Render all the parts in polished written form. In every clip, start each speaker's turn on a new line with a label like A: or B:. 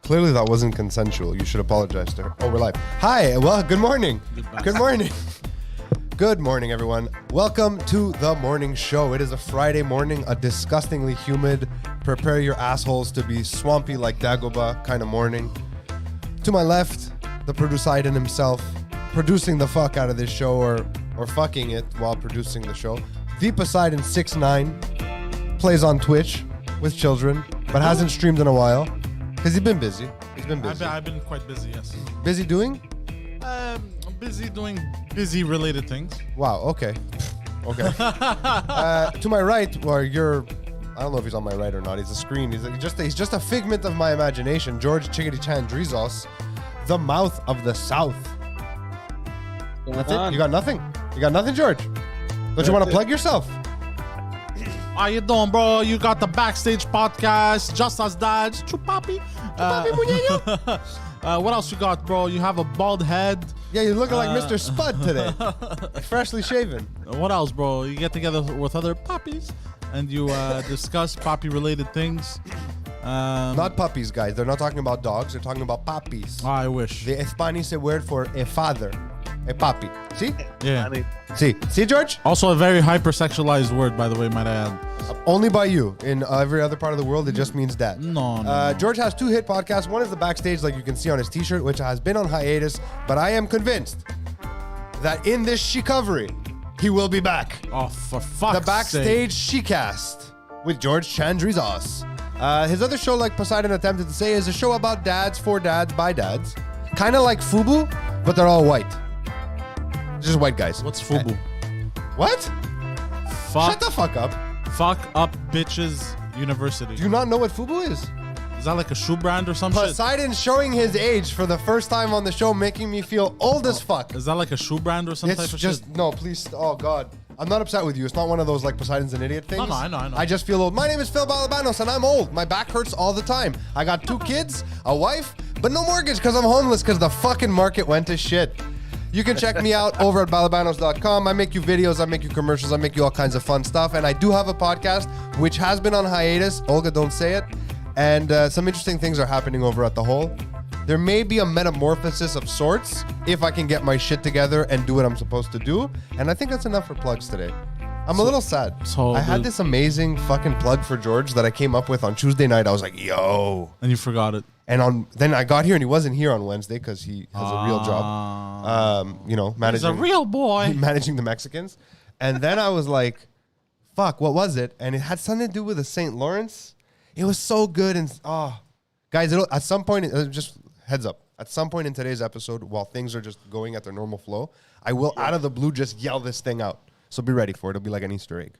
A: Clearly that wasn't consensual. You should apologize to her. Oh, we're live. Hi, well, good morning. Good morning. Good morning, everyone. Welcome to the morning show. It is a Friday morning, a disgustingly humid, prepare your assholes to be swampy like Dagobah kind of morning. To my left, the Poseidon himself, producing the fuck out of this show or fucking it while producing the show. The Poseidon 6'9", plays on Twitch with children, but hasn't streamed in a while because he's been busy.
B: I've been quite busy, yes.
A: Busy doing?
B: I'm busy doing busy related things.
A: Wow, okay. Okay. To my right, or I don't know if he's on my right or not. He's a screen. He's just a figment of my imagination. George Chickadee Chandrizos, the mouth of the South. That's it? You got nothing? You got nothing, George? Don't you want to plug yourself?
B: How you doing, bro? You got the Backstage Podcast, Just Us Dads, Chupapi. What else you got, bro? You have a bald head.
A: Yeah, you're looking like Mr. Spud today. Freshly shaven.
B: What else, bro? You get together with other puppies and you discuss puppy-related things.
A: Not puppies, guys. They're not talking about dogs. They're talking about puppies.
B: I wish.
A: The Spanish word for a father. A puppy. See?
B: Yeah.
A: See, George?
B: Also a very hypersexualized word, by the way, might I add.
A: Only by you. In every other part of the world, it just means dad.
B: No.
A: George has two hit podcasts. One is the Backstage, like you can see on his t-shirt, which has been on hiatus. But I am convinced that in this She-covery, he will be back.
B: Oh, for fuck's sake.
A: The Backstage She-cast with George Chandrizos. His other show, like Poseidon attempted to say, is a show about dads, for dads, by dads. Kind of like Fubu, but they're all white. Just white guys.
B: What's Fubu?
A: What? Shut the fuck up.
B: Fuck up bitches university.
A: Do you not know what Fubu is?
B: Is that like a shoe brand or some shit?
A: Poseidon showing his age for the first time on the show, making me feel old as fuck.
B: Is that like a shoe brand or some type of shit?
A: No, please. Oh, God. I'm not upset with you. It's not one of those like Poseidon's an idiot things.
B: No, I know.
A: I just feel old. My name is Phil Balabanos and I'm old. My back hurts all the time. I got 2 kids, a wife, but no mortgage because I'm homeless because the fucking market went to shit. You can check me out over at balabanos.com. I make you videos, I make you commercials, I make you all kinds of fun stuff. And I do have a podcast which has been on hiatus. Olga, don't say it. And some interesting things are happening over at The Hole. There may be a metamorphosis of sorts if I can get my shit together and do what I'm supposed to do. And I think that's enough for plugs today. I'm a little sad. I had this amazing fucking plug for George that I came up with on Tuesday night. I was like, yo.
B: And you forgot it.
A: And then I got here and he wasn't here on Wednesday because he has a real job. Managing.
B: He's a real boy.
A: Managing the Mexicans. And then I was like, fuck, what was it? And it had something to do with the St. Lawrence. It was so good. And guys, at some point, just heads up. At some point in today's episode, while things are just going at their normal flow, I will out of the blue just yell this thing out. So be ready for it. It'll be like an Easter egg.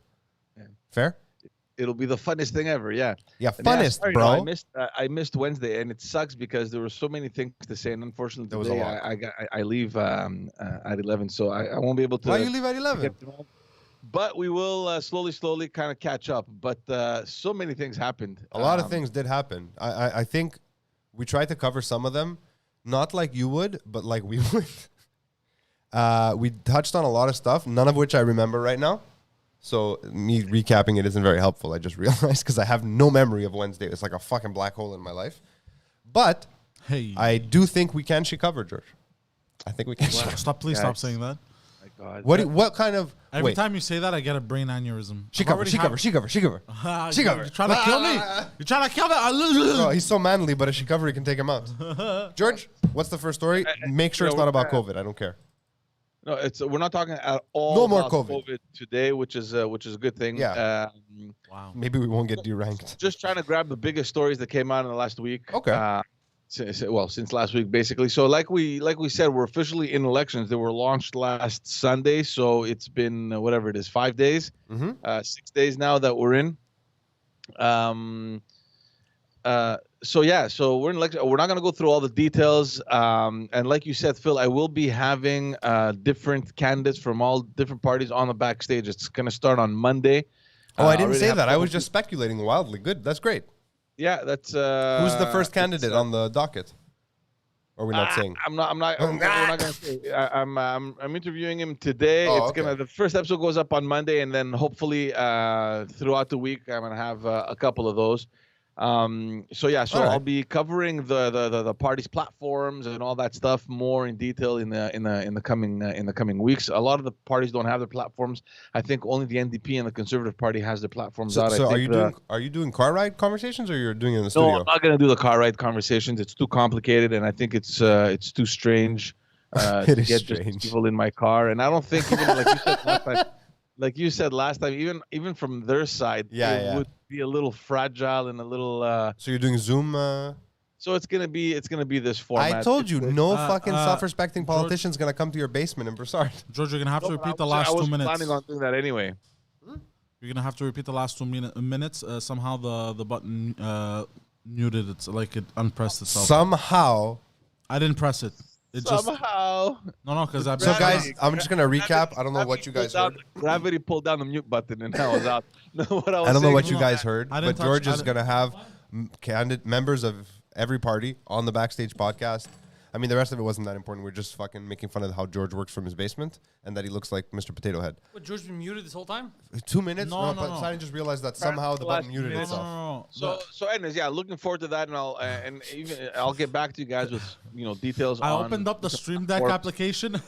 A: Yeah. Fair?
C: It'll be the funnest thing ever, yeah.
A: Yeah, funnest,
C: sorry,
A: bro.
C: No, I missed Wednesday, and it sucks because there were so many things to say, and unfortunately today I leave at 11, so I won't be able to.
A: Why you leave at 11?
C: But we will slowly kind of catch up. But so many things happened.
A: A lot of things did happen. I think we tried to cover some of them, not like you would, but like we would. We touched on a lot of stuff, none of which I remember right now. So me recapping it isn't very helpful. I just realized because I have no memory of Wednesday. It's like a fucking black hole in my life. But I do think we can cover, George. I think we can.
B: Stop saying that.
C: My God.
A: What kind of...
B: Every time you say that, I get a brain aneurysm.
A: She cover.
B: You're trying to kill me? You're trying to kill me?
A: No, he's so manly, but a she-cover can take him out. George, what's the first story? Make sure it's not about COVID. I don't care.
C: No, we're not talking at all
A: no more
C: about COVID today, which is a good thing.
A: Yeah. Wow. Maybe we won't get deranked.
C: Just trying to grab the biggest stories that came out in the last week.
A: Okay.
C: Since last week, basically. So like we said, we're officially in elections. They were launched last Sunday, so it's been whatever it is, 5 days, 6 days now that we're in. So we're in election. We're not going to go through all the details. And like you said, Phil, I will be having different candidates from all different parties on the Backstage. It's going to start on Monday.
A: Oh, I didn't say that. I was just speculating wildly. Good. That's great.
C: Yeah, that's.
A: Who's the first candidate on the docket? Or are we not saying?
C: We're not going to say. I'm interviewing him today. The first episode goes up on Monday, and then hopefully throughout the week I'm going to have a couple of those. So yeah, so
A: All right.
C: I'll be covering the party's platforms and all that stuff more in detail in the coming weeks. A lot of the parties don't have their platforms. I think only the NDP and the Conservative Party has their platforms
A: So,
C: out. I
A: so
C: think
A: are you doing car ride conversations, or you're doing it in the
C: No,
A: studio?
C: I'm not going to do the car ride conversations. It's too complicated, and I think it's too strange
A: It
C: to
A: is
C: get just
A: strange.
C: people in my car. And I don't think even like you said last time, even from their side, it would be a little fragile and a little.
A: So you're doing Zoom.
C: So it's gonna be this format.
A: I told you, no fucking self-respecting
B: George-
A: politician's gonna come to your basement in Broussard.
B: George, you're gonna have to
C: No, but
B: repeat the
C: I
B: last
C: was
B: 2 minutes.
C: planning on doing that anyway.
B: You're gonna have to repeat the last 2 minutes. Somehow the button muted. It's like it unpressed itself.
A: Somehow.
B: I didn't press it. It just
C: Somehow.
B: no, because I.
A: So guys, I'm just gonna recap. I don't know what you guys heard.
C: Gravity pulled down the mute button and I was out. No, what I was
A: I don't know
C: saying
A: what
C: was-
A: you guys heard,
B: I
A: but
B: didn't touch-
A: George
B: I
A: is
B: didn't-
A: gonna have members of every party on the Backstage podcast. I mean, the rest of it wasn't that important. We're just fucking making fun of how George works from his basement and that he looks like Mr. Potato Head.
D: What, George's been muted this whole time?
A: 2 minutes?
B: No,
A: but
B: no.
A: Poseidon just realized that somehow the button muted
C: No,
A: itself.
C: So anyways, yeah, looking forward to that, and I'll get back to you guys with details.
B: I
C: on
B: opened up the Stream Deck
C: or-
B: application,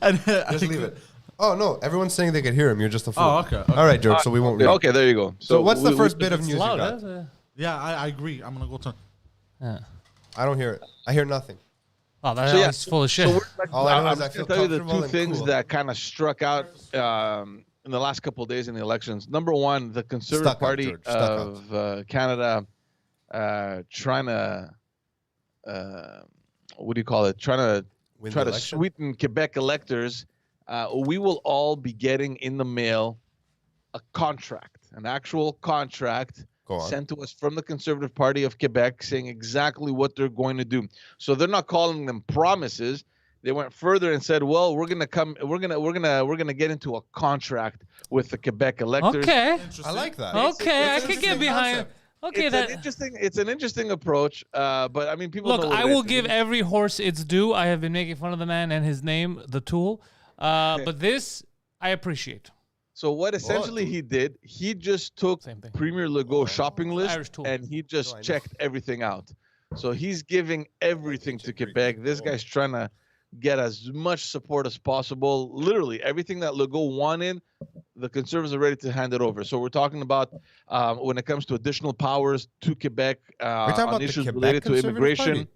B: and
A: Just leave it. Oh, no. Everyone's saying they could hear him. You're just a fool.
B: Oh, okay.
A: All right, George. So we won't read.
C: Okay, there you go.
A: So what's the
C: we-
A: first
C: we-
A: bit of news you
D: Loud,
A: got?
D: huh?
B: Yeah, I agree. I'm gonna go turn.
D: Yeah.
A: I don't hear it. I hear nothing.
D: Oh, that
C: So, yeah,
D: is full of shit.
C: So
A: All I know is I
C: I'm
A: feel
C: going to tell you the
A: comfortable
C: two
A: and
C: things
A: cool.
C: that kind of struck out in the last couple of days in the elections. Number one, the Conservative
A: Stuck out,
C: Party
A: George, stuck out.
C: of Canada trying to what do you call it? Trying to
A: Win
C: try
A: the
C: to
A: election?
C: sweeten Quebec electors. We will all be getting in the mail a contract, an actual contract
A: Go on.
C: sent to us from the Conservative Party of Quebec saying exactly what they're going to do. So they're not calling them promises. They went further and said, "Well, we're gonna get into a contract with the Quebec electors."
D: Okay.
A: I like that.
D: Okay, I
A: It's an
D: could get
A: interesting
D: behind.
A: concept.
D: Okay,
C: It's an interesting approach. But I mean, people
D: Look,
C: know what
D: I
C: it
D: will
C: is.
D: give every horse its due. I have been making fun of the man and his name, the Tool. But this, I appreciate.
C: So what essentially he did, he just took
D: Same thing.
C: Premier Legault shopping list
D: Irish Tool.
C: and he just
A: I know.
C: checked everything out. So he's giving everything to Quebec. This guy's trying to get as much support as possible. Literally everything that Legault wanted, the Conservatives are ready to hand it over. So we're talking about when it comes to additional powers to Quebec
A: talking
C: on
A: about the
C: issues
A: Quebec
C: related to
A: Conservative
C: immigration.
A: Party?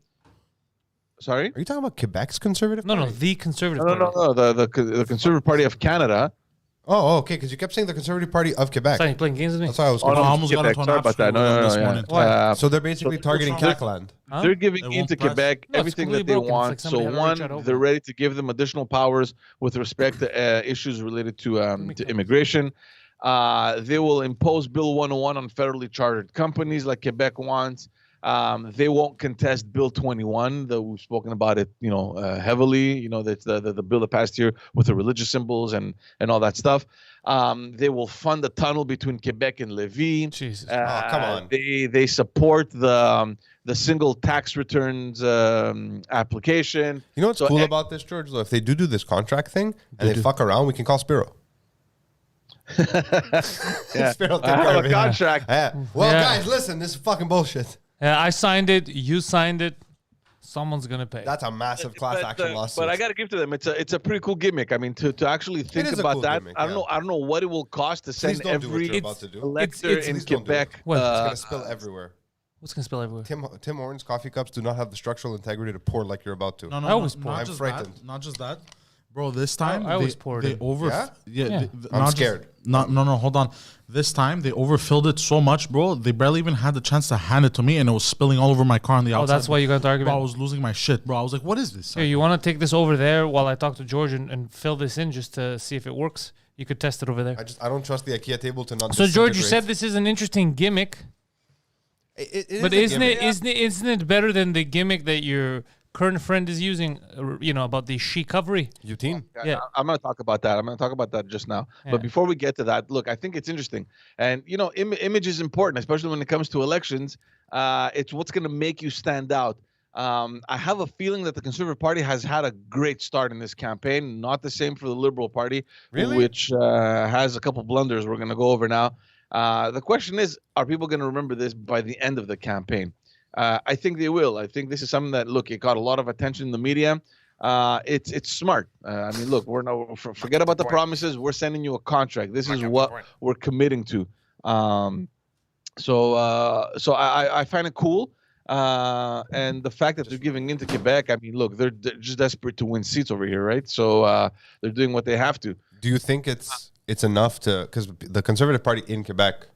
C: Sorry?
A: Are you talking about Quebec's Conservative
D: No,
A: Party?
D: the Conservative
C: No,
D: Party.
C: no, no. The Conservative Party of Canada.
A: Oh, okay, because you kept saying the Conservative Party of Quebec.
D: Sorry, you playing games with me?
A: That's why I was
C: Oh, no,
A: confused.
B: I almost got
C: Quebec.
B: into an
C: Sorry
B: app
C: about that.
B: scroll
C: No,
B: this
C: yeah.
B: morning.
D: Why?
A: So they're basically targeting Cackland.
D: Huh?
C: They're giving
B: It
C: in
B: won't
C: to
B: press.
C: Quebec
D: No, it's
C: everything that
D: completely
C: they
D: broken. It's
C: want.
D: like
C: So
D: somebody had to reach out
C: one,
D: over.
C: they're ready to give them additional powers with respect to issues related to immigration. They will impose Bill 101 on federally chartered companies like Quebec wants. They won't contest Bill 21. We've spoken about it, heavily. That's the bill that passed here with the religious symbols and all that stuff. They will fund the tunnel between Quebec and Lévis.
D: Jesus.
A: come on.
C: They support the single tax returns application.
A: You know what's
C: So,
A: cool about this, George? Though, if they do this contract thing and they fuck around, we can call Spiro.
C: Yeah.
A: Spiro, take
C: I
A: care
C: have
A: of
C: a
A: it.
C: contract.
A: Yeah. Well,
D: Yeah.
A: guys, listen, this is fucking bullshit.
D: I signed it. You signed it. Someone's going to pay.
A: That's a massive class action lawsuit.
C: But I got to give to them. It's a pretty cool gimmick. I mean, to actually think
A: is a
C: about
A: cool
C: that.
A: gimmick,
C: I don't
A: yeah.
C: know. I don't know what it will cost to
A: Please
C: send
A: don't do what
C: every
A: you're about to do.
C: elector
D: It's-
C: in
A: Please don't do it.
C: Quebec.
D: What?
A: It's going to spill everywhere.
D: What's going to spill everywhere?
A: Tim Hortons coffee cups do not have the structural integrity to pour like you're about to.
B: No, no,
D: I always
B: no,
D: pour.
B: not
A: I'm
B: just
A: frightened.
B: that. Not just that, bro. This time
D: I always pour it
B: They
D: in.
B: over.
A: Yeah?
D: Yeah.
A: I'm
B: not just-
A: scared.
B: No, hold on. This time they overfilled it so much, bro. They barely even had the chance to hand it to me, and it was spilling all over my car on the outside.
D: Oh, that's why you got the
B: Bro, I
D: argument.
B: was losing my shit, bro. I was like, "What is this?"
D: Here, you want to take this over there while I talk to George and fill this in just to see if it works? You could test it over there.
A: I don't trust the IKEA table to not.
D: So, George, you
A: disintegrate.
D: said this is an interesting gimmick,
A: It
D: but
A: is a gimmick.
D: isn't it better than the gimmick that your current friend is using? About the recovery.
A: Eugene?
D: Yeah.
C: I'm going to talk about that. I'm going to talk about that just now.
D: Yeah.
C: But before we get to that, look, I think it's interesting. And, image is important, especially when it comes to elections. It's what's going to make you stand out. I have a feeling that the Conservative Party has had a great start in this campaign. Not the same for the Liberal Party,
A: Really?
C: which has a couple blunders we're going to go over now. The question is, are people going to remember this by the end of the campaign? I think they will. I think this is something that, look, it got a lot of attention in the media. It's smart. I mean, look, forget about the promises. We're sending you a contract. This is what we're committing to. So I find it cool. And the fact that they're giving into Quebec, I mean, look, they're just desperate to win seats over here, right? So they're doing what they have to.
A: Do you think it's enough to, because the Conservative Party in Quebec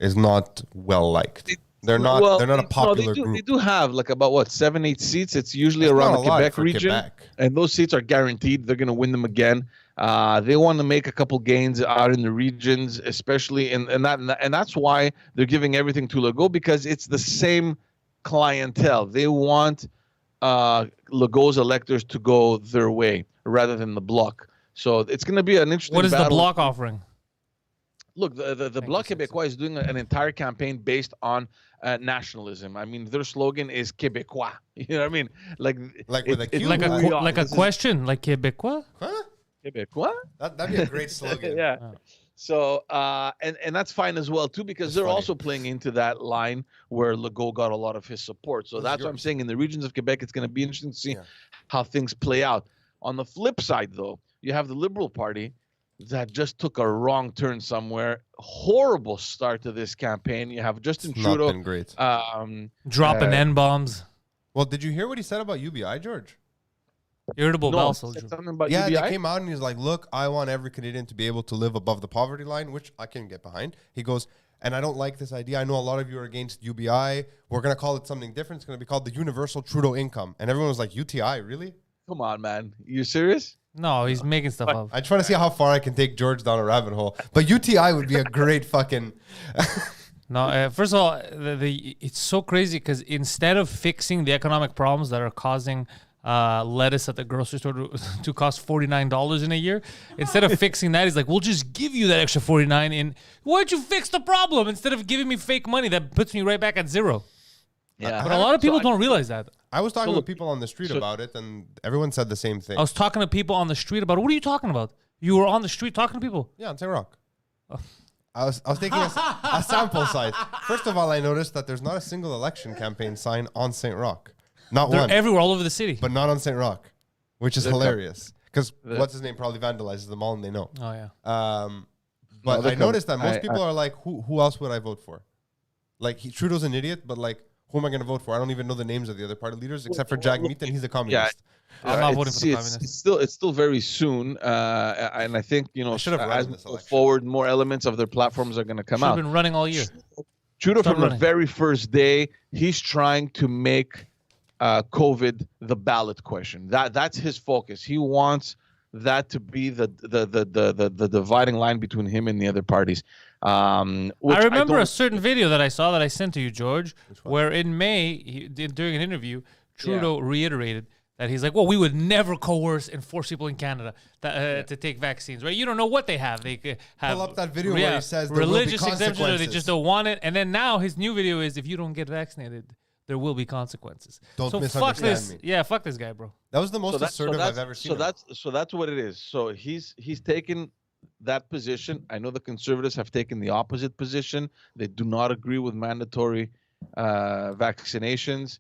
A: is not well liked? They're not a popular group.
C: They do have like about 7-8 seats. It's usually around the Quebec region, and those seats are guaranteed. They're going to win them again. They want to make a couple gains out in the regions, especially and that's why they're giving everything to Legault, because it's the same clientele. They want Legault's electors to go their way rather than the Bloc. So it's going to be an interesting.
D: What is
C: battle.
D: the Bloc offering?
C: Look, the Bloc Québécois is doing an entire campaign based on nationalism. I mean, their slogan is Québécois. You know what I mean? Like
A: with a Q.
D: Like a question, like Québécois?
A: Huh?
C: Québécois?
A: That'd be a great slogan.
C: Yeah. Oh. So and that's fine as well too, because they're also playing into that line where Legault got a lot of his support. So that's what I'm saying. In the regions of Quebec, it's going to be interesting to see how things play out. On the flip side, though, you have the Liberal Party that just took a wrong turn somewhere. Horrible start to this campaign. You have Justin Trudeau.
A: Not been great.
D: Dropping N-bombs.
A: Well, did you hear what he said about UBI, George?
D: Irritable bowel
C: something
D: syndrome.
C: about
A: Yeah,
C: UBI?
A: they came out and he's like, look, I want every Canadian to be able to live above the poverty line, which I can get behind. He goes, and I don't like this idea. I know a lot of you are against UBI. We're going to call it something different. It's going to be called the Universal Trudeau Income. And everyone was like, UTI, really?
C: Come on, man. You serious?
D: No, he's making stuff up.
A: I try to see how far I can take George down a rabbit hole. But UTI would be a great fucking...
D: No, first of all, it's so crazy because instead of fixing the economic problems that are causing lettuce at the grocery store to cost $49 in a year, instead of fixing that, he's like, we'll just give you that extra $49 in. Why don't you fix the problem instead of giving me fake money that puts me right back at zero?
C: Yeah.
D: But a lot of people don't realize that.
A: I was talking with people on the street about it, and everyone said the same thing.
D: I was talking to people on the street about it. What are you talking about? You were on the street talking to people?
A: Yeah, on St. Rock. I was taking a sample size. First of all, I noticed that there's not a single election campaign sign on St. Rock. Not
D: They're
A: one.
D: everywhere, all over the city.
A: But not on St. Rock, which is hilarious. Because what's his name probably vandalizes them all and they know.
D: Oh, yeah.
A: But I noticed that most people are like, who else would I vote for? Like, Trudeau's an idiot, but like, who am I going to vote for? I don't even know the names of the other party leaders except for Jack Meat, and he's a communist.
D: I'm not voting for the communists.
C: It's still very soon, and I think as we go forward, more elements of their platforms are going to come out.
D: Should have been running all year.
C: Trudeau, from the very first day, he's trying to make COVID the ballot question. That's his focus. He wants that to be the dividing line between him and the other parties. I
D: remember a certain video that I saw that I sent to you, George, where in May, during an interview, Trudeau reiterated that he's like, well, we would never coerce and force people in Canada to take vaccines, right? You don't know what they have. They have
A: pull up that video where he says there
D: religious
A: will be
D: exemptions, or they
A: consequences.
D: just don't want it. And then now his new video is, if you don't get vaccinated, there will be consequences.
A: Don't
D: fuck
A: misunderstand
D: this.
A: me.
D: Yeah, fuck this guy, bro.
A: That was the most assertive I've ever seen.
C: So that's what it is. So he's taken that position. I know the Conservatives have taken the opposite position. They do not agree with mandatory vaccinations.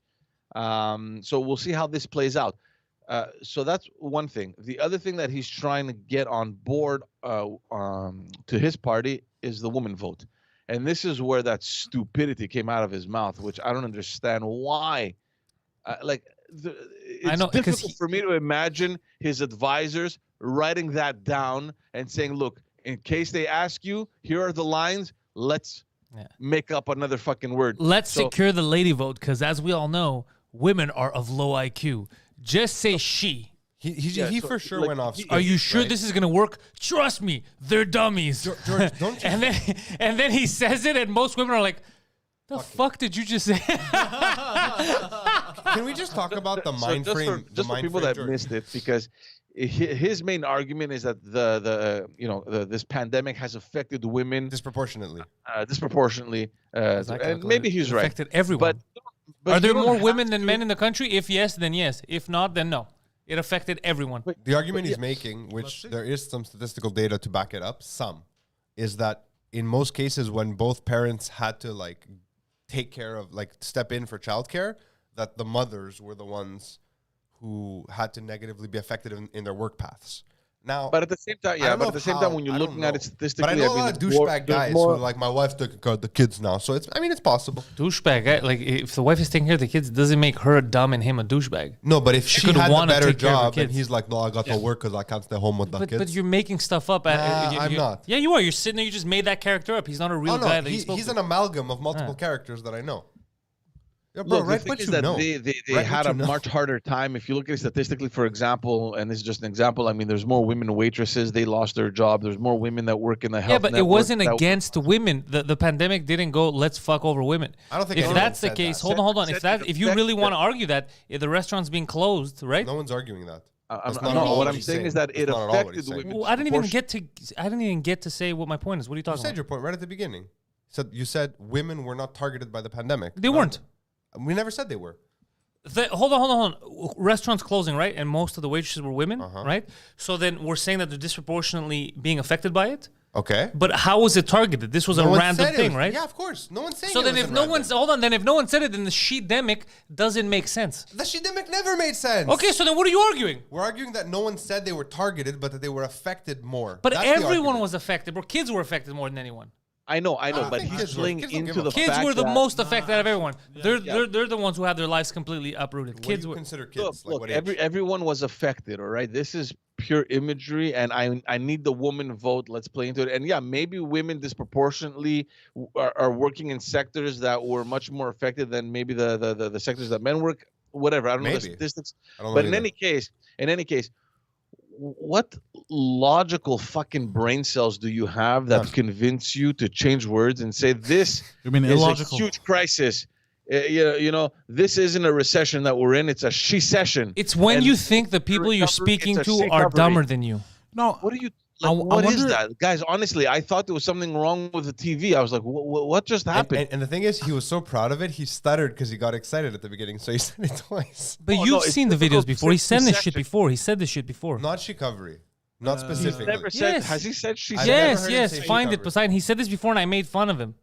C: So we'll see how this plays out. So that's one thing. The other thing that he's trying to get on board to his party is the woman vote. And this is where that stupidity came out of his mouth, which I don't understand why. It's difficult for me to imagine his advisors writing that down and saying, look, in case they ask you, here are the lines. Let's make up another fucking word.
D: Let's secure the lady vote, because as we all know, women are of low IQ. Just say she.
A: He for sure went off script.
D: Are you sure this is gonna work? Trust me, they're dummies.
A: George, don't you?
D: and then he says it, and most women are like, "The fuck did you just say?"
A: Can we just talk about the mind frame?
C: Just for people that missed it, because his main argument is that this pandemic has affected women
A: disproportionately.
C: And maybe he's right.
D: Affected everyone.
C: But
D: are there more women than men in the country? If yes, then yes. If not, then no. It affected everyone.
A: The argument he's making, which there is some statistical data to back it up, is that in most cases when both parents had to like take care of, like step in for childcare, that the mothers were the ones who had to negatively be affected in their work paths. Now,
C: But at the same time,
A: I don't know
C: But at the same time, when you're
A: I don't
C: looking at it
A: know.
C: statistically,
A: But I know a lot of douchebag guys who are like, my wife's taking care of the kids now. So it's possible.
D: Douchebag. Like if the wife is taking care of the kids, it doesn't make her dumb and him a douchebag.
A: No, but if she
D: could
A: had a
D: wanna
A: better
D: take care of her
A: job and
D: kids.
A: he's like, no, I got to work because I can't stay home with the kids.
D: But you're making stuff up.
A: I'm not.
D: Yeah, you are. You're sitting there. You just made that character up. He's not a real
A: Oh, no,
D: guy that you spoke
A: he's
D: to.
A: an amalgam of multiple characters that I know. Yeah, bro,
C: Look,
A: write
C: the thing
A: what
C: is
A: you
C: that
A: know.
C: they
A: Write
C: had
A: what
C: a
A: you know.
C: much harder time. If you look at it statistically, for example, and this is just an example, I mean, there's more women waitresses. They lost their job. There's more women that work in the health
D: Yeah, but it
C: network
D: wasn't
C: that-
D: against women. The pandemic didn't go, let's fuck over women.
A: I don't think
D: if
A: anyone
D: that's the
A: said
D: case,
A: that.
D: hold on.
C: Said
D: If you
C: affect
D: really want to
C: the-
D: argue that, if the restaurant's being closed, right?
A: No one's arguing that.
C: I'm,
A: That's
C: no,
A: not at all
C: what
A: what
C: I'm
A: he's
C: saying is
A: saying.
C: that it
A: That's not at all what
C: affected
A: he's saying.
C: women.
D: Well, I didn't even get to say what my point is. What are you
A: You
D: talking
A: said
D: about?
A: your point right at the beginning. You said women were not targeted by the pandemic.
D: They weren't.
A: We never said they were.
D: Hold on. Restaurants closing, right? And most of the waitresses were women,
A: Uh-huh.
D: right? So then we're saying that they're disproportionately being affected by it.
A: Okay.
D: But how was it targeted? This was
A: No
D: a
A: one
D: random
A: said it
D: thing,
A: was-
D: right?
A: Yeah, of course. No one's saying
D: So
A: it
D: then,
A: was
D: if no
A: random.
D: one's hold on, then if no one said it, then the she-demic doesn't make sense.
A: The shidemic never made sense.
D: Okay, so then what are you arguing?
A: We're arguing that no one said they were targeted, but that they were affected more.
D: But
A: That's the
D: everyone
A: argument.
D: was affected, bro. Kids were affected more than anyone.
C: I know,
A: don't
C: but
A: think
C: he's
A: kids
C: playing
A: don't give
C: into
A: a
C: the
A: fuck.
D: Kids
C: fact
D: were the
C: that-
D: most affected out of everyone. They're
C: Yeah.
D: they're the ones who had their lives completely uprooted.
A: What
D: Kids
A: do you
D: were.
A: consider kids?
C: Look,
A: what age?
C: everyone was affected, all right? This is pure imagery, and I need the woman vote. Let's play into it. And yeah, maybe women disproportionately are working in sectors that were much more affected than maybe the sectors that men work. Whatever, I don't know the
A: Maybe.
C: statistics.
A: I don't know
C: But in
A: either.
C: any case, what logical fucking brain cells do you have that
A: None.
C: convince you to change words and say this
B: You mean
C: is
B: illogical?
C: a huge crisis? You know, this isn't a recession that we're in. It's a she-session.
D: It's when
C: And
D: you think the people you're
C: recovery,
D: speaking
C: it's a
D: to are
C: recovery.
D: dumber than you.
B: No,
C: What are you?
B: I
C: Like, what is
B: wonder-
C: that, guys? Honestly, I thought there was something wrong with the TV. I was like, what just happened?
A: And the thing is, he was so proud of it, he stuttered because he got excited at the beginning, so he said it twice.
D: But
C: Oh,
D: you've
C: no, it's
D: seen the
C: difficult
D: videos
C: to
D: before. He
C: say
D: said this shit
C: recession.
D: before. He said this shit before.
A: Not recovery. Not specifically.
C: Never said.
D: Yes.
C: Has he said she?
A: I've
C: said?
A: never
D: Yes,
A: heard him
D: yes.
A: say
D: Find it,
A: recovery.
D: Poseidon. He said this before, and I made fun of him.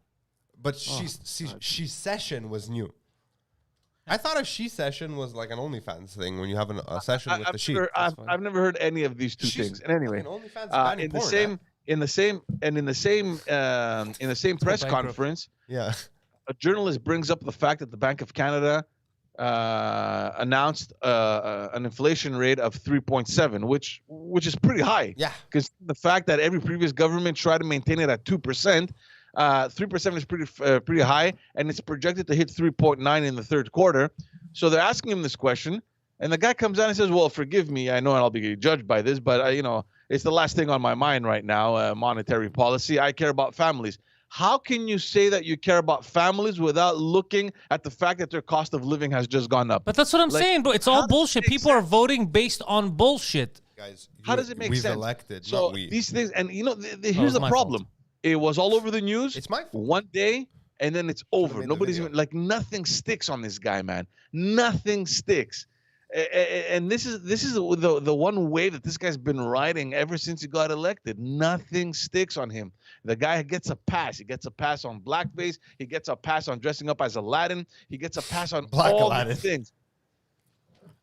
A: But she session was new. I thought a she session was like an OnlyFans thing when you have a session with the she.
C: I've never heard any of these two things. And anyway,
A: fucking OnlyFans is banning
C: in the
A: porn,
C: same
A: man.
C: in the same press
D: bankrupt.
C: conference,
A: Yeah.
C: a journalist brings up the fact that the Bank of Canada announced an inflation rate of 3.7, which is pretty high.
A: Yeah.
C: Because the fact that every previous government tried to maintain it at 2%, 3% is pretty high, and it's projected to hit 3.9 in the third quarter. So they're asking him this question, and the guy comes out and says, "Well, forgive me, I know I'll be judged by this, but it's the last thing on my mind right now, monetary policy. I care about families." How can you say that you care about families without looking at the fact that their cost of living has just gone up?
D: But that's what I'm
C: Like,
D: saying, bro. It's
C: how
D: all
C: does it
D: bullshit.
C: make
D: People are
C: sense?
D: voting based on bullshit.
A: Guys,
C: How does it make
A: we've
C: sense?
A: elected,
C: So
A: not we.
C: these things, and
D: it's
C: here's the
D: my
C: problem. It was all over the news.
A: It's my fault.
C: One day, and then it's over.
A: made the
C: Nobody's
A: video.
C: even like nothing sticks on this guy, man. Nothing sticks. And this is the one way that this guy's been riding ever since he got elected. Nothing sticks on him. The guy gets a pass. He gets a pass on blackface. He gets a pass on dressing up as Aladdin. He gets a pass on
A: Black
C: all
A: Aladdin.
C: these things.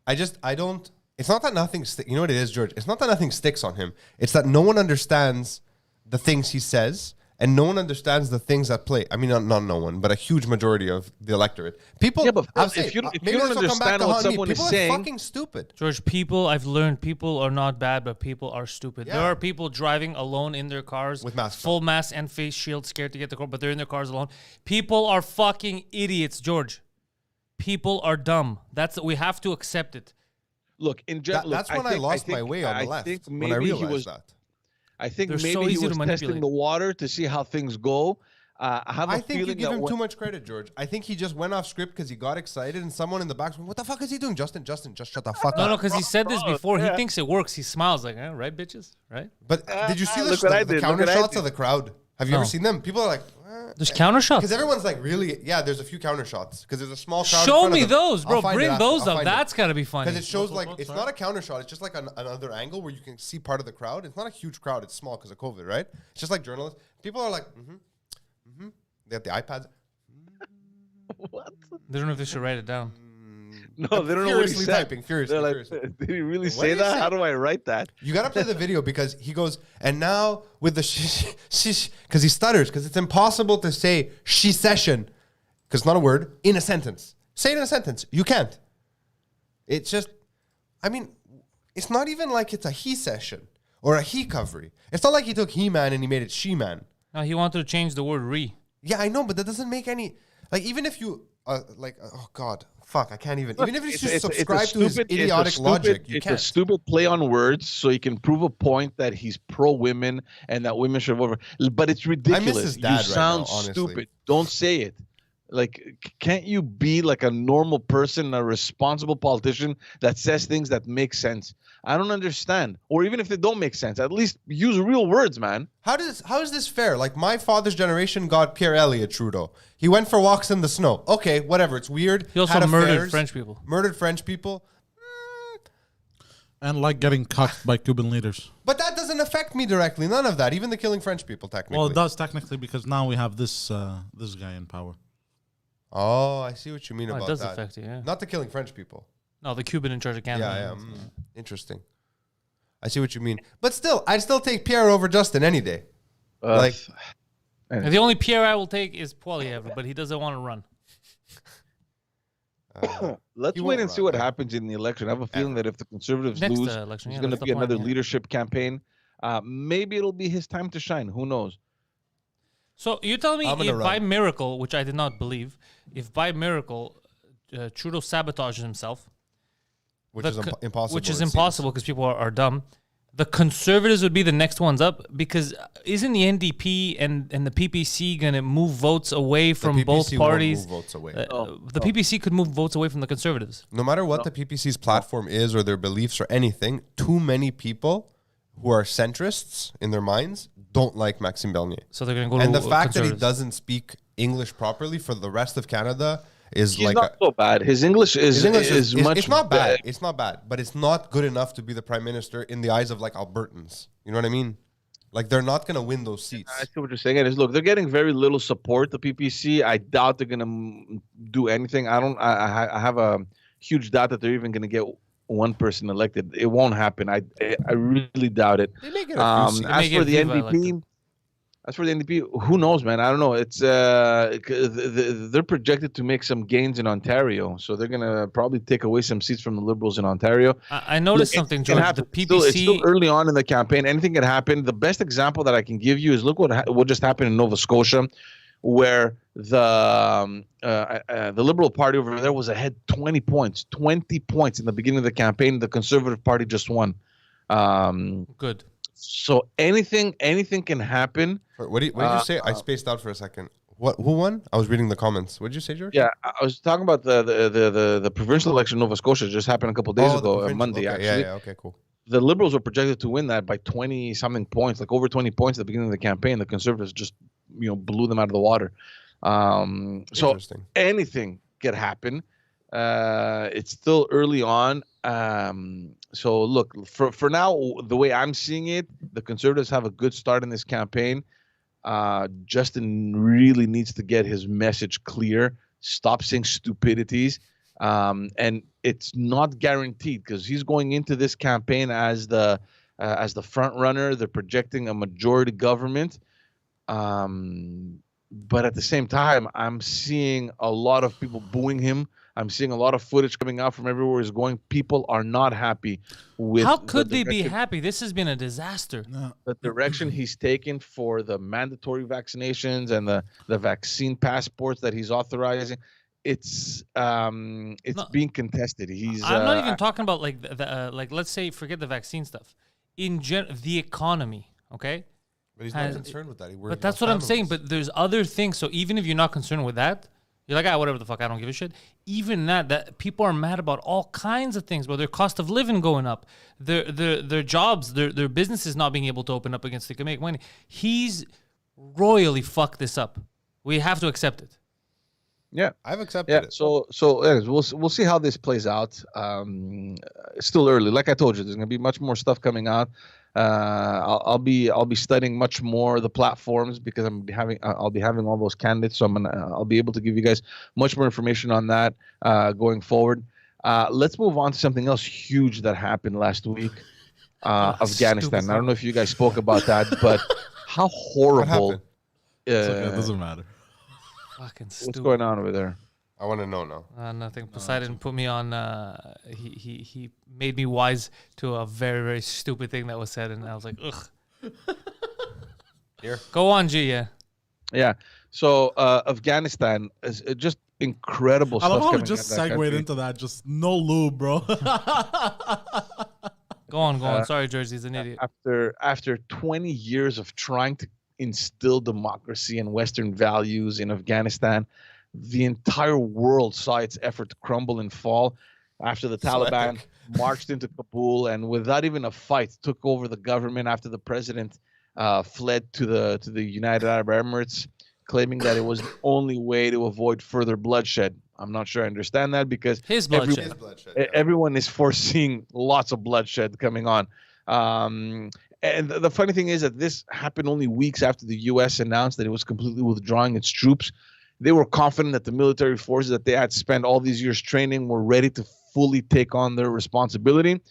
A: I don't. It's not that nothing. You know what it is, George? It's not that nothing sticks on him. It's that no one understands the things he says, and no one understands the things that play. I mean, not no one, but a huge majority of the electorate. People.
C: Yeah, but
A: I'll
C: if
A: say,
C: you- if
A: maybe
C: you don't
A: this will come back
C: understand
A: to
C: what
A: haunt me.
C: someone is
A: People
C: saying-
A: are fucking stupid.
D: George, I've learned people are not bad, but people are stupid. There
A: Yeah.
D: are people driving alone in their cars
A: With masks
D: full mask and face shield, scared to get the car, but they're in their cars alone. People are fucking idiots, George. People are dumb. We have to accept it.
C: Look, in general,
A: That's when I lost my way on the left.
C: Think
A: When I
C: maybe he
A: realized
C: was
A: that.
C: I think
D: They're
C: maybe
D: so
C: he
D: easy to
C: was
D: manipulate.
C: testing the water to see how things go. I have a
A: I think you
C: feeling
A: give
C: that
A: him
C: when-
A: too much credit, George. I think he just went off script because he got excited, and someone in the back went, "What the fuck is he doing, Justin? Justin, just shut the fuck
D: No,
A: up."
D: no, because he said this before.
C: yeah.
D: He thinks it works. He smiles like, right, bitches? Right?
A: But did you see
C: look what I
A: the
C: did,
A: counter
C: look what I
A: shots
C: did.
A: of the crowd? Have you
D: No.
A: ever seen them? People are like,
D: There's counter shots.
A: Because everyone's like, really? Yeah, there's a few counter shots. Because there's a small crowd.
D: Show me those, bro. Bring those up. That's
A: Because
D: gotta be funny.
A: it shows like it's not a counter shot. It's just like another angle where you can see part of the crowd. It's not a huge crowd. It's small because of COVID, right? It's just like journalists. People are like, They have the iPads.
C: What?
D: They don't know if they should write it down.
C: No, they don't know what he
A: Furiously
C: said.
A: typing. Furiously.
C: They're like,
A: Furiously.
C: did he really
A: What
C: say
A: did he
C: that?
A: say?
C: How do I write that?
A: You gotta play the video because he goes, and now with the shish, because he stutters, because it's impossible to say she session, because it's not a word, in a sentence. Say it in a sentence. You can't. It's just, I mean, it's not even like it's a he session or a he covery. It's not like he took He-Man and he made it She-Man.
D: No, he wanted to change the word re.
A: Yeah, I know, but that doesn't make any, like, even if you, oh God, fuck, I can't even. Even if you just subscribe to his idiotic logic, you can't.
C: It's a stupid play on words, so he can prove a point that he's pro-women and that women should vote for. But it's ridiculous.
A: his dad
C: You
A: right
C: sound
A: now, honestly.
C: stupid. Don't say it. Like, can't you be like a normal person, a responsible politician that says things that make sense? I don't understand. Or even if they don't make sense, at least use real words, man.
A: How is this fair? Like, my father's generation got Pierre Elliott Trudeau. He went for walks in the snow. Okay, whatever. It's weird.
D: He also
A: Had
D: murdered
A: affairs,
D: French people.
A: Murdered French people.
B: And like getting cucked by Cuban leaders.
A: But that doesn't affect me directly. None of that. Even the killing French people, technically.
B: Well, it does technically because now we have this this guy in power.
A: Oh, I see what you mean
D: Oh,
A: about
D: it does
A: that.
D: affect you, yeah.
A: Not the killing French people.
D: No, the Cuban in charge of Canada.
A: Yeah, yeah. Interesting. I see what you mean. But still, I'd still take Pierre over Justin any day. Like,
D: And the only Pierre I will take is Poilievre, but he doesn't want to run.
C: Let's
A: He
C: wait
A: won't
C: and see
A: run,
C: what
A: right?
C: happens in the election. I have a feeling that if the Conservatives
D: Next
C: lose,
D: election,
C: there's
D: yeah,
C: going to
D: that's
C: be
D: the plan,
C: another
D: yeah.
C: leadership campaign. Maybe it'll be his time to shine. Who knows?
D: So you're telling me
A: I'm gonna
D: if by
A: run.
D: miracle, which I did not believe, if by miracle Trudeau sabotages himself,
A: which is impossible.
D: which is
A: it seems.
D: impossible because people are dumb, the Conservatives would be the next ones up because isn't the NDP and the PPC going to move votes away from
A: PPC
D: both
A: won't
D: parties?
A: move votes away.
D: The PPC could move votes away from the Conservatives.
A: No matter what the PPC's platform is or their beliefs or anything, too many people who are centrists in their minds don't like Maxime Bernier.
D: So they're going to go
A: And
D: to
A: the fact that he
D: Conservatives.
A: doesn't speak English properly for the rest of Canada is
C: He's
A: like
C: not so bad. His English is
A: his English is
C: much
A: it's not bad.
C: better.
A: It's not bad, but it's not good enough to be the prime minister in the eyes of like Albertans. You know what I mean? Like they're not going to win those seats.
C: I see what you're saying. Look, they're getting very little support. The PPC. I doubt they're gonna do anything. I have a huge doubt that they're even gonna get one person elected. It won't happen. I really doubt it.
A: They may get a few seats.
C: As
D: may
C: for
D: get
C: the
D: Viva
C: NDP, who knows, man? I don't know. It's they're projected to make some gains in Ontario, so they're gonna probably take away some seats from the Liberals in Ontario.
D: I noticed
C: Look,
D: something,
C: it can
D: George.
C: happen.
D: The
C: It's still
D: PPC.
C: early on in the campaign. Anything can happen. The best example that I can give you is look what just happened in Nova Scotia, where the Liberal Party over there was ahead 20 points in the beginning of the campaign. The Conservative Party just won.
D: Good.
C: So anything can happen.
A: What did you say? I spaced out for a second. Who won? I was reading the comments. What did you say, George?
C: Yeah, I was talking about the provincial election in Nova Scotia just happened a couple of days ago, Monday
A: okay,
C: actually.
A: Yeah, okay, cool.
C: The Liberals were projected to win that by 20-something points, like over 20 points at the beginning of the campaign. The Conservatives just, blew them out of the water. So
A: Interesting.
C: anything could happen. It's still early on. So look, for now, the way I'm seeing it, the Conservatives have a good start in this campaign. Justin really needs to get his message clear. Stop saying stupidities. And it's not guaranteed because he's going into this campaign as the front runner. They're projecting a majority government. But at the same time, I'm seeing a lot of people booing him. I'm seeing a lot of footage coming out from everywhere he's going. People are not happy with
D: How could
C: the
D: they be
C: direction-
D: happy? This has been a disaster.
C: the direction he's taken for the mandatory vaccinations and the vaccine passports that he's authorizing. It's being contested.
D: I'm not even talking about like like let's say forget the vaccine stuff. In the economy, okay?
A: But he's not concerned with that.
D: But that's what I'm saying. But there's other things. So even if you're not concerned with that, you're like, whatever the fuck, I don't give a shit. Even that people are mad about all kinds of things, bro. Their cost of living going up, their jobs, their businesses not being able to open up against they can make money. He's royally fucked this up. We have to accept it.
C: Yeah.
A: I've accepted
C: Yeah,
A: it.
C: so anyways, we'll see how this plays out. It's still early. Like I told you, there's gonna be much more stuff coming out. I'll be studying much more the platforms because I'll be having all those candidates. So I'll be able to give you guys much more information on that going forward. Let's move on to something else huge that happened last week. Afghanistan.
D: Stupid.
C: I don't know if you guys spoke about that, but how horrible.
A: happened?
B: It's okay, it doesn't matter.
D: Fucking stupid.
C: What's going on over there?
A: I want to know now.
D: Nothing. Poseidon put me on. He made me wise to a very, very stupid thing that was said, and I was like, ugh.
A: Here.
D: Go on, G. Yeah.
C: Yeah. So Afghanistan is just incredible
B: I
C: stuff
B: love how we
C: coming
B: just
C: out of that
B: segued
C: country.
B: into that. Just no lube, bro.
D: Go on. Sorry, Jersey. He's an idiot.
C: After 20 years of trying to instill democracy and Western values in Afghanistan, the entire world saw its effort to crumble and fall after the Taliban marched into Kabul and without even a fight took over the government after the president fled to the United Arab Emirates, claiming that it was the only way to avoid further bloodshed. I'm not sure I understand that because
D: His bloodshed.
C: everyone is foreseeing lots of bloodshed coming on. And the funny thing is that this happened only weeks after the U.S. announced that it was completely withdrawing its troops. They were confident that the military forces that they had spent all these years training were ready to fully take on their responsibility.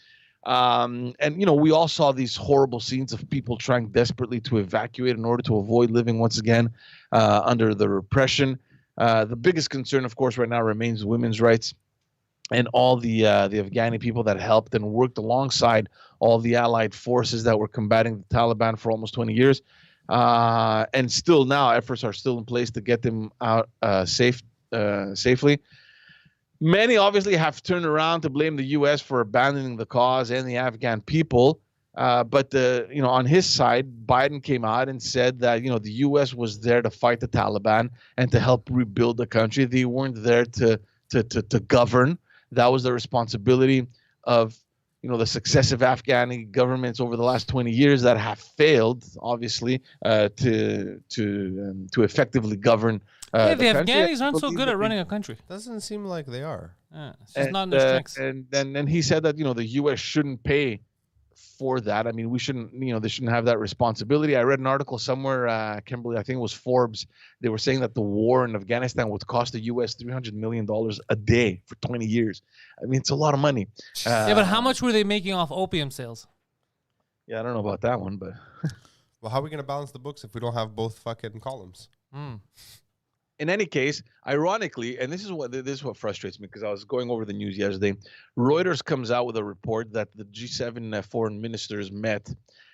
C: And, we all saw these horrible scenes of people trying desperately to evacuate in order to avoid living once again under the repression. The biggest concern, of course, right now remains women's rights. And all the Afghani people that helped and worked alongside all the allied forces that were combating the Taliban for almost 20 years. And still now, efforts are still in place to get them out safely. Many obviously have turned around to blame the U.S. for abandoning the cause and the Afghan people. But on his side, Biden came out and said that, the U.S. was there to fight the Taliban and to help rebuild the country. They weren't there to govern. That was the responsibility of, the successive Afghani governments over the last 20 years that have failed, obviously, to effectively govern.
D: The
C: country.
D: Afghanis aren't so good at running a country.
A: Doesn't seem like they are.
D: It's just not in their strengths.
C: And then he said that the U.S. shouldn't pay for that. I mean, we shouldn't. They shouldn't have that responsibility. I read an article somewhere, Kimberly, I think it was Forbes. They were saying that the war in Afghanistan would cost the U.S. $300 million a day for 20 years. I mean, it's a lot of money.
D: Yeah, but how much were they making off opium sales?
C: Yeah, I don't know about that one, but
A: Well, how are we going to balance the books if we don't have both fucking columns?
C: in any case, ironically, and this is what frustrates me because I was going over the news yesterday. Reuters comes out with a report that the G7 foreign ministers met,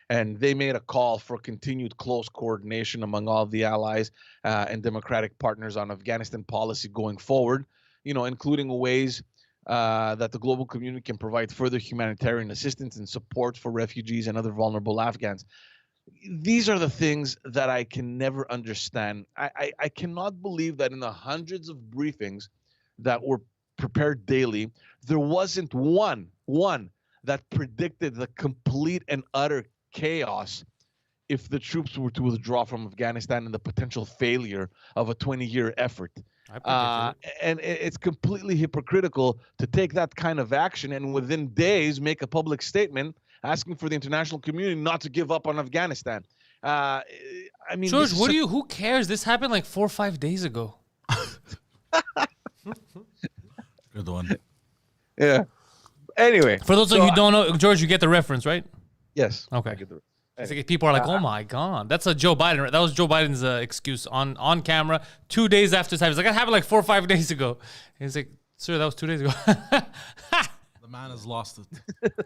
C: and they made a call for continued close coordination among all of the allies and democratic partners on Afghanistan policy going forward. Including ways that the global community can provide further humanitarian assistance and support for refugees and other vulnerable Afghans. These are the things that I can never understand. I cannot believe that in the hundreds of briefings that were prepared daily, there wasn't one that predicted the complete and utter chaos if the troops were to withdraw from Afghanistan and the potential failure of a 20-year effort. And it's completely hypocritical to take that kind of action and within days make a public statement asking for the international community not to give up on Afghanistan. I mean,
D: George, who cares? This happened like 4 or 5 days ago.
B: Good one.
C: Yeah. Anyway.
D: For those of you who don't know, George, you get the reference, right?
C: Yes.
D: Okay. It's like people are like, "Oh my God, that's a Joe Biden." Right? That was Joe Biden's excuse on camera 2 days after his time. He's like, "That happened like 4 or 5 days ago." He's like, "Sir, that was 2 days ago."
B: The man has lost it.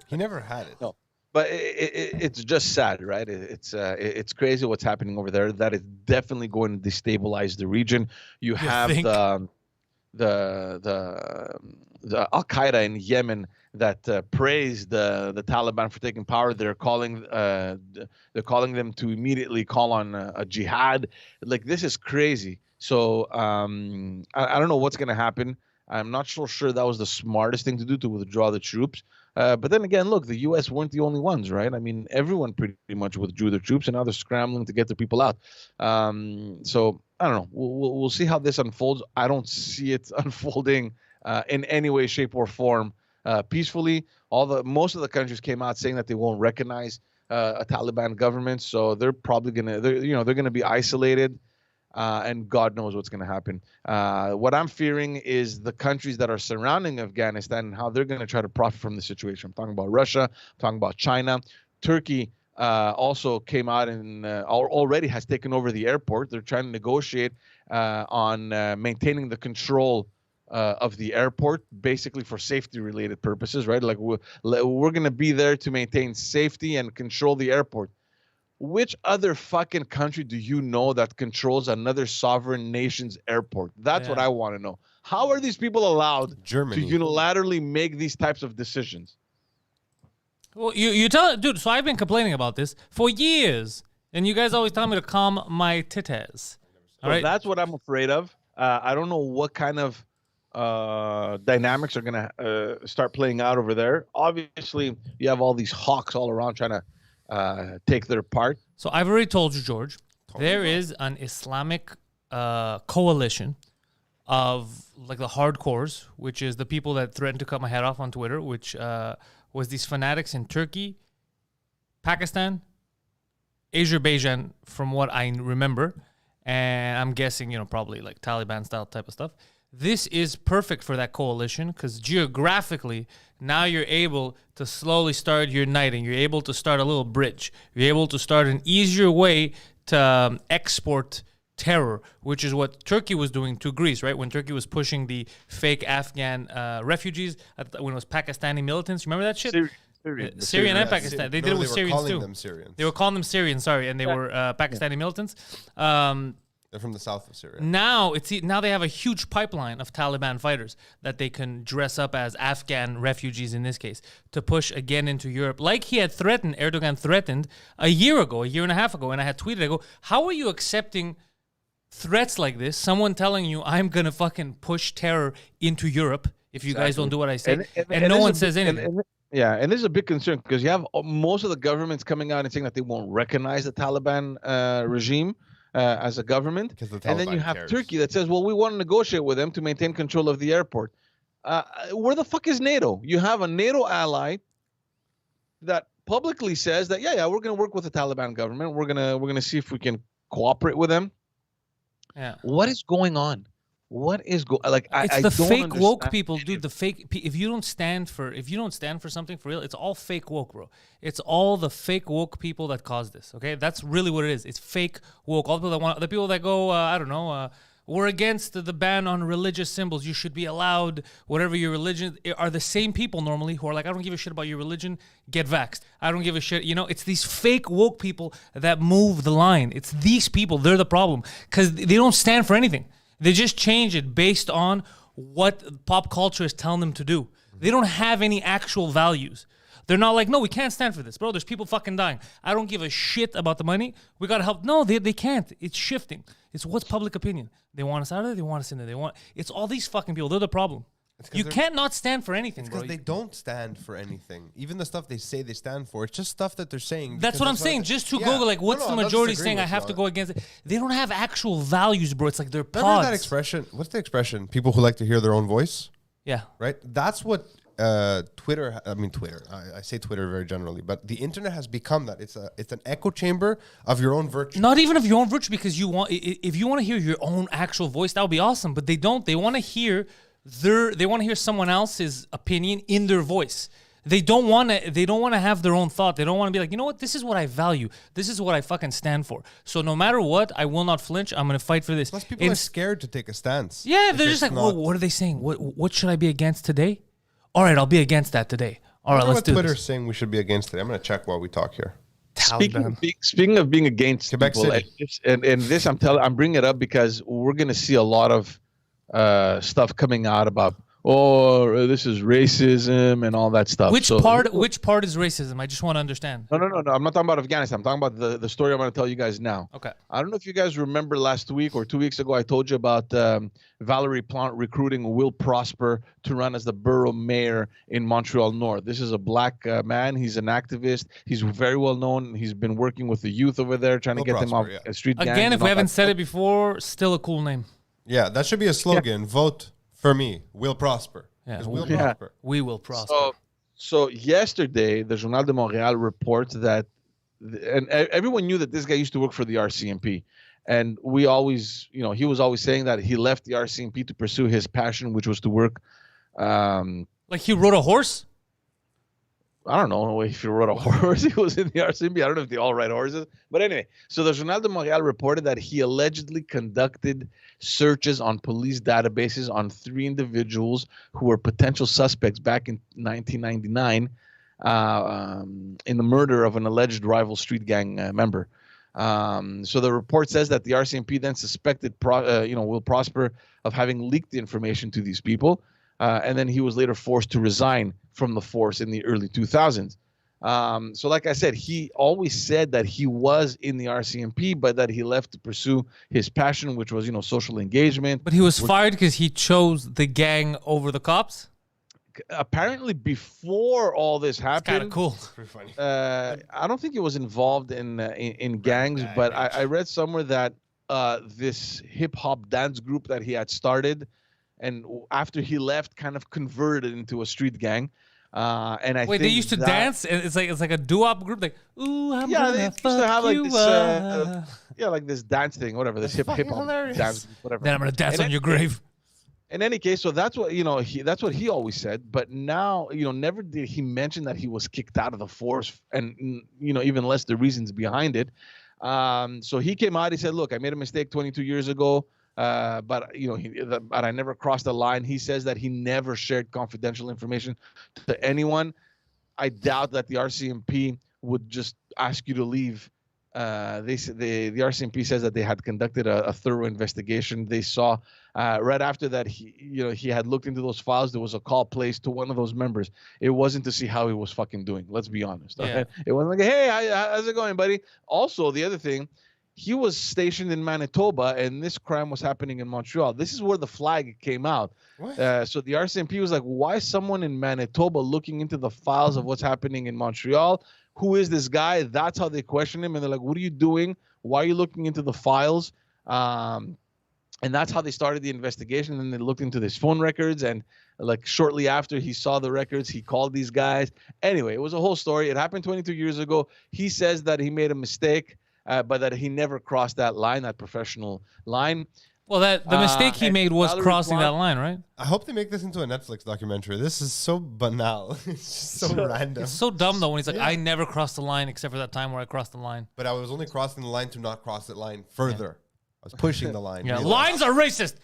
A: He never had it.
C: No. But it's just sad, right? It's crazy what's happening over there. That is definitely going to destabilize the region. You have
D: think?
C: the Al Qaeda in Yemen that praised the Taliban for taking power. They're calling them to immediately call on a jihad. Like, this is crazy. So I don't know what's going to happen. I'm not so sure that was the smartest thing to do to withdraw the troops. But then again, look, the U.S. weren't the only ones, right? I mean, everyone pretty much withdrew their troops, and now they're scrambling to get their people out. So I don't know. We'll see how this unfolds. I don't see it unfolding in any way, shape, or form peacefully. Most of the countries came out saying that they won't recognize a Taliban government, so they're probably they're gonna be isolated. And God knows what's going to happen. What I'm fearing is the countries that are surrounding Afghanistan and how they're going to try to profit from the situation. I'm talking about Russia. I'm talking about China. Turkey also came out and already has taken over the airport. They're trying to negotiate on maintaining the control of the airport, basically for safety-related purposes, right? Like we're going to be there to maintain safety and control the airport. Which other fucking country do you know that controls another sovereign nation's airport? That's what I want to know. How are these people allowed
A: Germany
C: to unilaterally make these types of decisions?
D: Well, you tell, dude. So I've been complaining about this for years, and you guys always tell me to calm my titties. All right,
C: That's what I'm afraid of. I don't know what kind of dynamics are gonna start playing out over there. Obviously, you have all these hawks all around trying to take their part.
D: So I've already told you, George, there is an Islamic coalition of like the hardcores, which is the people that threatened to cut my head off on Twitter, which was these fanatics in Turkey, Pakistan, Azerbaijan, from what I remember, and I'm guessing, probably like Taliban style type of stuff. This is perfect for that coalition because geographically, now you're able to slowly start uniting. You're able to start a little bridge. You're able to start an easier way to export terror, which is what Turkey was doing to Greece, right? When Turkey was pushing the fake Afghan refugees, when it was Pakistani militants. Remember that shit? Syrian and Pakistan. They did it with Syrians too. They were calling them Syrians, sorry, and they were Pakistani militants.
A: They're from the south of Syria.
D: Now they have a huge pipeline of Taliban fighters that they can dress up as Afghan refugees in this case to push again into Europe, like Erdogan threatened a year and a half ago, and I had tweeted, I go, how are you accepting threats like this? Someone telling you I'm gonna fucking push terror into Europe if you guys don't do what I say, and no one says anything.
C: And this is a big concern because you have most of the governments coming out and saying that they won't recognize the Taliban regime as a government, and then you have Turkey that says, well, we want to negotiate with them to maintain control of the airport. Where the fuck is NATO? You have a NATO ally that publicly says that we're going to work with the Taliban government. We're gonna see if we can cooperate with them.
D: Yeah.
C: What is going on? What is
D: it's the fake woke people, dude. The fake. If you don't stand for something for real, it's all fake woke, bro. It's all the fake woke people that cause this. Okay, that's really what it is. It's fake woke. All the people that go, I don't know, we're against the ban on religious symbols. You should be allowed whatever your religion are. The same people normally who are like, I don't give a shit about your religion. Get vaxxed. I don't give a shit. It's these fake woke people that move the line. It's these people. They're the problem because they don't stand for anything. They just change it based on what pop culture is telling them to do. They don't have any actual values. They're not like, no, we can't stand for this. Bro, there's people fucking dying. I don't give a shit about the money. We got to help. No, they can't. It's shifting. It's what's public opinion. They want us out of there. They want us in there. It's all these fucking people. They're the problem. You can't not stand for anything, bro.
A: Because they don't stand for anything. Even the stuff they say they stand for, it's just stuff that they're saying.
D: That's what I'm saying. Just to go like, what's the majority saying? I have to go against it. They don't have actual values, bro. It's like they're pods.
A: Remember that expression? What's the expression? People who like to hear their own voice?
D: Yeah.
A: Right? That's what Twitter. I say Twitter very generally, but the internet has become that. It's an echo chamber of your own virtue.
D: Not even of your own virtue, because if you want to hear your own actual voice, that would be awesome. But they don't. They want to hear someone else's opinion in their voice. They don't want to have their own thought. They don't want to be like, you know what? This is what I value. This is what I fucking stand for. So no matter what, I will not flinch. I'm going to fight for this.
A: Plus, people are scared to take a stance.
D: Yeah, they're just like, whoa, what are they saying? What should I be against today? All right, I'll be against that today. All right, let's do
A: Twitter's
D: this.
A: saying we should be against today. I'm going to check while we talk here.
C: Speaking of being against
A: Quebec
C: people,
A: City.
C: and I'm bringing it up because we're going to see a lot of stuff coming out about or this is racism and all that stuff.
D: Which part is racism? I just want to understand.
C: No. I'm not talking about Afghanistan. I'm talking about the story I'm going to tell you guys now.
D: Okay.
C: I don't know if you guys remember last week or 2 weeks ago, I told you about Valerie Plante recruiting Will Prosper to run as the borough mayor in Montreal North. This is a black man. He's an activist. He's very well known. He's been working with the youth over there, trying to get them off street gangs.
D: Again, if we haven't said it before, still a cool name.
A: Yeah, that should be a slogan. Vote for me. Will prosper.
D: Yeah,
A: We'll prosper.
D: We will prosper.
C: So yesterday, the Journal de Montréal reports that, and everyone knew that this guy used to work for the RCMP. And we always, he was always saying that he left the RCMP to pursue his passion, which was to work.
D: Like he rode a horse?
C: I don't know if he rode a horse. He was in the RCMP. I don't know if they all ride horses. But anyway, so the Journal de Montréal reported that he allegedly conducted searches on police databases on 3 individuals who were potential suspects back in 1999 in the murder of an alleged rival street gang member. So the report says that the RCMP then suspected Will Prosper of having leaked the information to these people. And then he was later forced to resign from the force in the early 2000s. So like I said, he always said that he was in the RCMP, but that he left to pursue his passion, which was, social engagement.
D: But he was fired because he chose the gang over the cops?
C: Apparently, before all this happened,
D: Kind of cool.
A: Pretty funny.
C: I don't think he was involved in gangs, but I read somewhere that this hip hop dance group that he had started, and after he left, kind of converted into a street gang. And I
D: Wait, they used to dance, and it's like a doo-wop group, like ooh, I'm
C: they
D: gonna
C: used to have like
D: you
C: this,
D: up.
C: like this dance thing, whatever, this hip hop
A: hilarious.
C: dance, whatever.
D: Then I'm gonna dance on your grave.
C: In any case, so that's what that's what he always said. But now, never did he mention that he was kicked out of the force, and even less the reasons behind it. So he came out. He said, "Look, I made a mistake 22 years ago, but but I never crossed the line." He says that he never shared confidential information to anyone. I doubt that the RCMP would just ask you to leave. The RCMP says that they had conducted a thorough investigation. They saw right after that he had looked into those files. There was a call placed to one of those members. It wasn't to see how he was fucking doing. Let's be honest.
D: Yeah.
C: Okay? It wasn't like, hey, how's it going, buddy? Also, the other thing, he was stationed in Manitoba, and this crime was happening in Montreal. This is where the flag came out.
A: What?
C: So the RCMP was like, why is someone in Manitoba looking into the files of what's happening in Montreal? Who is this guy? That's how they question him. And they're like, what are you doing? Why are you looking into the files? And that's how they started the investigation. And then they looked into his phone records. And like shortly after he saw the records, he called these guys. Anyway, it was a whole story. It happened 22 years ago. He says that he made a mistake, but that he never crossed that line, that professional line.
D: Well, the mistake he made was
C: Valerie
D: crossing
C: Plante-
D: that line, right?
A: I hope they make this into a Netflix documentary. This is so banal. It's just so random.
D: It's so dumb though when he's like, I never crossed the line except for that time where I crossed the line.
A: But I was only crossing the line to not cross that line further. I was pushing the line.
D: Yeah,
A: really.
D: lines are racist.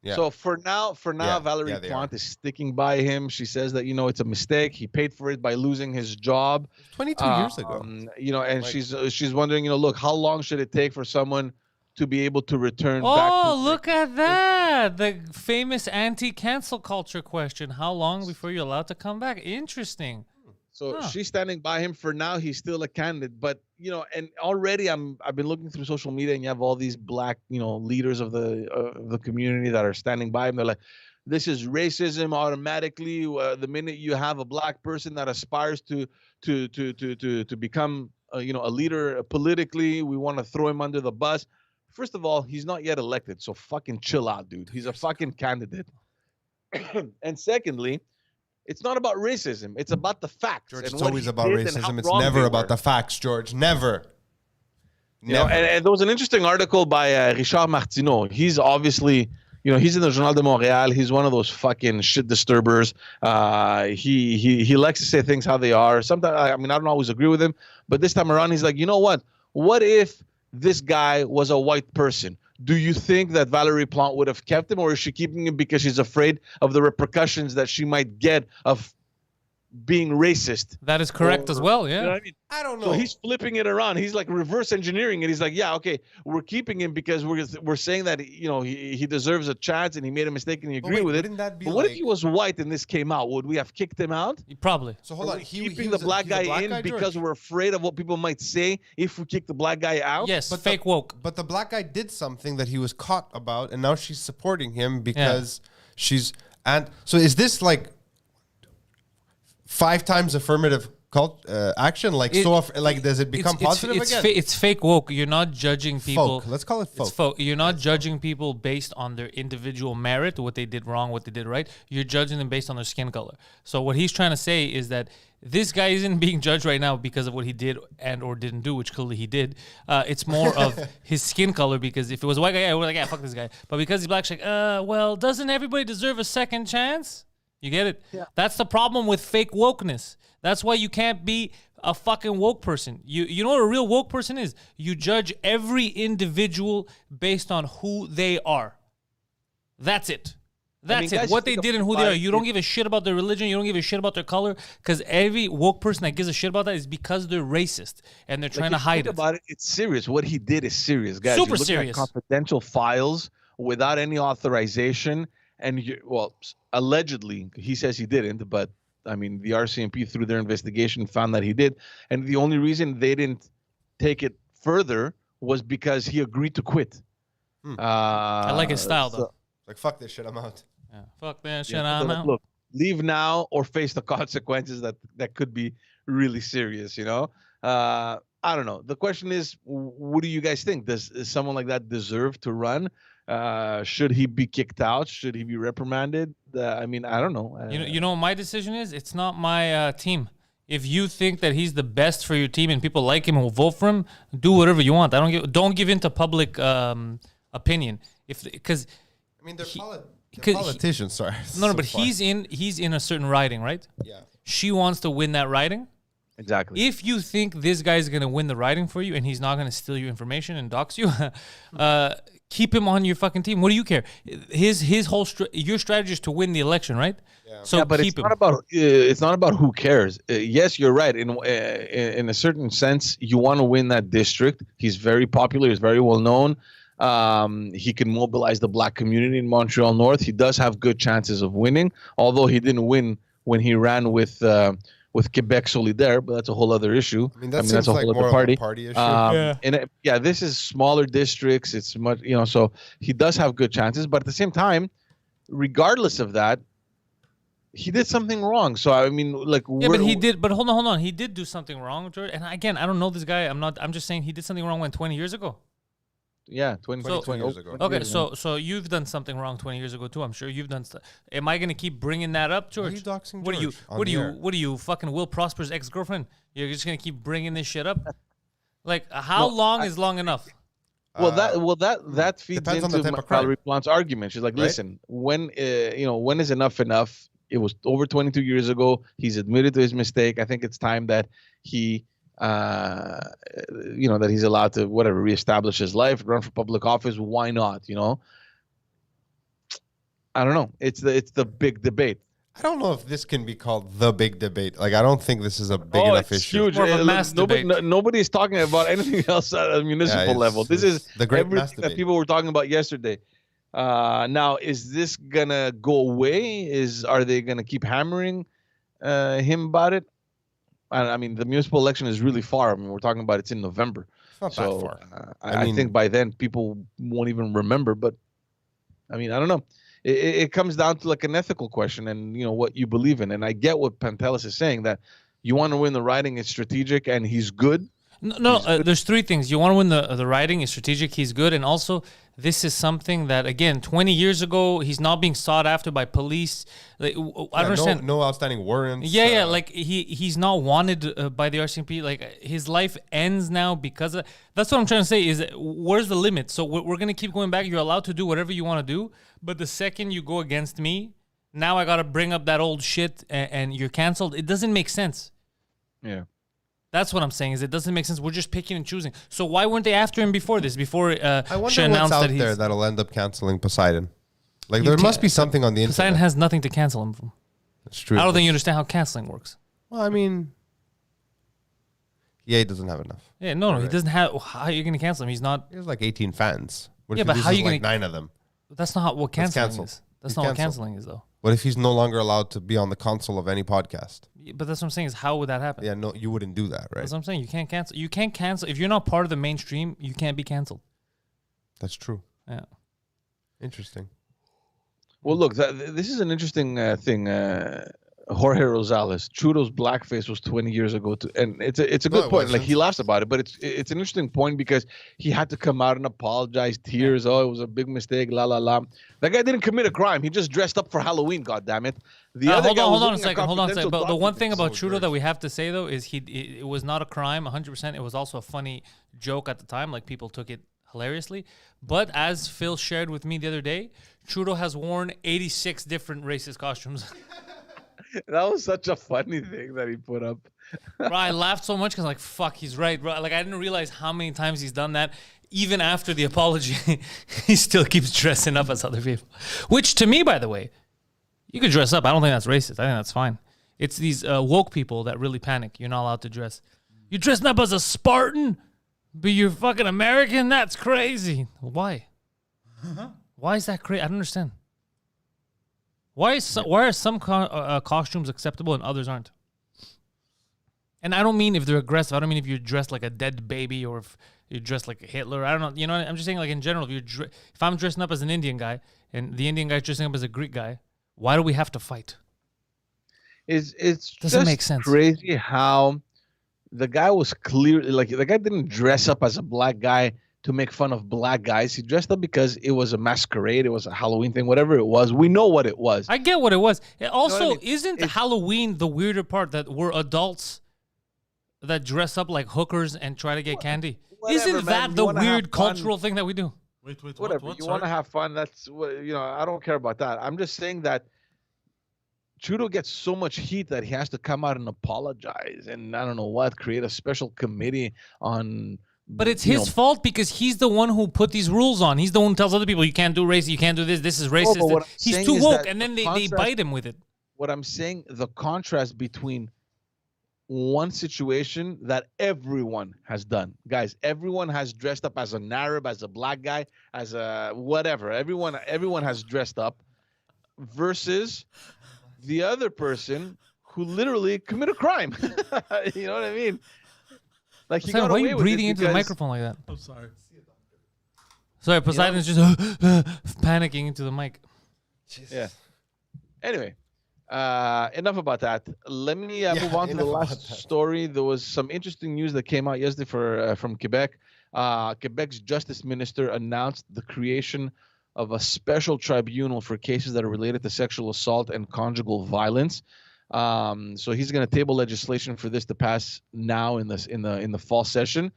A: Yeah.
C: So for now, Valerie
A: they
C: Plante is sticking by him. She says that it's a mistake. He paid for it by losing his job
A: 22 years ago.
C: And she's wondering, look, how long should it take for someone to be able to return back to
D: Oh, look at that. The famous anti-cancel culture question. How long before you're allowed to come back? Interesting.
C: So she's standing by him for now. He's still a candidate, but and already I've been looking through social media, and you have all these black leaders of the community that are standing by him. They're like, this is racism automatically. The minute you have a black person that aspires to become a leader politically, we want to throw him under the bus. First of all, he's not yet elected, so fucking chill out, dude. He's a fucking candidate. And secondly, it's not about racism. It's about the facts.
A: George,
C: and
A: it's
C: what
A: always
C: he
A: about
C: did and how
A: racism. It's
C: wrong
A: never
C: they
A: about
C: were.
A: the facts, George. Never.
C: And there was an interesting article by Richard Martineau. He's obviously, he's in the Journal de Montréal. He's one of those fucking shit disturbers. He likes to say things how they are. Sometimes, I don't always agree with him, but this time around, he's like, you know what? What if this guy was a white person? Do you think that Valerie Plante would have kept him, or is she keeping him because she's afraid of the repercussions that she might get of being racist.
D: That is correct as well. Yeah.
C: You know what I mean?
A: I don't know.
C: So he's flipping it around. He's like reverse engineering it. He's like, yeah, okay, we're keeping him because we're saying that he deserves a chance and he made a mistake and he agreed with it.
A: Wouldn't that be
C: But what if
A: like-
C: he was white and this came out? Would we have kicked him out?
D: Probably.
A: So hold on.
C: Keeping the black guy in because
A: George.
C: we're afraid of what people might say if we kick the black guy out?
D: Yes,
A: But
D: fake woke.
A: But the black guy did something that he was caught about, and now she's supporting him because she's. And so is this like 5 times affirmative action? Like does it become positive again?
D: It's fake woke. You're not judging people.
A: Folk. Let's call it folk.
D: It's folk. You're not judging people based on their individual merit, what they did wrong, what they did right. You're judging them based on their skin color. So what he's trying to say is that this guy isn't being judged right now because of what he did and or didn't do, which clearly he did. It's more of his skin color, because if it was a white guy, I would be like, yeah, fuck this guy. But because he's black, she's like, well, doesn't everybody deserve a second chance? You get it?
C: Yeah.
D: That's the problem with fake wokeness. That's why you can't be a fucking woke person. You know what a real woke person is? You judge every individual based on who they are. That's it. That's
C: guys,
D: it. What they
C: think
D: did and who they
C: about
D: are. You don't give a shit about their religion. You don't give a shit about their color. Because every woke person that gives a shit about that is because they're racist and they're trying to hide it.
C: About it. It's serious. What he did is serious, guys.
D: Super
C: You're looking
D: serious.
C: At confidential files without any authorization, and allegedly he says he didn't, but I mean the RCMP through their investigation found that he did, and the only reason they didn't take it further was because he agreed to quit.
D: I like his style, though.
A: Like, fuck this shit, I'm out.
D: Yeah. Fuck that shit.
C: Yeah,
D: I'm
C: so
D: out.
C: look, leave now or face the consequences that could be really serious. I don't know. The question is, what do you guys think? Does someone like that deserve to run? Should he be kicked out? Should he be reprimanded? I mean, I don't know.
D: You know what my decision is? It's not my team. If you think that he's the best for your team and people like him and will vote for him, do whatever you want. Don't give in to public opinion. Because
A: I mean, they're
D: because
A: politicians, sorry.
D: no, but he's in a certain riding, right?
A: Yeah.
D: She wants to win that riding.
C: Exactly.
D: If you think this guy's gonna win the riding for you and he's not gonna steal your information and dox you, keep him on your fucking team. What do you care? His whole your strategy is to win the election, right? Yeah. So
C: but
D: keep
C: it's not about who cares. Yes, you're right. In a certain sense, you want to win that district. He's very popular. He's very well known. He can mobilize the black community in Montreal North. He does have good chances of winning, although he didn't win when he ran with Quebec Solidaire, but that's a whole other issue.
A: I mean, that's
C: a whole
A: more
C: other
A: of a party issue.
C: This is smaller districts. It's much, so he does have good chances, but at the same time, regardless of that, he did something wrong. So I mean, like,
D: but he did. But hold on, he did do something wrong, George. And again, I don't know this guy. I'm just saying he did something wrong 20 years ago.
C: Yeah, 20
A: years ago.
D: Okay, so you've done something wrong 20 years ago too. I'm sure you've done stuff. Am I gonna keep bringing that up, George?
A: Why are you doxing
D: What
A: George
D: are you fucking Will Prosper's ex-girlfriend? You're just gonna keep bringing this shit up? Like, how long is long enough?
C: That feeds
A: depends on the
C: into
A: type of crime.
C: Valerie Plante's argument. She's like,
A: Right?
C: listen, when is enough enough? It was over 22 years ago. He's admitted to his mistake. I think it's time that he that he's allowed to reestablish his life, run for public office. Why not? I don't know. It's the big debate.
A: I don't know if this can be called the big debate. Like, I don't think this is a big enough
C: it's
A: issue.
C: huge.
D: More of a mass debate.
C: Nobody's talking about anything else at a municipal level. This is
A: the great mass
C: everything that
A: debate.
C: people were talking about yesterday. Now, is this gonna go away? Are they gonna keep hammering him about it? I mean, the municipal election is really far. I mean, we're talking about it's in November.
A: It's not
C: So
A: that far.
C: I think by then people won't even remember. But I mean, I don't know. It comes down to like an ethical question and what you believe in. And I get what Pantelis is saying, that you want to win the riding. It's strategic, and he's good.
D: No, there's 3 things. You want to win the riding, is strategic, he's good, and also this is something that, again, 20 years ago, he's not being sought after by police. Like, I don't understand.
A: No outstanding warrants.
D: Yeah, like he's not wanted by the RCMP. Like, his life ends now because of. That's what I'm trying to say. Is where's the limit? So we're gonna keep going back. You're allowed to do whatever you want to do, but the second you go against me, now I gotta bring up that old shit and you're canceled. It doesn't make sense.
C: Yeah.
D: That's what I'm saying. Is it doesn't make sense. We're just picking and choosing. So why weren't they after him before this? Before
A: I wonder
D: she
A: what's
D: announced
A: out
D: that he's.
A: there that'll end up canceling Poseidon. Like, there must be something on the internet.
D: Poseidon has nothing to cancel him from.
A: It's true.
D: I don't think you understand how canceling works.
A: Well, I mean, he doesn't have enough.
D: Yeah, no, he doesn't have. How are you going to cancel him? He's not.
A: He has like 18 fans. What
D: Yeah,
A: if
D: but
A: he
D: how
A: loses
D: you
A: like
D: gonna-
A: 9 of them?
D: That's not what canceling
A: canceled.
D: is. That's
A: He's
D: not what
A: canceled.
D: canceling is, though.
A: What if he's no longer allowed to be on the console of any podcast?
D: But that's what I'm saying is how would that happen?
A: Yeah, no, you wouldn't do that, right?
D: That's what I'm saying. You can't cancel. You can't cancel if you're not part of the mainstream. You can't be canceled.
A: That's true.
D: Yeah.
A: Interesting.
C: Well, look, this is an interesting thing. Jorge Rosales, Trudeau's blackface was 20 years ago, and it's a good
A: it
C: point. Like
A: wasn't.
C: he laughs about it, but it's an interesting point because he had to come out and apologize, tears. Oh, it was a big mistake. La la la. That guy didn't commit a crime. He just dressed up for Halloween. God damn it. The other
D: Hold
C: guy
D: on,
C: was
D: hold on a
C: living
D: second. Hold on a second.
C: confidential
D: But the one thing
C: document.
D: about Trudeau that we have to say though is it was not a crime, 100%. It was also a funny joke at the time. Like people took it hilariously. But as Phil shared with me the other day, Trudeau has worn 86 different racist costumes.
C: That was such a funny thing that he put up.
D: Bro, I laughed so much because like, fuck, he's right, bro. Like I didn't realize how many times he's done that. Even after the apology, he still keeps dressing up as other people. Which to me, by the way, you could dress up. I don't think that's racist. I think that's fine. It's these woke people that really panic. You're not allowed to dress. You're dressing up as a Spartan, but you're fucking American? That's crazy. Why? Why is that crazy? I don't understand. Why are some costumes acceptable and others aren't? And I don't mean if they're aggressive. I don't mean if you're dressed like a dead baby or if you're dressed like Hitler. I don't know. You know, I'm just saying like in general. If I'm dressing up as an Indian guy and the Indian guy's dressing up as a Greek guy, why do we have to fight?
C: It's
D: Doesn't
C: just
D: make sense.
C: crazy how the guy was clearly like the guy didn't dress up as a black guy to make fun of black guys. He dressed up because it was a masquerade, it was a Halloween thing, whatever it was. We know what it was.
D: I get what it was. Also,
C: I mean?
D: isn't Halloween the weirder part that we're adults that dress up like hookers and try to get candy?
C: Whatever,
D: Isn't
C: man.
D: that
C: You
D: the
C: wanna have
D: weird
C: fun.
D: cultural thing that we do?
B: Wait,
C: Whatever.
B: what?
C: You
B: Sorry?
C: want to have fun. That's what I don't care about that. I'm just saying that Trudeau gets so much heat that he has to come out and apologize and I don't know what, create a special committee on.
D: But it's
C: you
D: his
C: know,
D: fault because he's the one who put these rules on. He's the one who tells other people you can't do race, you can't do this. This is racist.
C: but what I'm
D: He's
C: saying
D: too
C: is
D: woke,
C: that
D: and then
C: the
D: they
C: contrast-
D: bite him with it.
C: What I'm saying, the contrast between one situation that everyone has done, guys, everyone has dressed up as an Arab, as a black guy, as a whatever. Everyone has dressed up, versus the other person who literally committed a crime. You know what I mean? Like he
D: Poseidon,
C: got
D: why are
C: away
D: you
C: with it
D: breathing into the
C: because-
D: microphone like that?
B: I'm sorry.
D: Sorry, Poseidon's just panicking into the mic.
C: Yeah. Anyway, enough about that. Let me move on to the
A: enough about
C: last
A: that.
C: story. There was some interesting news that came out yesterday from Quebec. Quebec's justice minister announced the creation of a special tribunal for cases that are related to sexual assault and conjugal violence. So he's going to table legislation for this to pass now in the fall session.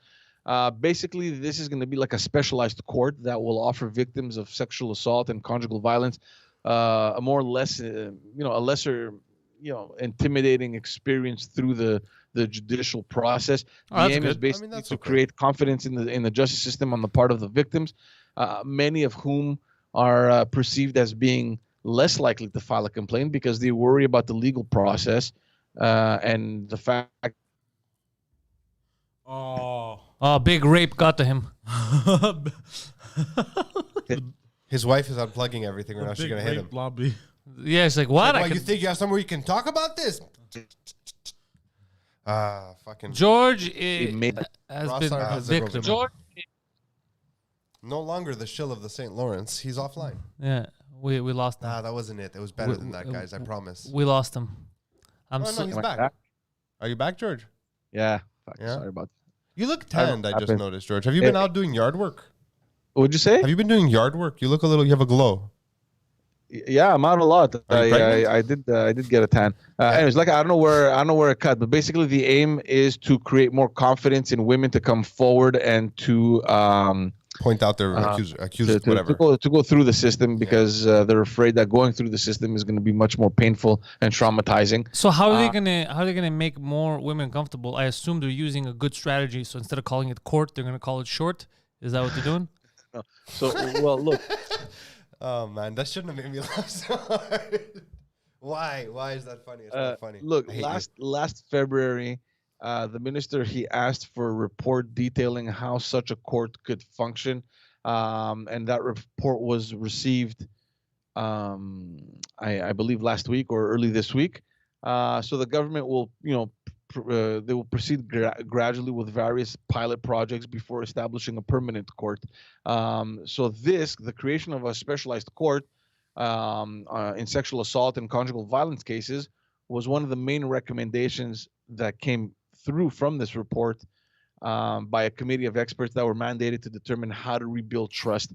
C: Basically, this is going to be like a specialized court that will offer victims of sexual assault and conjugal violence a more or less, a lesser, intimidating experience through the judicial process.
D: Oh,
C: The
D: that's
C: aim is
D: good.
C: basically
A: that's
C: to
A: okay.
C: create confidence in the justice system on the part of the victims, many of whom are perceived as being less likely to file a complaint because they worry about the legal process and the fact.
D: Oh, big rape got to him.
A: His wife is unplugging everything right now. She's
B: Big
A: going to hit him.
B: rape lobby.
D: Yeah, it's like, what?
A: Like,
D: I
A: you
D: could-
A: think you have somewhere you can talk about this? Fucking.
D: George
C: made-
D: has
A: Ross
D: been
A: Sar
D: a
A: has the
D: victim.
A: George. No longer the shill of the St. Lawrence. He's offline.
D: Yeah, we lost him.
A: Nah, that wasn't it. It was better than that, guys. I promise.
D: We lost him. I'm
A: Oh,
D: so
A: no, he's
C: Am I
A: back.
C: back?
A: Are you back, George?
C: Yeah. Fuck,
A: Yeah?
C: Sorry about that.
A: You look
C: I don't
A: tanned, I
C: know what
A: just
C: happened.
A: noticed, George. Have you been out doing yard work?
C: What'd you say?
A: Have you been doing yard work? You look a little, you have a glow.
C: Yeah, I'm out a lot.
A: Are you pregnant?
C: I did get a tan. Anyways, like I don't know where it cut, but basically the aim is to create more confidence in women to come forward and to
A: Point out their accusers, whatever.
C: to go through the system because they're afraid that going through the system is going to be much more painful and traumatizing.
D: So how are they gonna make more women comfortable? I assume they're using a good strategy. So instead of calling it court, they're gonna call it short. Is that what they're doing?
C: So well, look,
A: Oh, man. That shouldn't have made me laugh so hard. Why? Why is that funny? It's not funny.
C: Look,
A: I hate you.
C: last February, the minister he asked for a report detailing how such a court could function, and that report was received, I believe last week or early this week. So the government will, they will proceed gradually with various pilot projects before establishing a permanent court. So the creation of a specialized court in sexual assault and conjugal violence cases was one of the main recommendations that came through from this report by a committee of experts that were mandated to determine how to rebuild trust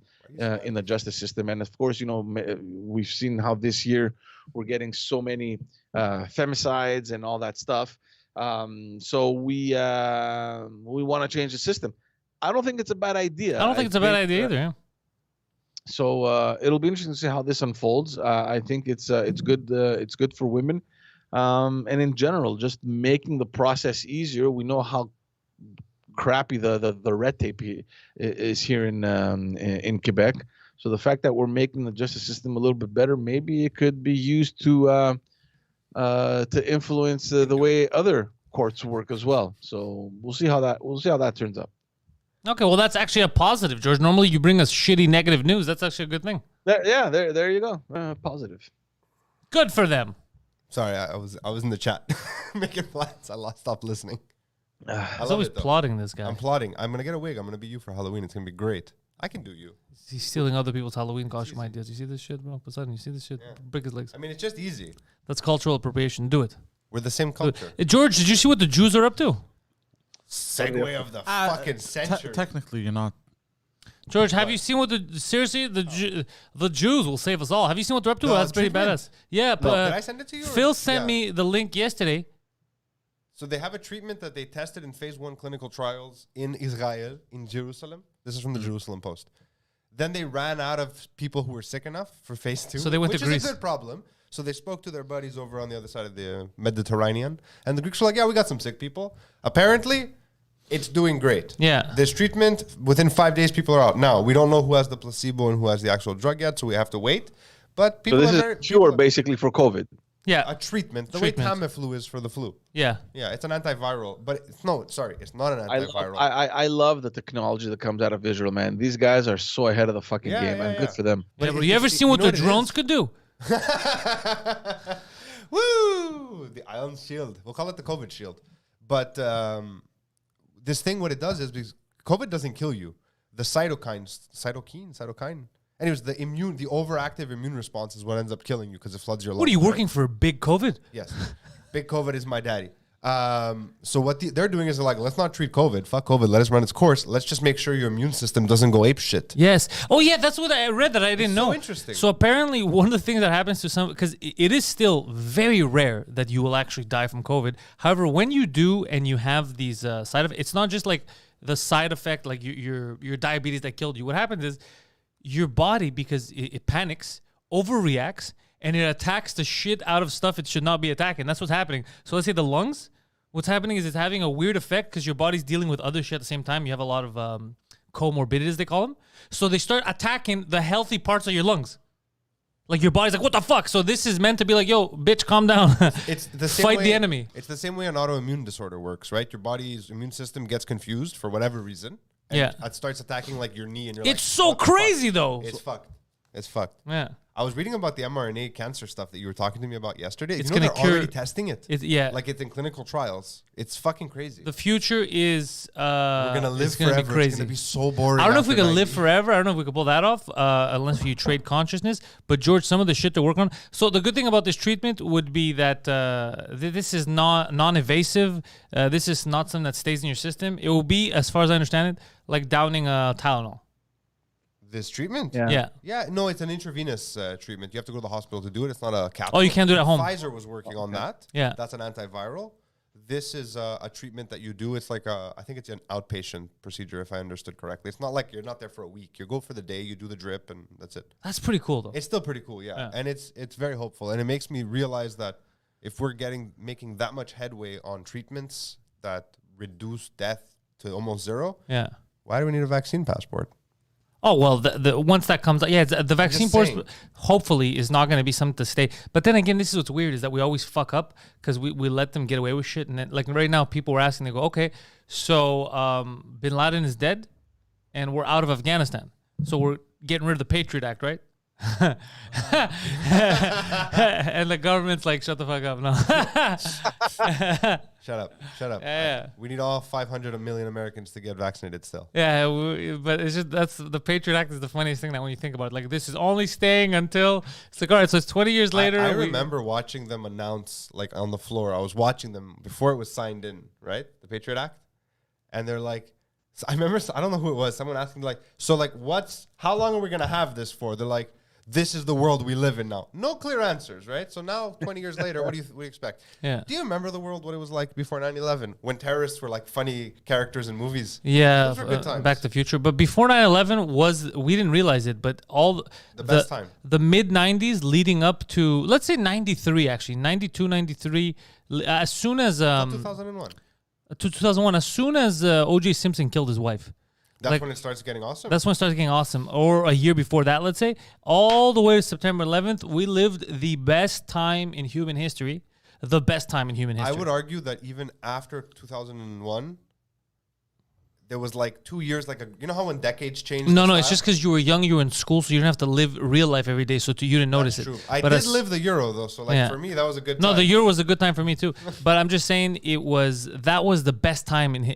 C: in the justice system. And of course, we've seen how this year we're getting so many femicides and all that stuff. So we want to change the system. I don't think it's a bad idea.
D: I don't think it's a bad idea either. Yeah.
C: So it'll be interesting to see how this unfolds. I think it's good. It's good for women, and in general, just making the process easier. We know how crappy the red tape is here in Quebec. So the fact that we're making the justice system a little bit better, maybe it could be used to influence the way other courts work as well. So we'll see how that turns out.
D: Okay, well, that's actually a positive, George. Normally, you bring us shitty negative news. That's actually a good thing.
C: There you go. Positive.
D: Good for them.
A: Sorry, I was in the chat making plans. I stopped listening. I
D: He's always
A: it, though.
D: plotting, this guy.
A: I'm plotting. I'm gonna get a wig. I'm gonna be you for Halloween. It's gonna be great. I can do you.
D: He's stealing other people's Halloween costume ideas. You see this shit, bro? Poseidon, you see this shit?
A: Yeah.
D: Break his legs.
A: I mean, it's just easy.
D: That's cultural appropriation. Do it.
A: We're the same culture.
D: George, did you see what the Jews are up to?
A: Segue of the fucking century.
B: Technically, you're not.
D: George, have you seen what the Jews will save us all? Have you seen what they're up to?
A: The
D: That's pretty
A: treatment?
D: badass. Yeah,
A: Did
D: but
A: I send it to you?
D: Phil sent me the link yesterday.
A: So they have a treatment that they tested in phase 1 clinical trials in Israel, in Jerusalem. This is from the Jerusalem Post. Then they ran out of people who were sick enough for phase 2.
D: So they went to
A: which
D: Greece.
A: is a good problem. So they spoke to their buddies over on the other side of the Mediterranean. And the Greeks were like, yeah, we got some sick people. Apparently, it's doing great.
D: Yeah.
A: This treatment, within 5 days, people are out. Now, we don't know who has the placebo and who has the actual drug yet, so we have to wait. But people
C: So this
A: are
C: is
A: very...
C: cure basically for COVID.
D: Yeah.
A: A treatment. The
D: Treatment.
A: way Tamiflu is for the flu.
D: Yeah.
A: Yeah, it's an antiviral. But it's not an antiviral.
C: I love the technology that comes out of Israel, man. These guys are so ahead of the fucking game, man. Good for them.
D: Yeah, but
A: it's
D: you ever
A: just-
D: seen what
A: you know
D: the
A: it
D: drones
A: is?
D: could do?
A: Woo! The Iron Shield. We'll call it the COVID Shield. But this thing, what it does is because COVID doesn't kill you. The cytokine. Anyways, the overactive immune response is what ends up killing you because it floods your lungs.
D: What are you
A: right?
D: working for? Big COVID?
A: Yes. Big COVID is my daddy. So what they're doing is they're like, let's not treat COVID. Fuck COVID. Let us run its course. Let's just make sure your immune system doesn't go ape shit.
D: Yes. Oh, yeah. That's what I read that I didn't
A: so
D: know.
A: interesting.
D: So apparently, one of the things that happens to some, because it is still very rare that you will actually die from COVID. However, when you do and you have these side effects, it's not just like the side effect, like your diabetes that killed you. What happens is your body, because it panics, overreacts, and it attacks the shit out of stuff it should not be attacking. That's what's happening. So let's say the lungs. What's happening is it's having a weird effect because your body's dealing with other shit at the same time. You have a lot of comorbidities, they call them. So they start attacking the healthy parts of your lungs. Like your body's like, what the fuck? So this is meant to be like, yo, bitch, calm down.
A: It's the same
D: Fight
A: way,
D: the enemy.
A: It's the same way an autoimmune disorder works, right? Your body's immune system gets confused for whatever reason. And
D: Yeah.
A: it starts attacking like your knee and you're
D: It's
A: like,
D: so
A: what the fuck?
D: crazy, though.
A: It's fucked. It's fucked.
D: Yeah.
A: I was reading about the mRNA cancer stuff that you were talking to me about yesterday.
D: It's
A: you know
D: gonna
A: they're
D: cure-
A: already testing it.
D: Yeah.
A: Like it's in clinical trials. It's fucking crazy.
D: The future is
A: We're gonna live
D: it's gonna
A: forever.
D: Be crazy.
A: It's gonna be so boring.
D: I don't know if we
A: after
D: can
A: 90.
D: live forever. I don't know if we can pull that off unless you trade consciousness. But George, some of the shit they're working on. So the good thing about this treatment would be that this is not non-invasive. This is not something that stays in your system. It will be, as far as I understand it, like downing Tylenol.
A: This treatment?
D: Yeah.
A: Yeah, no, it's an intravenous treatment. You have to go to the hospital to do it. It's not a capsule.
D: Oh, you can't do it at home.
A: Pfizer was working on that.
D: Yeah.
A: That's an antiviral. This is a treatment that you do. It's like I think it's an outpatient procedure, if I understood correctly. It's not like you're not there for a week. You go for the day, you do the drip, and that's it.
D: That's pretty cool, though.
A: It's still pretty cool, yeah. And it's very hopeful. And it makes me realize that if we're making that much headway on treatments that reduce death to almost zero,
D: Yeah.
A: why do we need a vaccine passport?
D: Oh well, the once that comes out, yeah, the vaccine force
A: saying.
D: hopefully is not going to be something to stay. But then again, this is what's weird is that we always fuck up because we let them get away with shit. And then, like right now, people were asking, they go, okay, so Bin Laden is dead, and we're out of Afghanistan, so we're getting rid of the Patriot Act, right? And the government's like, shut the fuck up, no.
A: Shut up.
D: Yeah.
A: We need all 500 million Americans to get vaccinated still.
D: Yeah, but it's just that's the Patriot Act is the funniest thing that when you think about it, like this is only staying until it's like all right, so it's 20 years later.
A: I remember watching them announce like on the floor. I was watching them before it was signed in, right? The Patriot Act, and they're like, I remember I don't know who it was. Someone asking like, so like how long are we gonna have this for? They're like, this is the world we live in now. No clear answers, right? So now, 20 years later, what do you expect?
D: Yeah.
A: Do you remember the world, what it was like before 9/11, when terrorists were like funny characters in movies?
D: Yeah,
A: Those were good times.
D: Back to the Future. But before 9/11 we didn't realize it, but all
A: The best time.
D: The mid 90s leading up to, let's say 93 actually, 92, 93, as soon as
A: 2001.
D: to 2001, as soon as O.J. Simpson killed his wife.
A: That's
D: like-
A: when it starts getting awesome.
D: That's when it started getting awesome. Or a year before that, let's say. All the way to September 11th, we lived the best time in human history. The best time in human history.
A: I would argue that even after 2001, there was like 2 years, like you know how when decades change?
D: No,
A: the
D: it's
A: style?
D: just because you were young, you were in school, so you didn't have to live real life every day, so you didn't notice
A: That's
D: it.
A: true. I
D: But
A: did
D: as-
A: live the Euro though, so like
D: Yeah.
A: for me that was a good
D: No,
A: time.
D: the Euro was a good time for me too. But I'm just saying that was the best time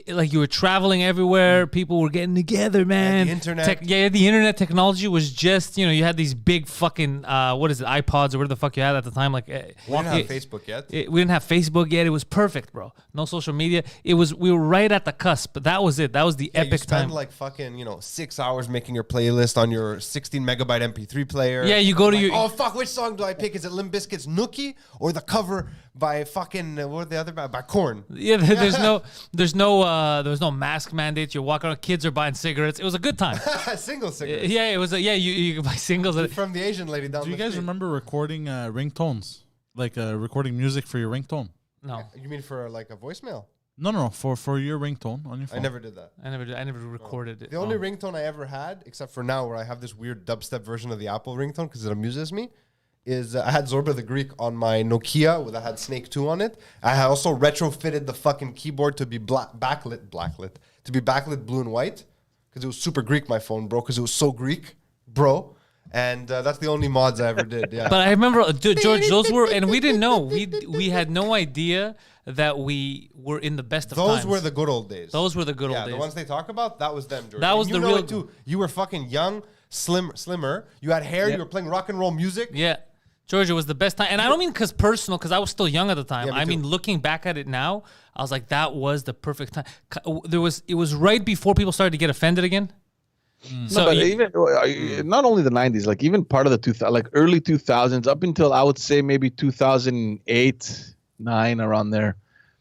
D: like you were traveling everywhere, people were getting together, man.
A: the internet.
D: The internet technology was just, you had these big fucking what is it, iPods or whatever the fuck you had at the time. Like
A: we didn't have Facebook yet.
D: we didn't have Facebook yet. It was perfect, bro. No social media. We were right at the cusp. But that was it. That was the
A: Yeah, you
D: epic
A: spend
D: time.
A: like fucking 6 hours making your playlist on your 16 megabyte MP3 player.
D: Yeah, you go to
A: Like,
D: your-
A: oh fuck, which song do I pick? Is it Limp Bizkit's Nookie or the cover by fucking what are the other by Korn?
D: Yeah, there's no mask mandates. You're walking around, kids are buying cigarettes. It was a good time.
A: Single cigarettes.
D: Yeah, it was. You could buy singles.
A: From the Asian lady down
B: Do you
A: the
B: guys
A: street.
B: remember recording ringtones? Like recording music for your ringtone?
D: No,
A: You mean for like a voicemail?
B: No, for your ringtone on your phone.
A: I never did that.
D: I never recorded it.
A: The only ringtone I ever had, except for now where I have this weird dubstep version of the Apple ringtone because it amuses me, is I had Zorba the Greek on my Nokia that had Snake 2 on it. I had also retrofitted the fucking keyboard to be backlit blue and white because it was super Greek, my phone, bro, because it was so Greek, bro. And that's the only mods I ever did, yeah.
D: But I remember, George, those were, and we didn't know. We had no idea that we were in the best of
A: Those
D: times.
A: were the good old days.
D: Those were the good old
A: Yeah,
D: days.
A: the ones they talk about, that was them, George.
D: That
A: And
D: was
A: you
D: the
A: know
D: real-
A: it too. You were fucking young, slimmer. You had hair.
C: Yeah.
A: You were playing rock and roll music.
D: Yeah. Georgia was the best time. And I don't mean because personal, because I was still young at the time.
A: Yeah, me
D: I
A: too.
D: mean, looking back at it now, I was like, that was the perfect time. It was right before people started to get offended again.
C: No, but even not only the 90s, like even part of the 2000, like early 2000s up until I would say maybe 2008, 9 around there.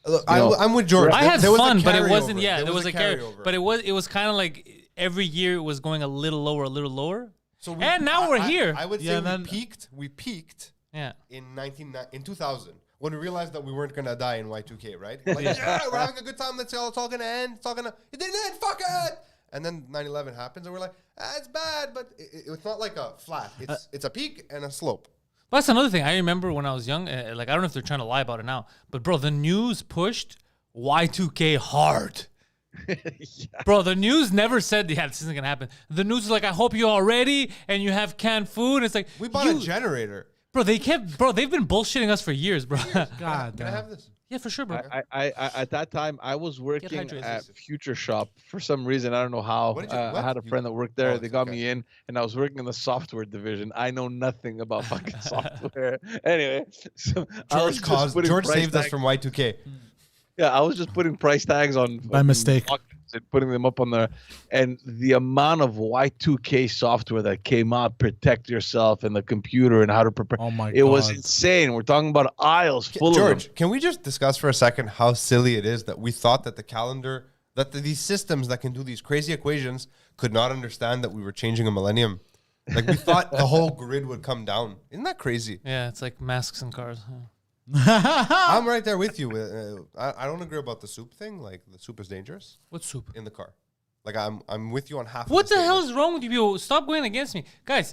A: Look,
C: You know,
A: I'm with George.
D: I had
A: There was a
D: fun, but it wasn't.
A: carryover.
D: Yeah, there was a carry.
A: carryover.
D: But it was kind of like every year it was going a little lower.
A: So
D: And now we're here.
A: I would
B: Yeah,
A: say
B: then-
A: we peaked
D: Yeah.
A: in 2000 when we realized that we weren't gonna die in Y2K, right? Like, yeah, we're having a good time. Let's all talking to end. It didn't end. Fuck it. And then 9/11 happens, and we're like, it's bad, but it's not like a flat. It's a peak and a slope.
D: But that's another thing. I remember when I was young, like I don't know if they're trying to lie about it now, but bro, the news pushed Y2K hard. Bro, the news never said, yeah, this isn't gonna happen. The news is like, I hope you're all ready and you have canned food. It's like
A: We bought a generator.
D: Bro, they've been bullshitting us for years, bro.
B: God
A: Can I have this?
D: Yeah, for sure, bro.
C: I at that time I was working
D: hydrated.
C: at Future Shop for some reason. I don't know how.
A: What did you-
C: I
A: what?
C: had a friend that worked there.
A: Oh,
C: They got
A: okay.
C: me in, and I was working in the software division. I know nothing about fucking software. Anyway, so I was just putting
A: George
C: price
A: saved us
C: tags-
A: from Y2K.
C: Yeah, I was just putting price tags on
B: By mistake.
C: boxes and putting them up on there, and the amount of Y2K software that came out, protect yourself and the computer and how to prepare.
B: Oh my
C: It was
B: God.
C: insane. We're talking about aisles full of them.
A: George, can we just discuss for a second how silly it is that we thought that the calendar, these systems that can do these crazy equations could not understand that we were changing a millennium? Like we thought the whole grid would come down. Isn't that crazy?
D: Yeah, it's like masks and cars. Yeah.
A: I'm right there with you. I don't agree about the soup thing. Like the soup is dangerous
D: What soup?
A: in the car. Like I'm with you on half.
D: What
A: of
D: the hell
A: statement.
D: is wrong with you people? Stop going against me, guys.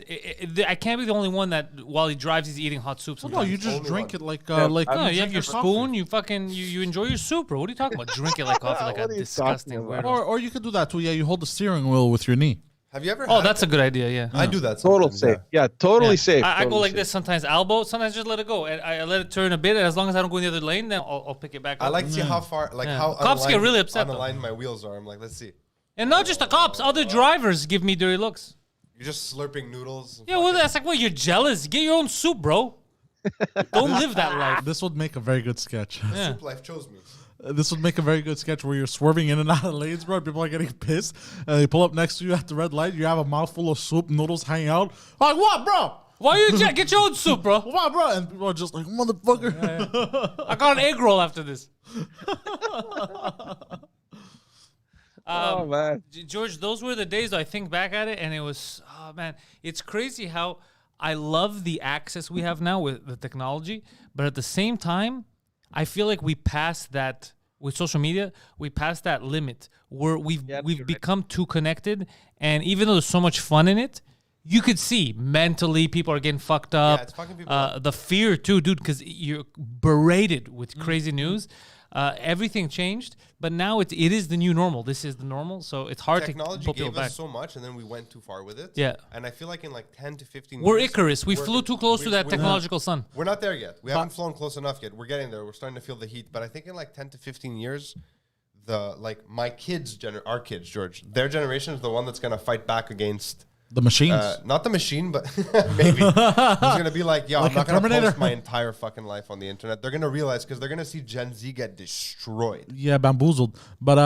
D: I can't be the only one that while he drives, he's eating hot soup.
B: No,
D: Sometimes.
B: you just
A: Only
B: drink
A: one.
B: it like
D: No, you have your
B: coffee.
D: spoon. You fucking you enjoy your soup, bro. What are you talking about? Drink it like coffee, like
C: What
D: a
C: are you
D: disgusting
C: talking about?
D: weirdo.
B: Or you could do that too. Yeah, you hold the steering wheel with your knee.
A: Have you ever?
D: Oh,
A: had
D: that's a good idea. Yeah.
A: I do that.
C: Total
A: sometimes,
C: safe. Yeah, totally
D: Yeah.
C: safe.
D: I go
C: totally
D: like
C: safe.
D: this sometimes, elbow. Sometimes just let it go, and I let it turn a bit. And as long as I don't go in the other lane, then I'll pick it back up.
A: I like to see how far, like
D: Yeah.
A: how
D: Cops get
A: unaligned-
D: really upset, though.
A: Unaligned my wheels are. I'm like, let's see.
D: And not just the cops, other drivers give me dirty looks.
A: You're just slurping noodles.
D: Yeah, well, that's like, well, you're jealous. Get your own soup, bro. Don't live that life.
B: This would make a very good sketch.
D: Yeah.
A: Soup life chose me.
B: This would make a very good sketch where you're swerving in and out of lanes, bro. People are getting pissed. And they pull up next to you at the red light. You have a mouthful of soup, noodles hanging out. Like, what, bro?
D: Why you get your own soup, bro?
B: What, bro? And people are just like, motherfucker.
D: I got an egg roll after this.
C: Oh man.
D: George, those were the days I think back at it, and it was, oh man, it's crazy how I love the access we have now with the technology, but at the same time, I feel like we passed that with social media. We passed that limit where we've
C: you're right.
D: become too connected, and even though there's so much fun in it, you could see mentally people are getting fucked up.
A: it's fucking people up.
D: The fear too, dude, because you're berated with crazy news. Everything changed, but now it is the new normal. This is the normal, so it's hard
A: Technology
D: to pull people
A: gave
D: back.
A: us so much, and then we went too far with it.
D: Yeah.
A: And I feel like in like 10 to 15
D: We're
A: years...
D: Icarus. We flew too close to that technological sun.
A: We're not there yet. We haven't flown close enough yet. We're getting there. We're starting to feel the heat. But I think in like 10 to 15 years, my kids, our kids, George, their generation is the one that's going to fight back against...
B: The machines.
A: not the machine, but maybe. Who's going to be like, yo,
B: Like
A: I'm not
B: a
A: going to
B: Terminator.
A: post my entire fucking life on the internet. They're going to realize because they're going to see Gen Z get destroyed.
B: Yeah, bamboozled. But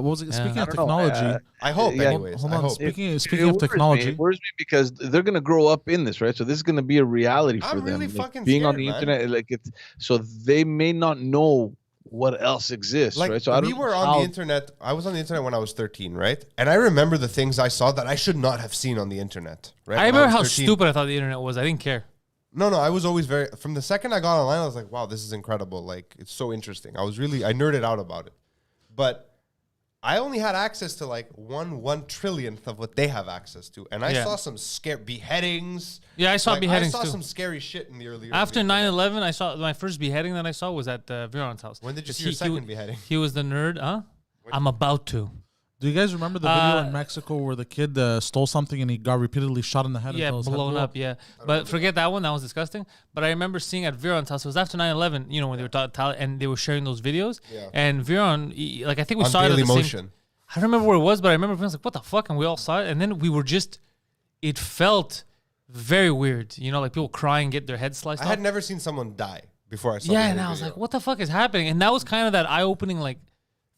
B: what was it? Speaking
D: I
B: of
C: don't know,
B: technology,
A: I hope,
C: Yeah.
A: anyways.
B: hold
A: I
B: on.
A: hope.
B: Speaking of
C: It worries
B: technology,
C: me. It worries me because they're gonna grow up in this, right? So this is gonna be a reality for
A: I'm
C: them.
A: really
C: Like,
A: fucking
C: being on
A: scared,
C: the
A: man.
C: internet, like it's so they may not know what else exists,
A: Like
C: right? So I don't
A: we were
C: know
A: on
C: how-
A: the internet. I was on the internet when I was 13, right? And I remember the things I saw that I should not have seen on the internet. Right?
D: I
A: When
D: remember
A: was
D: how
A: 13.
D: stupid I thought the internet was. I didn't care.
A: No, I was always very. From the second I got online, I was like, "Wow, this is incredible! Like, it's so interesting." I nerded out about it, but I only had access to like one trillionth of what they have access to, and I
D: Yeah.
A: saw some beheadings.
D: Yeah, I saw beheadings
A: I saw
D: too.
A: some scary shit in the early years.
D: After
A: of the internet.
D: 9/11, I saw my first beheading that I saw was at Viron's house.
A: When did you
D: 'Cause
A: see your second
D: he,
A: beheading?
D: He was the nerd, huh? I'm about to.
B: do you guys remember the video in Mexico where the kid stole something and he got repeatedly shot in the head?
D: Yeah,
B: until his head
D: blown
B: blew
D: up. Yeah, but forget that one. That was disgusting. But I remember seeing at Viron's house. It was after 9/11. You know when they were and they were sharing those videos.
A: Yeah.
D: And Viron, like I think we
A: On
D: saw it at
A: Daily
D: the
A: Motion.
D: same. I don't remember where it was, but I remember everyone's like, "What the fuck?" And we all saw it, and then we were just. It felt very weird. You know, like people crying, get their heads sliced
A: I
D: off.
A: had never seen someone die before I saw.
D: Yeah,
A: the
D: and
A: whole
D: I was
A: video.
D: like, "What the fuck is happening?" And that was kind of that eye-opening, like,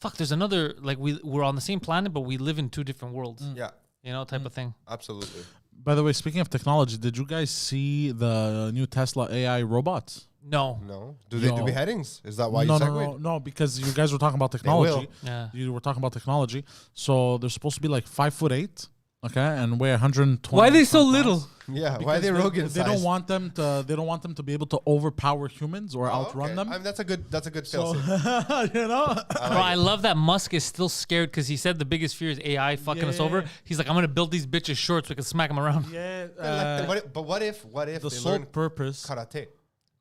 D: "Fuck, there's another." Like we're on the same planet, but we live in two different worlds.
A: Yeah,
D: You know, type of thing.
A: absolutely.
B: By the way, speaking of technology, did you guys see the new Tesla AI robots?
D: No.
A: No, do they do
B: Yo.
A: beheadings? Is that why
B: no,
A: you
B: no,
A: segued?
B: no, because you guys were talking about technology.
D: Yeah.
B: You were talking about technology. So they're supposed to be like 5'8", okay, and weigh 120.
D: Why are they so
B: pounds.
D: little?
A: Yeah, why are
B: Because
A: they Rogan
B: They don't
A: sized?
B: want them to. They don't want them to be able to overpower humans or
A: Oh,
B: outrun
A: okay.
B: them.
A: I mean, that's a good
B: So,
A: fail.
B: you know,
D: Bro, I love that Musk is still scared because he said the biggest fear is AI fucking us over.
B: Yeah.
D: He's like, I'm gonna build these bitches short so we can smack them around.
B: yeah.
A: But what if
B: The
A: they
B: sole
A: learn
B: purpose.
A: karate?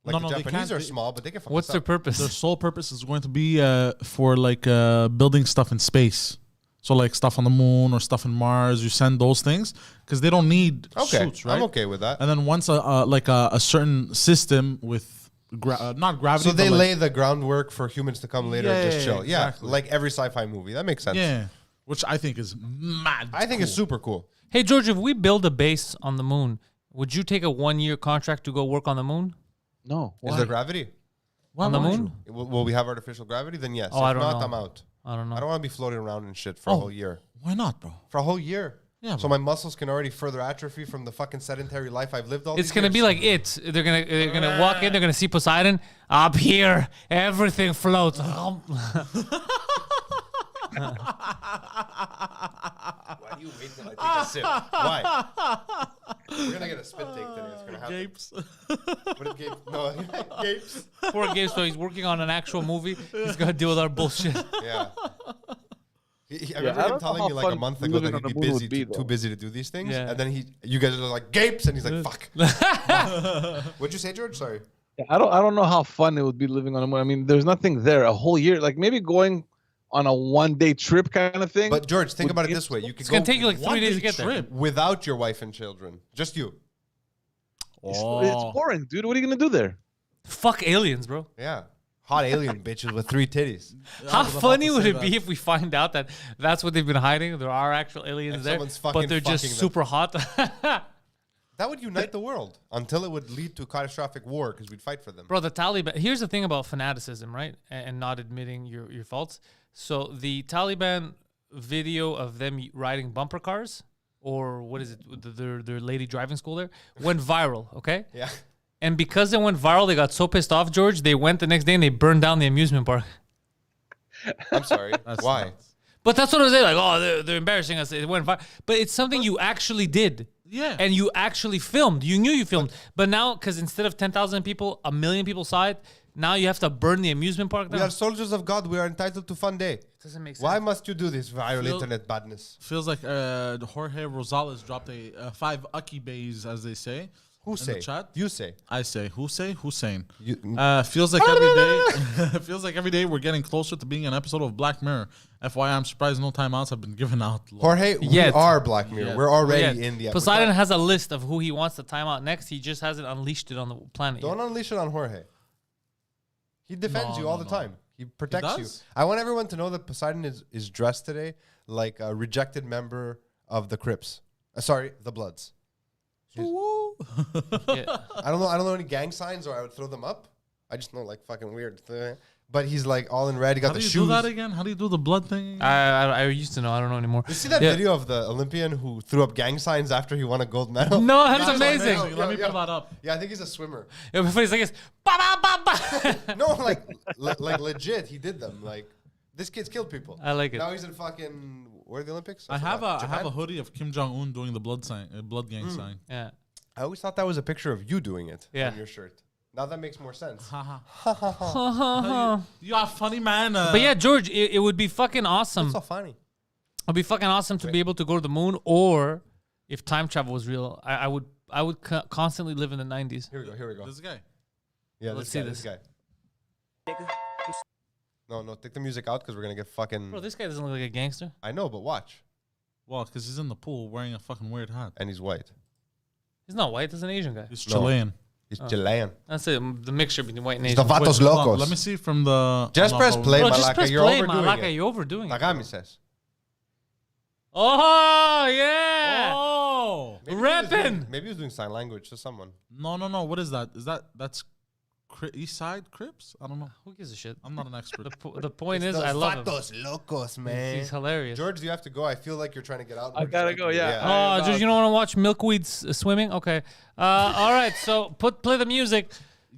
A: Like
B: No,
A: the
B: no, they
A: Japanese
B: can't-
A: are small, but they can fuck
D: What's
A: us
D: their
A: up.
D: purpose?
B: Their sole purpose is going to be for like building stuff in space. So like stuff on the moon or stuff in Mars, you send those things because they don't need
A: Okay,
B: suits, right?
A: I'm okay with that.
B: And then once a certain system with not gravity,
A: So they
B: but like-
A: lay the groundwork for humans to come later and
B: Yeah,
A: just chill. Yeah,
B: exactly.
A: like every sci-fi movie. That makes sense.
B: yeah, which I think is mad.
A: I think it's super cool.
D: Hey George, if we build a base on the moon, would you take a 1-year contract to go work on the moon?
C: No.
A: Is there gravity?
D: On the moon?
A: Will we have artificial gravity? Then yes.
D: Oh,
A: If
D: I don't
A: not,
D: know.
A: I'm out.
D: I don't know.
A: I don't want to be floating around and shit for a whole year.
B: Why not, bro?
A: For a whole year.
B: Yeah,
A: So
B: bro.
A: my muscles can already further atrophy from the fucking sedentary life I've lived all
D: It's
A: these
D: gonna
A: years.
D: be like it. They're gonna walk in. They're gonna see Poseidon up here. Everything floats.
A: Why do you wait till I take a sip? Why? We're gonna get a spit take today. It's gonna happen.
B: Gapes.
A: What if Gabe? No, Gapes.
D: Poor Gabe. So he's working on an actual movie. He's gonna deal with our bullshit.
A: Yeah. I remember him
C: don't know
A: telling
C: how
A: me like a
C: fun
A: month ago
C: living
A: that
C: on
A: he'd
C: the
A: be
C: moon
A: busy,
C: would be,
A: too
C: though.
A: busy to do these things.
D: Yeah.
A: And then you guys are like gapes, and he's like, "Fuck." What'd you say, George? Sorry.
C: I don't know how fun it would be living on the moon. I mean, there's nothing there a whole year. Like maybe going on a 1-day trip kind of thing.
A: But George, think
C: would
A: about it
C: be
A: this way: you could
D: It's
A: go
D: gonna take you like 3 days to get there.
B: trip.
A: without your wife and children, just you.
C: It's
B: Oh.
C: boring, dude. What are you gonna do there?
D: Fuck aliens, bro.
A: Yeah, hot alien bitches with 3 titties.
D: How
B: was about
D: funny
B: to
D: would
B: say
D: it be if we find out that that's what they've been hiding? There are actual aliens
A: And
D: there,
A: someone's
D: but
A: fucking
D: they're just
A: fucking them.
D: super hot.
A: That would unite the world until it would lead to catastrophic war because we'd fight for them.
D: Bro, the Taliban. Here's the thing about fanaticism, right? And not admitting your faults. So the Taliban video of them riding bumper cars, or what is it? Their lady driving school there went viral. Okay.
A: Yeah.
D: And because it went viral, they got so pissed off, George. They went the next day and they burned down the amusement park.
A: I'm sorry. Why?
B: nuts.
D: But that's what I was saying. Like, oh, they're embarrassing us. It went viral. But it's something you actually did.
B: Yeah.
D: And you actually filmed. You knew you filmed. But now, because instead of 10,000 people, 1 million people saw it, now you have to burn the amusement park
A: We
D: down.
A: are soldiers of God. We are entitled to fun day.
D: Doesn't make sense.
A: Why must you do this viral
B: Phil-
A: internet badness?
B: Feels like Jorge Rosales dropped a 5 Aki bays, as they say.
A: Who
B: in
A: say?
B: the chat.
A: You say.
B: I say. Who say? Hussein.
A: You,
B: Feels like every day. Feels like every day we're getting closer to being an episode of Black Mirror. FYI, I'm surprised no timeouts have been given out.
A: Jorge, we
D: Yet.
A: are Black Mirror.
B: Yet.
A: We're already
D: Yeah.
A: in the episode.
D: Poseidon has a list of who he wants to time out next. He just hasn't unleashed it on the planet
A: Don't
D: yet.
A: unleash it on Jorge. He defends you all the time. He protects you.
B: does?
A: I want everyone to know that Poseidon is dressed today like a rejected member of the Crips. Sorry, the Bloods.
D: Yeah.
A: I don't know any gang signs, or I would throw them up. I just know like fucking weird. But he's like all in red. He got
B: How
A: the
B: do you
A: shoes.
B: do that again? How do you do the blood thing?
D: I used to know. I don't know anymore.
A: You see that
D: Yeah.
A: video of the Olympian who threw up gang signs after he won a gold medal?
D: No, that's
A: Yeah,
D: amazing.
A: amazing.
B: Let me
A: yeah.
B: pull that up.
A: Yeah, I think he's a swimmer.
D: It would be funny. It's like this. Ba, ba, ba, ba.
A: No, like like legit, he did them. Like this kid's killed people.
D: I like it.
A: Now he's in fucking where are the Olympics?
B: I have
A: forgot.
B: a
A: Japan?
B: hoodie of Kim Jong Un doing the blood sign, blood gang sign.
D: Yeah.
A: I always thought that was a picture of you doing it
D: Yeah.
A: on your shirt. Now that makes more sense.
B: You are funny, man.
D: But yeah, George, it would be fucking awesome.
A: It's so funny.
D: It'd be fucking awesome to be able to go to the moon, or if time travel was real, I would constantly live in the 90s.
A: Here we go. Here we go.
B: This guy.
A: Yeah,
D: Let's
A: this
D: see
A: guy. This guy. No, take the music out because we're gonna get fucking.
D: Bro, this guy doesn't look like a gangster.
A: I know, but watch.
B: Well, because he's in the pool wearing a fucking weird hat.
A: And he's white.
D: He's not white. He's an Asian guy.
B: He's
A: No.
B: Chilean.
A: He's Chilean.
D: That's it. The mixture between white and
A: He's the
D: Asian.
A: Vatos
B: Hold on,
A: Locos.
B: let me see from the.
A: Just
B: oh,
A: press
B: no,
A: play,
D: Bro,
A: Malaka.
D: just press
A: You're
D: play,
A: overdoing
D: Malaka.
A: it.
D: You're overdoing it.
A: Nagami says.
D: Oh, yeah.
B: Oh
D: Reppin'.
A: Maybe he was doing sign language to someone.
B: no! What is that? That's East Side Crips? I don't know.
D: Who gives a shit?
B: I'm not an expert.
D: The point is, I love him.
A: Vatos Locos, man.
D: He's hilarious.
A: George, do you have to go? I feel like you're trying to get out.
C: I gotta go, yeah.
D: Oh, George, you don't want to watch milkweeds swimming? Okay. All right. So play the music.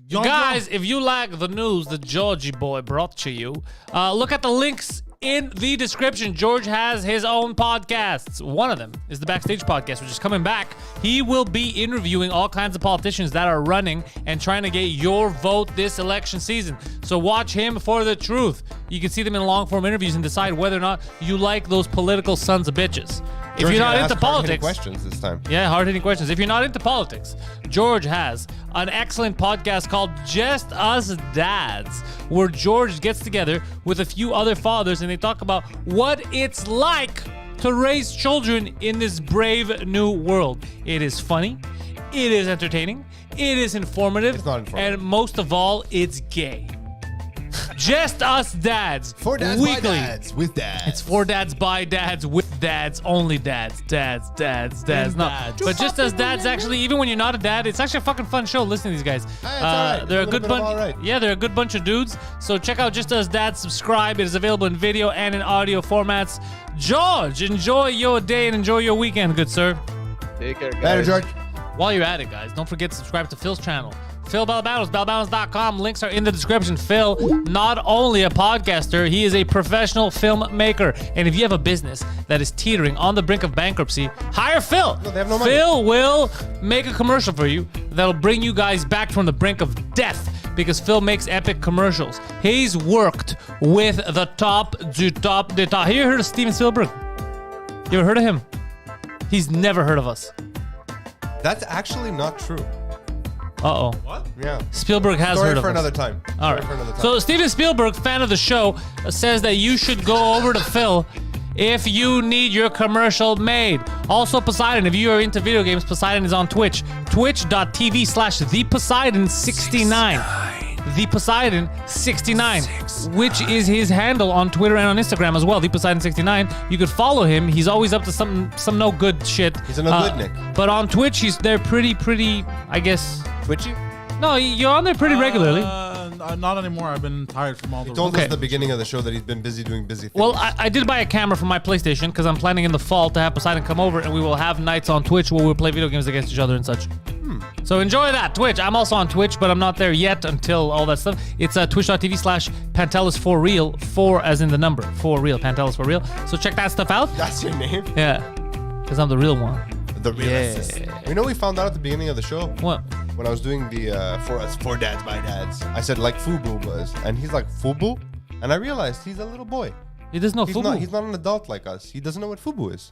D: Guys, if you like the news that Georgie boy brought to you, look at the links in the description. George has his own podcasts. One of them is the Backstage Podcast, which is coming back. He will be interviewing all kinds of politicians that are running and trying to get your vote this election season. So watch him for the truth. You can see them in long-form interviews and decide whether or not you like those political sons of bitches. If you're not into politics,
A: questions this time.
D: yeah, hard-hitting questions. If you're not into politics, George has an excellent podcast called Just Us Dads, where George gets together with a few other fathers and they talk about what it's like to raise children in this brave new world. It is funny, it is entertaining, it is informative,
A: It's not informative.
D: and most of all, it's gay. Just Us Dads.
A: For dads
D: weekly.
A: by dads with dads.
D: It's for dads by dads with dads, only dads, dads.
B: And
D: No,
B: dads.
D: but just as dads, actually, even when you're not a dad, it's actually a fucking fun show. Listening to these guys,
A: it's all right.
D: they're a
A: A little
D: good
A: bit of
D: bunch.
A: all right.
D: Yeah, they're a good bunch of dudes. So check out Just As Dads. Subscribe. It is available in video and in audio formats. George, enjoy your day and enjoy your weekend, good sir.
C: Take care, guys.
A: Later, George.
D: While you're at it, guys, don't forget to subscribe to Phil's channel. Phil Balabanos, balabanos.com. Links are in the description. Phil, not only a podcaster, he is a professional filmmaker. And if you have a business that is teetering on the brink of bankruptcy, hire Phil.
A: No, they have no money.
D: Phil will make a commercial for you that'll bring you guys back from the brink of death. because Phil makes epic commercials. He's worked with the top du top de top. Have you heard of Steven Spielberg? You ever heard of him? He's never heard of us.
A: That's actually not true.
D: Uh-oh.
B: What?
A: Yeah.
D: Spielberg has
A: Story
D: heard of
A: for
D: us.
A: another time.
D: All
A: Story
D: right.
A: for another time.
D: So Steven Spielberg, fan of the show, says that you should go over to Phil if you need your commercial made. Also, Poseidon, if you are into video games, Poseidon is on Twitch. Twitch.tv/theposeidon69. The Poseidon 69, which is his handle on Twitter and on Instagram as well. The Poseidon 69. You could follow him. He's always up to some no good shit.
A: He's a no good Nick.
D: But on Twitch, they're pretty, I guess.
A: Twitchy?
D: No, you're on there pretty regularly.
B: Not anymore. I've been tired from all the.
A: He told us
D: Okay.
A: at the beginning of the show that he's been busy doing busy things.
D: Well, I did buy a camera for my PlayStation because I'm planning in the fall to have Poseidon come over and we will have nights on Twitch where we'll play video games against each other and such. So enjoy that, Twitch. I'm also on Twitch, but I'm not there yet until all that stuff. It's twitch.tv/Pantelis for real. 4 as in the number. For real. Pantelis for real. So check that stuff out.
A: That's your name?
D: Yeah. Because I'm the real one.
A: The real assistant. You know we found out at the beginning of the show?
D: What?
A: When I was doing the for dads by dads, I said like Fubu was, and he's like Fubu, and I realized he's a little boy.
D: He doesn't know
A: He's
D: Fubu.
A: not. He's not an adult like us. He doesn't know what Fubu is.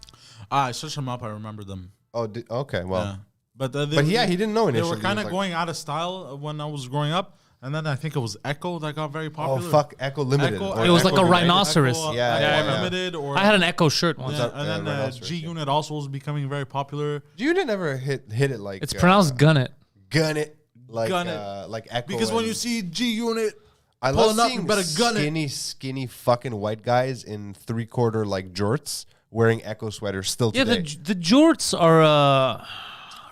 B: I searched them up. I remember them.
A: Oh, okay. Well,
B: Yeah. But
A: yeah, he didn't know
B: They
A: initially.
B: were kind
A: He
B: of
A: was
B: going out of style when I was growing up, and then I think it was Echo that got very
A: oh
B: popular.
A: fuck, Echo Limited.
B: Echo,
A: Or
D: It was
A: Echo
D: like a
A: Limited.
D: rhinoceros.
A: Yeah,
B: Echo
A: yeah, yeah.
B: Limited, or
D: I had an Echo shirt once.
B: yeah,
A: up?
B: and then
A: Rhinoceros,
B: G
A: yeah.
B: Unit also was becoming very popular
A: You didn't ever hit it like
D: It's pronounced gun it.
A: gun it like
B: Gun it.
A: like Echo.
B: because when
A: and-
B: you see G Unit,
A: I love
B: pulling up,
A: seeing
B: you better gun it.
A: skinny fucking white guys in 3/4 like jorts wearing Echo sweaters still
D: Yeah,
A: today.
D: the jorts are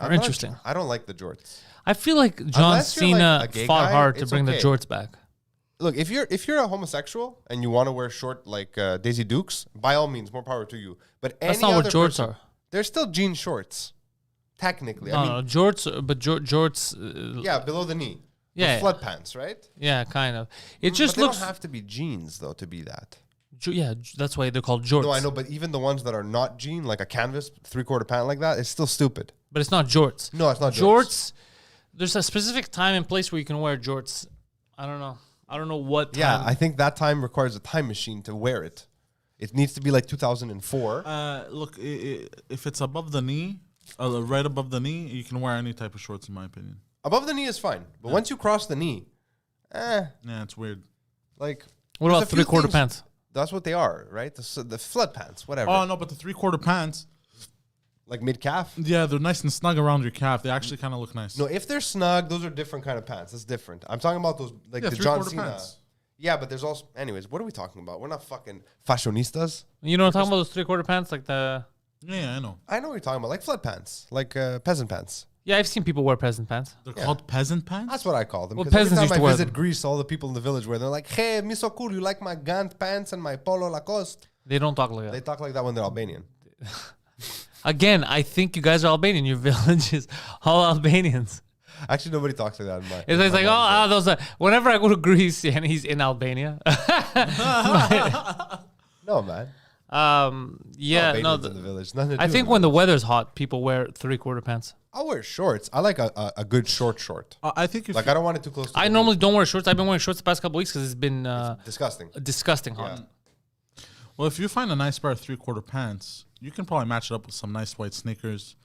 A: I'm not-
D: interesting.
A: I don't like the jorts.
D: I feel like John
A: Unless you're, like,
D: Cena
A: a gay
D: fought
A: guy,
D: hard to
A: it's
D: bring the
A: okay.
D: jorts back.
A: Look, if you're a homosexual and you want to wear short like Daisy Dukes, by all means, more power to you. But
D: That's
A: any
D: not what
A: other
D: jorts
A: person-
D: are.
A: They're still jean shorts, technically.
D: No,
A: I mean,
D: no, jorts, but jorts.
A: yeah, below the knee.
D: Yeah,
A: With flood pants, right?
D: yeah, kind of. It just
A: but they
D: looks.
A: don't have to be jeans though to be that.
D: That's why they're called jorts.
A: No, I know, but even the ones that are not jean, like a canvas 3/4 pant like that, it's still stupid.
D: But it's not jorts.
A: No, it's not
D: jorts. There's a specific time and place where you can wear jorts. I don't know. I don't know what. Time.
A: Yeah, I think that time requires a time machine to wear it. It needs to be like 2004.
B: look, if it's above the knee, right above the knee, you can wear any type of shorts, in my opinion.
A: Above the knee is fine, but once you cross the knee,
B: Yeah, it's weird.
A: like
D: What
A: there's
D: about
A: a few
D: 3/4
A: things-
D: pants?
A: That's what they are, right? The flood pants, whatever.
B: Oh no, but the 3/4 pants,
A: Like mid calf.
B: yeah, they're nice and snug around your calf. They actually kind of look nice.
A: No, if they're snug, those are different kind of pants. That's different. I'm talking about those like
B: Yeah,
A: the John
B: 3/4
A: Cena.
B: pants.
A: Yeah, but there's also. Anyways, what are we talking about? We're not fucking fashionistas.
D: You know what I'm talking about? Those 3/4 pants, like the.
B: Yeah, I know.
A: I know what you're talking about, like flood pants, like peasant pants.
D: Yeah, I've seen people wear peasant pants.
B: They're called peasant pants.
A: That's what I call them.
D: Well,
A: 'Cause every
D: peasants
A: time
D: used
A: I
D: to wear
A: visit
D: them.
A: Greece, all the people in the village wear. They're like, "Hey, me so cool. You like my Gant pants and my polo Lacoste?"
D: They don't talk like
A: They
D: that.
A: talk like that when they're Albanian.
D: Again, I think you guys are Albanian. Your village is all Albanians.
A: Actually, nobody talks like that in my.
D: It's like, oh, those. Whenever I go to Greece and he's in Albania.
A: No, man.
D: Yeah, no.
A: Albanians in the village. Nothing to
D: I
A: do
D: think
A: with
D: when
A: it.
D: the weather's hot, people wear 3/4 pants.
A: I'll wear shorts. I like a good short.
B: I think if
A: Like I don't want it too close. to
D: I
A: the
D: normally don't wear shorts. I've been wearing shorts the past couple weeks because it's been
A: knee. Disgusting.
D: disgusting hot.
A: Yeah.
B: well, if you find a nice pair of 3/4 pants, you can probably match it up with some nice white sneakers.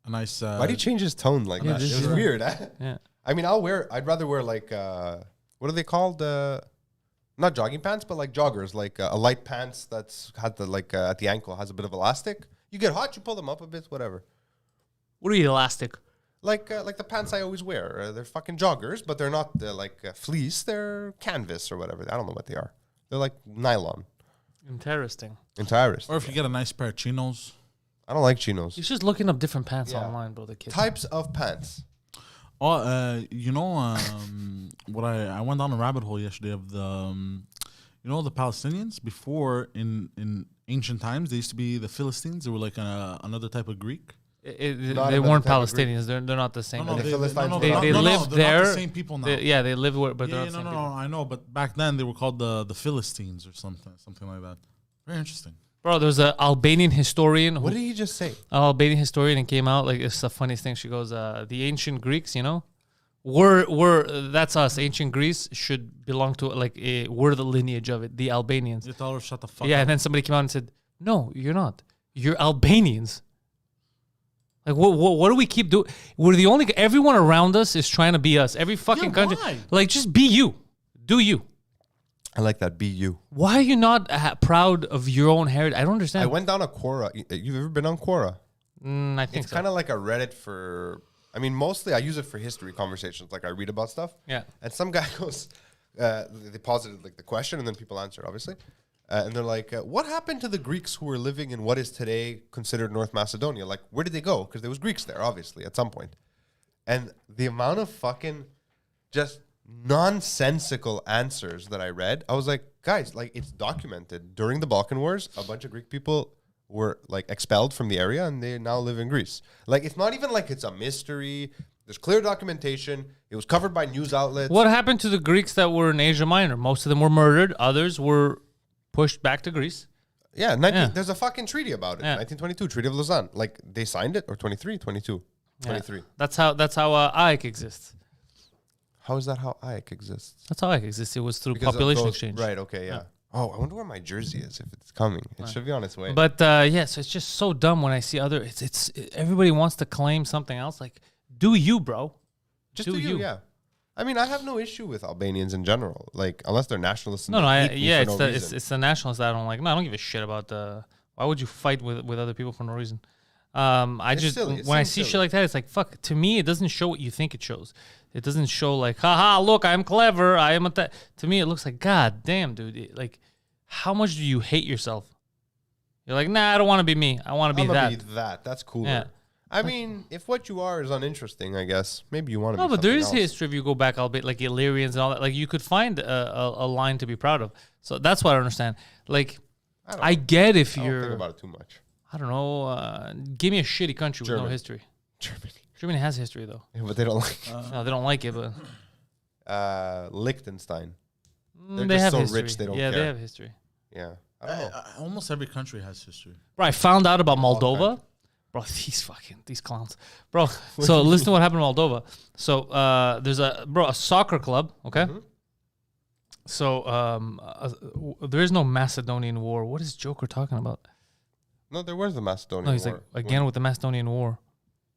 B: A nice.
A: Why do you change his tone like that? It
D: just-
A: was
D: yeah.
A: weird. Eh?
D: Yeah.
A: I mean, I'd rather wear like what are they called? Not jogging pants, but like joggers, like a light pants that's had the like at the ankle has a bit of elastic. You get hot, you pull them up a bit, whatever.
D: What are you, elastic?
A: Like the pants I always wear. They're fucking joggers, but they're not fleece. They're canvas or whatever. I don't know what they are. They're like nylon.
D: Interesting.
A: Entirist.
B: Or if you get a nice pair of chinos.
A: I don't like chinos.
D: He's just looking up different pants
A: Yeah.
D: online, bro. The kid.
A: Types of pants.
B: Oh, you know, what I went down a rabbit hole yesterday of the, you know, the Palestinians before in ancient times they used to be the Philistines. They were like another type of Greek.
A: Not
D: They
A: another
D: weren't
A: type of Greek.
D: Palestinians. They're not the same.
A: the Philistines
D: they
A: were
D: they
A: not-
D: live
B: they're
D: there.
B: Not the same people now.
D: Yeah, they live where, but they're
B: yeah,
D: not the
B: no,
D: same people.
B: I know, but back then they were called the Philistines or something like that. Very interesting.
D: Bro, there's an Albanian historian.
A: What did he just say?
D: Albanian historian and came out like it's the funniest thing. She goes, the ancient Greeks, you know, That's us. Ancient Greece should belong to like we're the lineage of it. The Albanians.
B: You tell her shut the fuck
D: Yeah,
B: up.
D: and then somebody came out and said, "No, you're not. You're Albanians." Like what do we keep doing? We're the only. Everyone around us is trying to be us. Every fucking country.
B: why?
D: Like just be you. Do you?
A: I like that. Be you.
D: Why are you not proud of your own heritage? I don't understand.
A: I went down a Quora. You've ever been on Quora?
D: I think
A: It's
D: so.
A: kind of like a Reddit for. I mean, mostly I use it for history conversations. Like I read about stuff.
D: Yeah.
A: And some guy goes, they posited like the question, and then people answered, obviously. And they're like, what happened to the Greeks who were living in what is today considered North Macedonia? Like, where did they go? Because there was Greeks there, obviously, at some point. And the amount of fucking just nonsensical answers that I read, I was like, guys, like it's documented. During the Balkan Wars, a bunch of Greek people were like expelled from the area and they now live in Greece. Like, it's not even like it's a mystery. There's clear documentation. It was covered by news outlets.
D: What happened to the Greeks that were in Asia Minor? Most of them were murdered. Others were pushed back to Greece.
A: Yeah,
D: Yeah.
A: there's a fucking treaty about it.
D: Yeah.
A: 1922, Treaty of Lausanne. Like, they signed it, or 23, 22,
D: Yeah.
A: 23.
D: That's how AIC exists.
A: How is that how AIC exists?
D: That's how AIC exists. It was through
A: Because of
D: population
A: those-
D: exchange.
A: Right, okay, yeah. Oh, I wonder where my jersey is, if it's coming. It should be on its way.
D: But yeah, so it's just so dumb when I see other. Everybody wants to claim something else. Like, do you, bro?
A: Just
D: do
A: do you,
D: you.
A: yeah. I mean, I have no issue with Albanians in general. Like, unless they're nationalists. And
D: No,
A: they
D: no,
A: hate me
D: yeah,
A: for
D: it's
A: no
D: the
A: reason.
D: it's the nationalists that I don't like. No, I don't give a shit about the. Why would you fight with other people for no reason? I
A: It's
D: just
A: silly. It
D: when I
A: seems
D: see shit
A: silly.
D: like that, it's like fuck. To me, it doesn't show what you think it shows. It doesn't show like, haha, look, I'm clever. I am at that. To me, it looks like, god damn, dude. Like, how much do you hate yourself? You're like, nah, I don't want to be me. I want to be
A: I'm
D: that.
A: gonna be that. That's cooler.
D: Yeah.
A: I mean, if what you are is uninteresting, I guess maybe you want to.
D: No,
A: be
D: but there is
A: something else.
D: history if you go back, albeit like Illyrians and all that. Like you could find a line to be proud of. So that's what I don't understand. Like, I get if
A: I don't
D: you're,
A: think about it too much.
D: I don't know, give me a shitty country with no
A: Germany.
D: history.
A: Germany,
D: Germany has history though.
A: yeah, but they don't like
D: No, they don't like it, but
A: Liechtenstein. They're
D: they
A: just
D: have
A: so
D: history.
A: rich they don't
D: yeah,
A: care.
D: they have history.
A: Yeah, I don't know.
B: Almost every country has history.
D: Bro, I found out about
A: All
D: Moldova. Bro, these clowns. Bro, so listen to what happened in Moldova. So there's a soccer club, okay?
A: Mm-hmm.
D: So there is no Macedonian war. What is Joker talking about?
A: No, there was the Macedonian
D: No, he's
A: War.
D: like, again with the Macedonian war.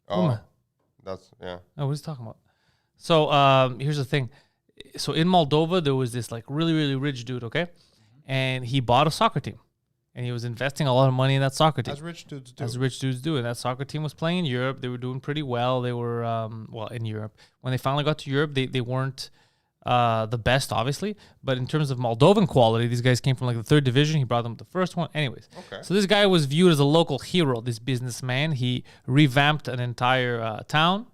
A: Oh, that's yeah.
D: Oh, what is he talking about? So here's the thing. So in Moldova, there was this like really, really rich dude, okay? And he bought a soccer team. And he was investing a lot of money in that soccer team.
A: As rich dudes do.
D: As rich dudes do. And that soccer team was playing in Europe. They were doing pretty well. They were, in Europe. When they finally got to Europe, they weren't the best, obviously. But in terms of Moldovan quality, these guys came from like the third division. He brought them to the first one. Anyways.
A: Okay.
D: So this guy was viewed as a local hero, this businessman. He revamped an entire town.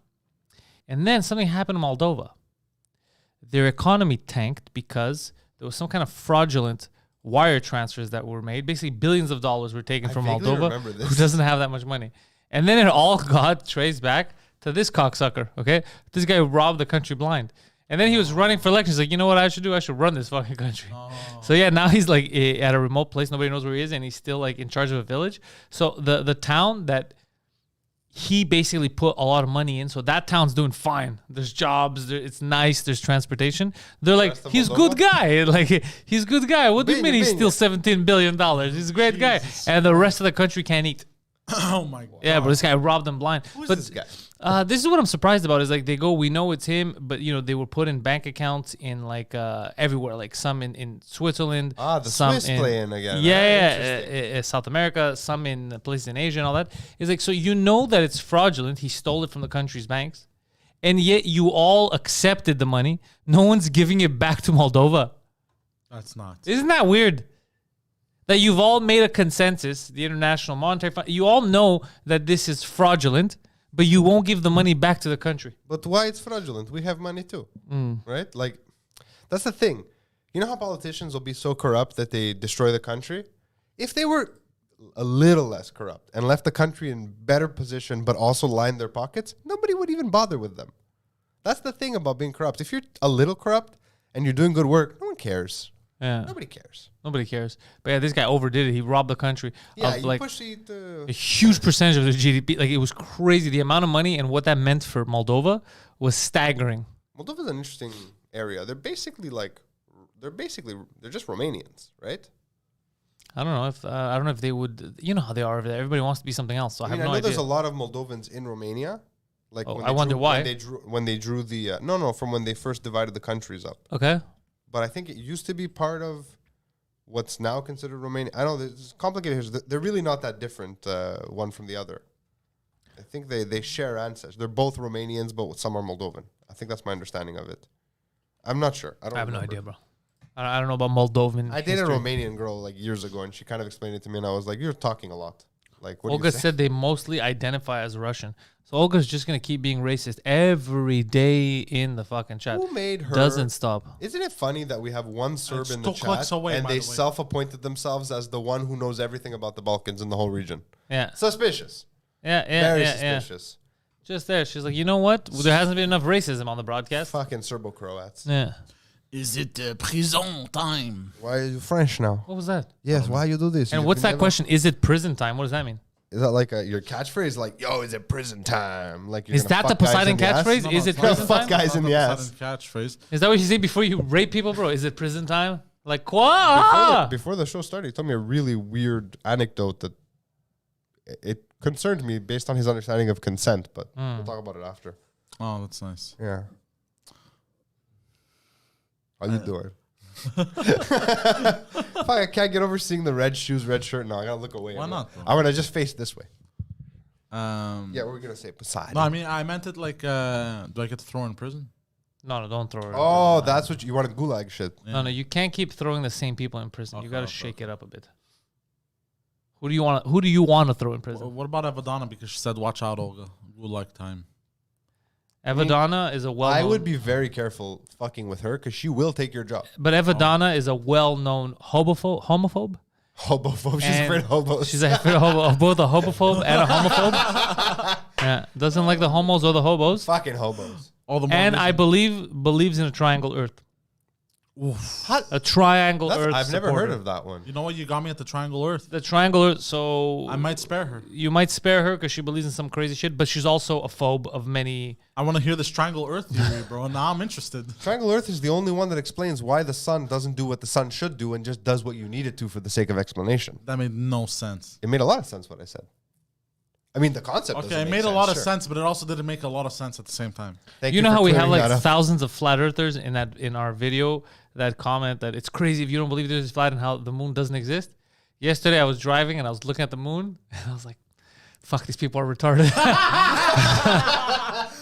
D: And then something happened in Moldova. Their economy tanked because there was some kind of fraudulent wire transfers that were made. Basically, billions of dollars were taken from
A: vaguely
D: Moldova,
A: remember this.
D: who doesn't have that much money. And then it all got traced back to this cocksucker, okay? This guy robbed the country blind. And then he was running for election. He's like, you know what I should do? I should run this fucking country. So yeah, now he's like at a remote place. Nobody knows where he is. And he's still like in charge of a village. So the town that he basically put a lot of money in. So that town's doing fine. There's jobs. It's nice. There's transportation. They're like,
A: rest of
D: he's
A: Moldova?
D: good guy. Like, he's a good guy. What do you mean he
A: Benya.
D: steals $17 billion? He's a great guy. And the rest of the country can't eat.
B: Oh my god.
D: Yeah, but this guy robbed them blind.
A: Who's
D: But
A: this guy?
D: this is what I'm surprised about. Is like they go, we know it's him, but you know they were put in bank accounts in like everywhere, like some in Switzerland.
A: Ah, the
D: some
A: Swiss playing again.
D: Yeah, South America, some in places in Asia and all that. It's like, so you know that it's fraudulent. He stole it from the country's banks, and yet you all accepted the money. No one's giving it back to Moldova.
B: That's not.
D: Isn't that weird? That you've all made a consensus, the International Monetary Fund, you all know that this is fraudulent, but you won't give the money back to the country.
A: But why it's fraudulent? We have money too,
D: Mm.
A: right? Like, that's the thing. You know how politicians will be so corrupt that they destroy the country? If they were a little less corrupt and left the country in better position, but also lined their pockets, nobody would even bother with them. That's the thing about being corrupt. If you're a little corrupt and you're doing good work, no one cares.
D: Yeah.
A: Nobody cares.
D: Nobody cares. But yeah, this guy overdid it. He robbed the country
A: Yeah,
D: of
A: you
D: like
A: push it.
D: a huge percentage of the GDP. Like it was crazy. The amount of money and what that meant for Moldova was staggering.
A: Moldova is an interesting area. They're just Romanians, right?
D: I don't know if they would. You know how they are over there. Everybody wants to be something else. So I have no
A: know
D: idea.
A: there's a lot of Moldovans in Romania. Like
D: I wonder why.
A: when they drew the from when they first divided the countries up.
D: Okay.
A: But I think it used to be part of what's now considered Romania. I know it's complicated. They're really not that different one from the other. I think they share ancestors. They're both Romanians, but some are Moldovan. I think that's my understanding of it. I'm not sure. I have
D: no idea, bro. I don't know about Moldovan.
A: I dated a Romanian girl like years ago, and she kind of explained it to me, and I was like, "You're talking a lot." Like, what
D: Olga said they mostly identify as Russian. So Olga's just gonna keep being racist every day in the fucking chat.
A: Who made her?
D: Doesn't stop.
A: Isn't it funny that we have one Serb in the
B: still clicks
A: chat,
B: away,
A: and
B: by
A: they
B: the way.
A: self-appointed themselves as the one who knows everything about the Balkans in the whole region?
D: Yeah.
A: Suspicious.
D: Very
A: suspicious.
D: Just there. She's like, you know what? There hasn't been enough racism on the broadcast.
A: Fucking Serbo-Croats.
D: Yeah.
B: Is it prison time?
A: Why are you French now?
D: What was that?
A: Yes, why you do this?
D: And what's that question? Is it prison time? What does that mean?
A: Is that like your catchphrase? Like, yo, is it prison time? Like,
D: Is that the Poseidon catchphrase? Is it prison
A: fuck
D: time?
A: guys in the ass?
B: Catchphrase.
D: Is that what you say before you rape people, bro? Is it prison time? Like, what?
A: Before the show started, he told me a really weird anecdote that it concerned me based on his understanding of consent, but we'll talk about it after.
B: Oh, that's nice.
A: Yeah. How you doing? Fuck, I can't get over seeing the red shoes, red shirt. No, I gotta look away.
B: Why not, bro?
A: I'm gonna just face this way.
B: Yeah,
A: Yeah, we're gonna say Poseidon.
B: No, I mean, I meant it like, do I get to throw her in prison?
D: No, don't throw her.
A: Oh, that's what you wanted, gulag shit.
D: No, you can't keep throwing the same people in prison. You
B: Okay,
D: gotta
B: okay,
D: shake it up a bit. Who do you want to throw in prison?
B: What about Evadonna? Because she said, watch out, Olga. Good luck time.
D: Evadonna is a well.
A: I would be very careful fucking with her because she will take your job.
D: But Evadonna is a well-known homophobe.
A: Hobophobe. She's
D: And
A: afraid of hobos.
D: She's afraid of both a homophobe and a homophobe. Yeah, doesn't like the homos or the hobos.
A: fucking hobos.
B: All the more
D: And
B: reason-
D: I believes in a triangle Earth.
A: How-
D: A triangle
A: That's-
D: Earth.
A: I've never heard
D: supporter.
A: of that one.
B: You know what? You got me at the Triangle Earth.
D: The triangle Earth. So
B: I might spare her.
D: you might spare her because she believes in some crazy shit, but she's also a phobe of many.
B: I want to hear this Triangle Earth theory, bro. Now I'm interested.
A: Triangle Earth is the only one that explains why the sun doesn't do what the sun should do and just does what you need it to for the sake of explanation.
B: That made no sense.
A: It made a lot of sense what I said. I mean, the concept.
B: Okay,
A: doesn't
B: it
A: make
B: made a
A: sense,
B: lot of
A: sure.
B: sense, but it also didn't make a lot of sense at the same time.
A: Thank
D: You know
A: for
D: how we have
A: clearing
D: like
A: that up.
D: thousands of flat earthers in our video that comment that it's crazy if you don't believe there's flat and how the moon doesn't exist. Yesterday I was driving and I was looking at the moon and I was like, fuck, these people are retarded.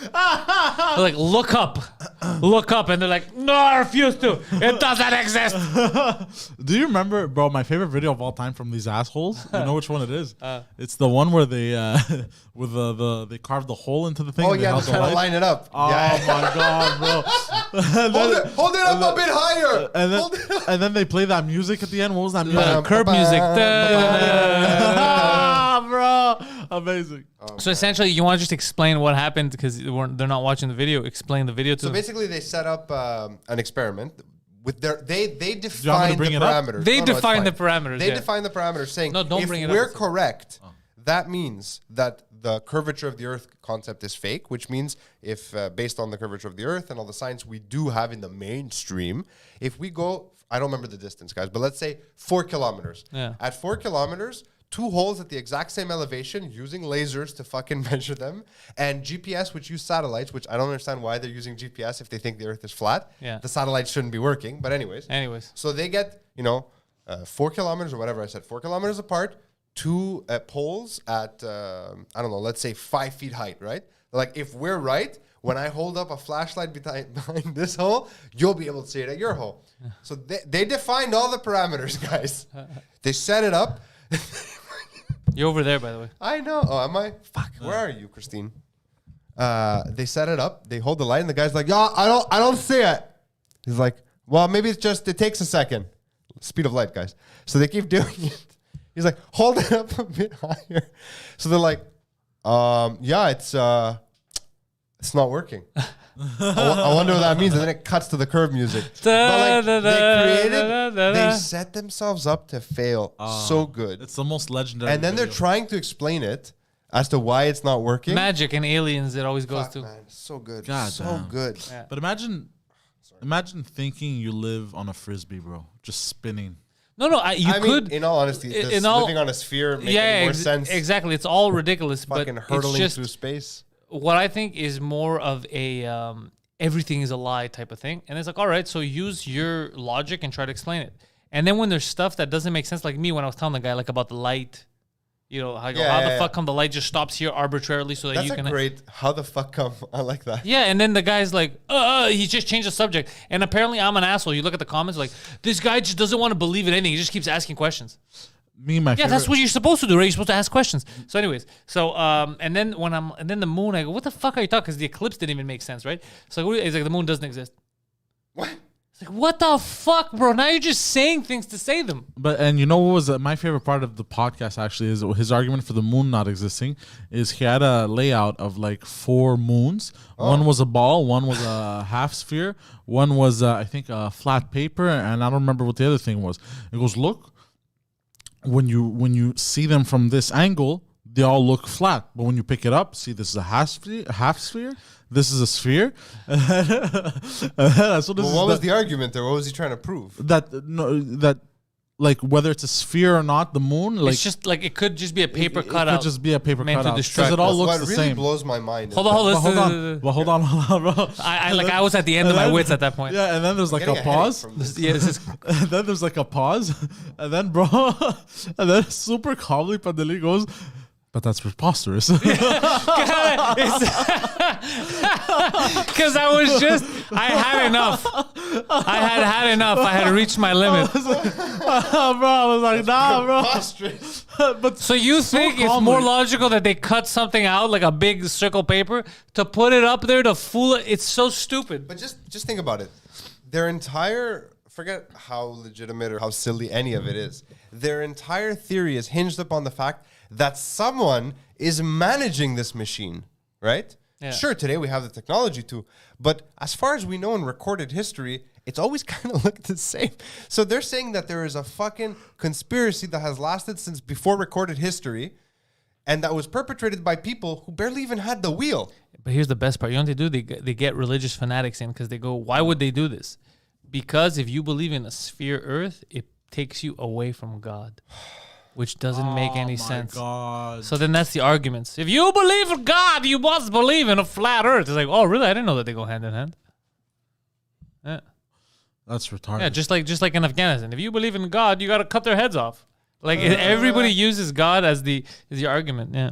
D: They're like, look up. And they're like, no, I refuse to. It doesn't exist.
B: Do you remember, bro, my favorite video of all time from these assholes? You know which one it is? It's the one where they with they carved the hole into the thing.
A: Oh
B: and they
A: yeah,
B: held
A: they're
B: the
A: trying to
B: light.
A: line it up.
B: Oh
A: yeah.
B: my god, bro!
A: Hold it up a bit higher.
B: And then they play that music at the end. What was that music?
D: Curb music.
B: Ah, bro, amazing.
D: So essentially, you want to just explain what happened because they're not watching the video. Explain the video to
A: So
D: them.
A: basically, they set up an experiment with they
B: want me to
A: define the
B: bring it up?
A: parameters.
D: They
A: No, it's
D: define
A: fine.
D: the parameters,
A: They
D: yeah.
A: define the parameters, saying
D: No, don't
A: if
D: bring it up.
A: we're
D: It's okay.
A: correct, that means that the curvature of the Earth concept is fake. Which means if based on the curvature of the Earth and all the science we do have in the mainstream, if we go, I don't remember the distance, guys, but let's say 4 kilometers.
D: Yeah.
A: At 4 kilometers. 2 holes at the exact same elevation using lasers to fucking measure them, and GPS, which use satellites, which I don't understand why they're using GPS if they think the Earth is flat.
D: Yeah.
A: The satellites shouldn't be working, but anyways. So they get, 4 kilometers or whatever I said, 4 kilometers apart, 2 poles at, I don't know, let's say 5 feet height, right? Like if we're right, when I hold up a flashlight behind this hole, you'll be able to see it at your hole. So they defined all the parameters, guys. They set it up.
D: You're over there, by the way.
A: I know. Oh, am I? Fuck. Where are you, Christine? They set it up. They hold the light, and the guy's like, "Yeah, I don't see it." He's like, "Well, maybe it takes a second." Speed of light, guys. So they keep doing it. He's like, "Hold it up a bit higher." So they're like, "Yeah, it's not working." I wonder what that means. And then it cuts to the curve music. But like, they set themselves up to fail so good.
B: It's the most legendary.
A: And then they're
B: video.
A: trying to explain it as to why it's not working.
D: Magic and aliens, it always goes
A: Fuck,
D: to.
A: man, so good,
B: God
A: so
B: damn.
A: good.
D: Yeah.
B: But imagine thinking you live on a frisbee, bro, just spinning.
D: No, you
A: I
D: could.
A: mean, in all honesty,
D: in all-
A: living on a sphere makes more sense.
D: Exactly. It's all ridiculous,
A: Fucking
D: but
A: hurtling
D: it's just
A: through space.
D: what I think is more of a everything is a lie type of thing. And it's like, all right, so use your logic and try to explain it. And then when there's stuff that doesn't make sense, like me when I was telling the guy like about the light, you know, how the fuck come the light just stops here arbitrarily so that
A: That's
D: you
A: a
D: can.
A: great. How the fuck come? I like that.
D: Yeah, and then the guy's like, he just changed the subject. And apparently I'm an asshole. You look at the comments like, this guy just doesn't want to believe in anything. He just keeps asking questions.
B: Me and my
D: Yeah,
B: favorite,
D: that's what you're supposed to do, right? You're supposed to ask questions. So anyways, and then the moon, I go, what the fuck are you talking? Because the eclipse didn't even make sense, right? So it's like the moon doesn't exist.
A: What?
D: It's like, what the fuck, bro? Now you're just saying things to say them.
B: And you know what was my favorite part of the podcast actually is his argument for the moon not existing is he had a layout of like 4 moons. One was a ball, one was a half sphere, one was I think a flat paper, and I don't remember what the other thing was. It goes, look, when you see them from this angle, they all look flat, but when you pick it up, see this is a half sphere. This is a sphere. That's
A: What was the argument there? What was he trying to prove?
B: that like whether it's a sphere or not, the moon, like
D: It's just like it could just be a paper
B: it
D: cutout.
B: could just be a paper
D: meant to
B: cutout
D: distract
B: because it all
D: us.
B: looks
A: What
B: the
A: really
B: same.
A: blows my mind.
D: Hold on, hold on.
B: But
D: listen.
B: hold on, bro.
D: I was at the end of my wits at that point.
B: Yeah, and then there's like
A: Getting
B: a
A: a headache
B: pause.
A: from this.
D: Yeah, it's just,
B: And then there's like a pause, and then and then super calmly Pantelis goes, but that's preposterous.
D: because I had enough. I had enough. I had reached my limit.
B: Bro, I was like, nah, bro.
A: Preposterous.
B: But
D: So you think it's
B: calmly.
D: more logical that they cut something out like a big circle paper to put it up there to fool it? It's so stupid.
A: But just think about it. Their entire, forget how legitimate or how silly any of it is. Their entire theory is hinged upon the fact that someone is managing this machine, right?
D: Yeah.
A: Sure, today we have the technology to, but as far as we know in recorded history, it's always kind of looked the same. So they're saying that there is a fucking conspiracy that has lasted since before recorded history and that was perpetrated by people who barely even had the wheel.
D: But here's the best part. You know what they do? They get religious fanatics in because they go, why would they do this? Because if you believe in a sphere Earth, it takes you away from God, which doesn't make any sense.
B: God.
D: So then that's the arguments. If you believe in God, you must believe in a flat Earth. It's like, oh, really? I didn't know that they go hand in hand. Yeah,
B: That's retarded.
D: yeah. Just like in Afghanistan, if you believe in God, you got to cut their heads off. Like everybody uses God as the argument. Yeah.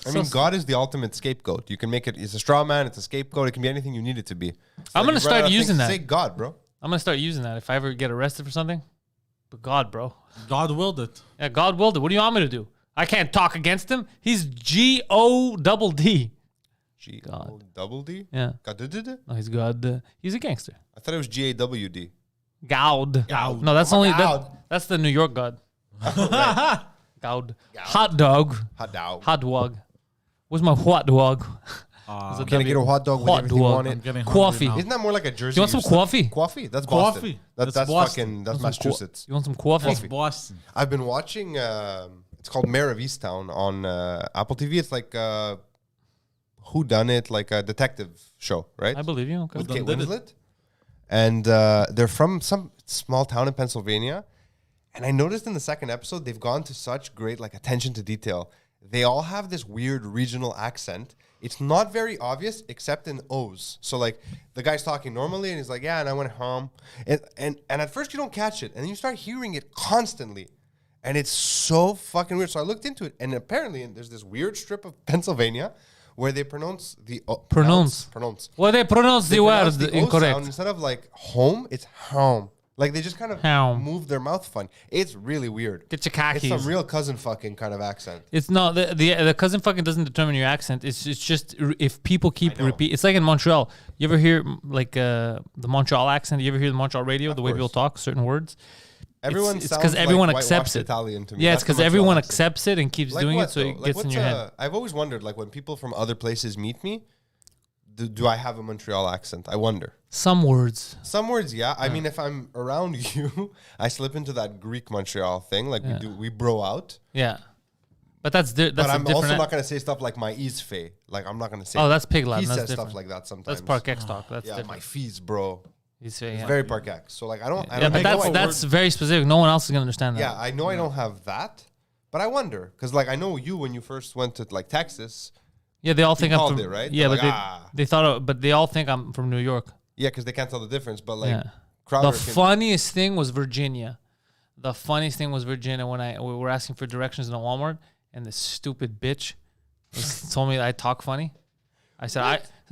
A: I mean, God is the ultimate scapegoat. You can make it, it's a straw man, it's a scapegoat, it can be anything you need it to be.
D: I'm gonna
A: you run
D: start
A: out of
D: using
A: things to
D: that.
A: Say God, bro.
D: I'm gonna start using that if I ever get arrested for something. But God, bro.
B: God willed it.
D: Yeah, God willed it. What do you want me to do? I can't talk against him. He's G-O-double-D.
A: G
D: God.
A: double D?
D: Yeah.
A: God.
D: No, he's God. He's a gangster.
A: I thought it was GAWD.
D: Gaud.
B: Gaud.
D: No, that's
A: Oh,
D: only
A: Gaud.
D: that's the New York God. Gaud. Hot dog.
A: Hot dog.
D: Hot dog. Where's my hot dog? Is it
A: Can I get a hot dog with
D: Hot
A: everything
D: dog.
A: on
B: I'm
A: it?
B: getting hungry
D: Coffee.
B: now.
A: Isn't that more like a Jersey?
D: You want some coffee?
A: Coffee? That's
B: Coffee.
A: Boston.
B: That's
A: That's
B: Boston.
A: fucking, that's
D: Want some
A: Massachusetts.
D: You want some coffee?
B: It's Boston.
A: I've been watching, it's called Mayor of Easttown on Apple TV. It's like Who Done It, like a detective show, right?
D: I believe you. Okay.
A: With
B: Whodunit.
A: Kate Winslet. And they're from some small town in Pennsylvania. And I noticed in the second episode, they've gone to such great like attention to detail. They all have this weird regional accent. It's not very obvious except in O's. So like the guy's talking normally and he's like, yeah, and I went home. And at first you don't catch it. And then you start hearing it constantly. And it's so fucking weird. So I looked into it. And apparently there's this weird strip of Pennsylvania where they pronounce the
D: Pronounce.
A: Well,
D: they pronounce the
A: pronounce
D: word
A: the O
D: incorrect.
A: sound. Instead of like home, it's home. Like they just kind of
D: Home.
A: move their mouth fun. It's really weird.
D: Get your
A: It's
D: khakis.
A: some real cousin fucking kind of accent.
D: It's not the cousin fucking doesn't determine your accent. It's just if people keep
A: know.
D: repeat. It's like in Montreal. You ever hear like the Montreal accent? You ever hear the Montreal radio? The way
A: course.
D: people talk certain words.
A: Everyone
D: It's
A: sounds
D: because everyone
A: like
D: accepts
A: whitewashed
D: it.
A: Italian to me.
D: Yeah, it's
A: That's the
D: because
A: Montreal
D: everyone
A: accent.
D: accepts it and keeps
A: Like
D: doing
A: what,
D: it, so
A: though?
D: it
A: Like
D: gets in
A: what's
D: your head.
A: I've always wondered, like when people from other places meet me, do I have a Montreal accent? I wonder.
D: Some words.
A: Some words, yeah. I mean, if I'm around you, I slip into that Greek Montreal thing. Like we bro out.
D: Yeah. But that's
A: But
D: a
A: I'm
D: different.
A: also not gonna say stuff like my ease fee. Like I'm not gonna say.
D: Oh, that's pig Latin.
A: He
D: That's
A: says
D: different.
A: stuff like that sometimes.
D: That's Park X talk. That's
A: Yeah,
D: different.
A: my fees, bro.
D: He's saying,
A: It's
D: yeah.
A: very Park X. So like I don't.
D: Yeah, but that's very specific. No one else is gonna understand that.
A: Yeah, I know I don't have that, but I wonder because like I know you when you first went to like Texas.
D: Yeah, they all think I'm
A: called
D: from.
A: it, right?
D: Yeah,
A: They're
D: but
A: like,
D: they thought, but they all think I'm from New York.
A: Yeah, because they can't tell the difference. But like
D: Yeah.
A: Crowder
D: The
A: can-
D: funniest thing was Virginia. The funniest thing was Virginia when we were asking for directions in a Walmart, and this stupid bitch told me that I talk funny. I said,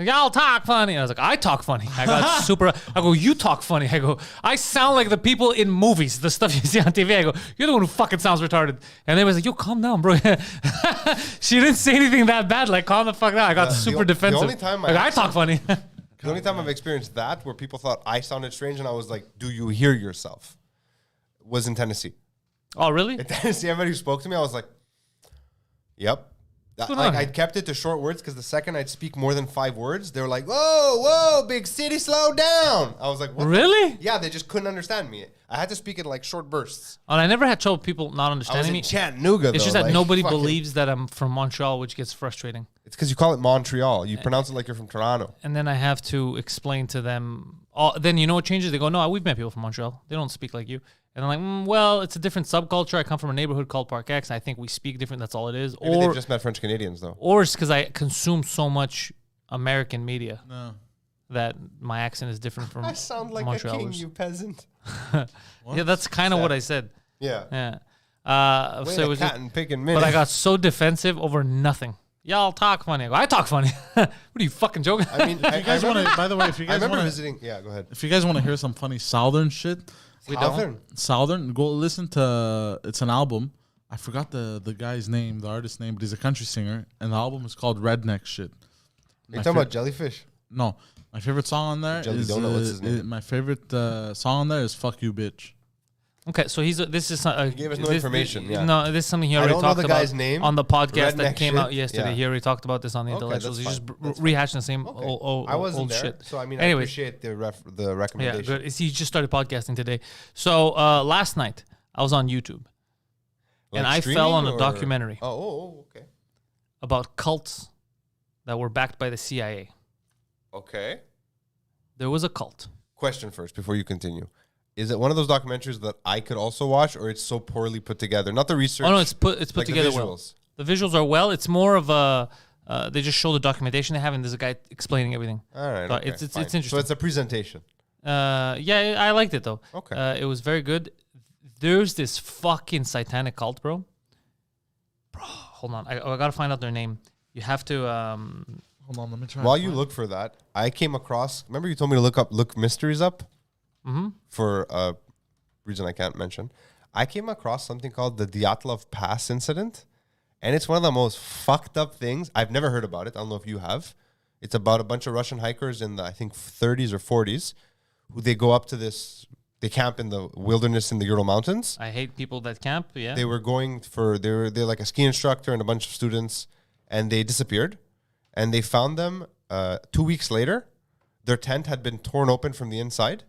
D: I'll talk funny. And I was like, I talk funny. I got super. I go, you talk funny. I go, I sound like the people in movies, the stuff you see on TV. I go, you're the one who fucking sounds retarded. And they was like, yo, calm down, bro. She didn't say anything that bad. Like, calm the fuck down. I got super defensive.
A: The only time
D: like, I talk funny.
A: The only time I've experienced that where people thought I sounded strange and I was like, do you hear yourself? Was in Tennessee.
D: Oh, really?
A: In Tennessee, everybody who spoke to me, I was like, yep.
D: going
A: Like
D: on?
A: I kept it to short words because the second I'd speak more than 5 words, they were like, whoa, big city, slow down. I was like, what?
D: Really?
A: Yeah, they just couldn't understand me. I had to speak in like short bursts.
D: And I never had trouble with people not
A: I was
D: understanding
A: in
D: me.
A: Chattanooga,
D: It's
A: though,
D: just that
A: like,
D: nobody
A: fucking-
D: believes that I'm from Montreal, which gets frustrating.
A: It's because you call it Montreal. You pronounce it like you're from Toronto.
D: And then I have to explain to them. Then you know what changes? They go, no, we've met people from Montreal. They don't speak like you. And I'm like, well, it's a different subculture. I come from a neighborhood called Park X. I think we speak different. That's all it is.
A: Maybe
D: Or
A: they've just met French Canadians, though.
D: or it's because I consume so much American media
B: No.
D: that my accent is different from
A: I sound like
D: Montrealers.
A: a king, you peasant.
D: Yeah, that's kind of what I said.
A: Yeah.
D: Yeah.
A: Way
D: So it
A: to
D: was
A: cat
D: just,
A: and pick and minute.
D: but I got so defensive over nothing. Y'all talk funny. I go, I talk funny. What are you fucking joking?
A: I mean,
B: If you guys want to, by the way, if you
A: I
B: guys
A: remember
B: want to,
A: visiting. Yeah, go ahead.
B: if you guys want to hear some funny Southern shit,
A: Southern.
B: go listen to. It's an album. I forgot the guy's name, the artist's name, but he's a country singer, and the album is called Redneck Shit.
A: You're talking about jellyfish?
B: No, my favorite song on there
A: Jelly
B: is
A: Donut, what's his name?
B: my favorite song on there is "Fuck You, Bitch."
D: Okay, so this is
A: He gave us no information, yeah.
D: No, this is something he
A: I
D: already
A: don't know
D: talked
A: the
D: about
A: guy's name.
D: on the podcast that
A: Redneck
D: came
A: shit,
D: out yesterday.
A: yeah.
D: He already talked about this on the
A: Okay,
D: intellectuals.
A: that's
D: He's
A: fine.
D: just rehashing the same
A: Okay.
D: old,
A: I wasn't
D: old
A: there,
D: shit.
A: so I mean,
D: Anyways,
A: I appreciate the
D: yeah,
A: recommendation.
D: good. He just started podcasting today. So last night I was on YouTube and I fell on a documentary
A: Okay.
D: about cults that were backed by the CIA.
A: Okay.
D: There was a cult.
A: Question first before you continue. Is it one of those documentaries that I could also watch, or it's so poorly put together? Not the research.
D: Oh no, it's put
A: like
D: together
A: the
D: well.
A: visuals.
D: The visuals are well. It's more of a they just show the documentation they have, and there's a guy explaining everything.
A: All right.
D: But
A: okay,
D: it's
A: fine.
D: interesting.
A: So it's a presentation.
D: Yeah, I liked it though.
A: Okay.
D: It was very good. There's this fucking satanic cult, bro. Hold on. I gotta find out their name. You have to.
B: Hold on, let me try.
A: While you look for that, I came across. Remember, you told me to look mysteries up for a reason I can't mention. I came across something called the Dyatlov Pass incident, and it's one of the most fucked up things. I've never heard about it. I don't know if you have. It's about a bunch of Russian hikers in the, I think, 30s or 40s, who they go up to this. They camp in the wilderness in the Ural Mountains.
D: I hate people that camp. Yeah.
A: They were going for they're like a ski instructor and a bunch of students, and they disappeared. And they found them 2 weeks later. Their tent had been torn open from the inside.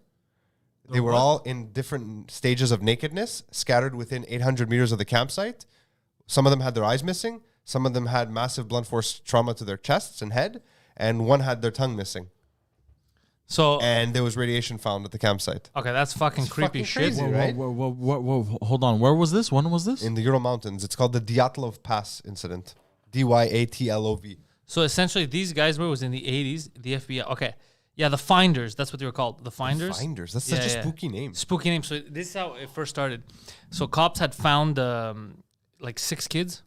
A: They were all in different stages of nakedness, scattered within 800 meters of the campsite. Some of them had their eyes missing. Some of them had massive blunt force trauma to their chests and head. And one had their tongue missing.
D: So
A: And there was radiation found at the campsite.
D: okay, that's fucking creepy
A: fucking
D: shit.
A: crazy. Right?
B: Whoa, hold on. Where was this? When was this?
A: In the Ural Mountains. It's called the Dyatlov Pass incident. Dyatlov.
D: So essentially, these guys were was in the 80s. The FBI. Okay, yeah, the Finders. That's what they were called. The Finders.
A: Finders. That's
D: Yeah,
A: such a
D: yeah.
A: spooky name.
D: Spooky name. So this is how it first started. So cops had found like 6 kids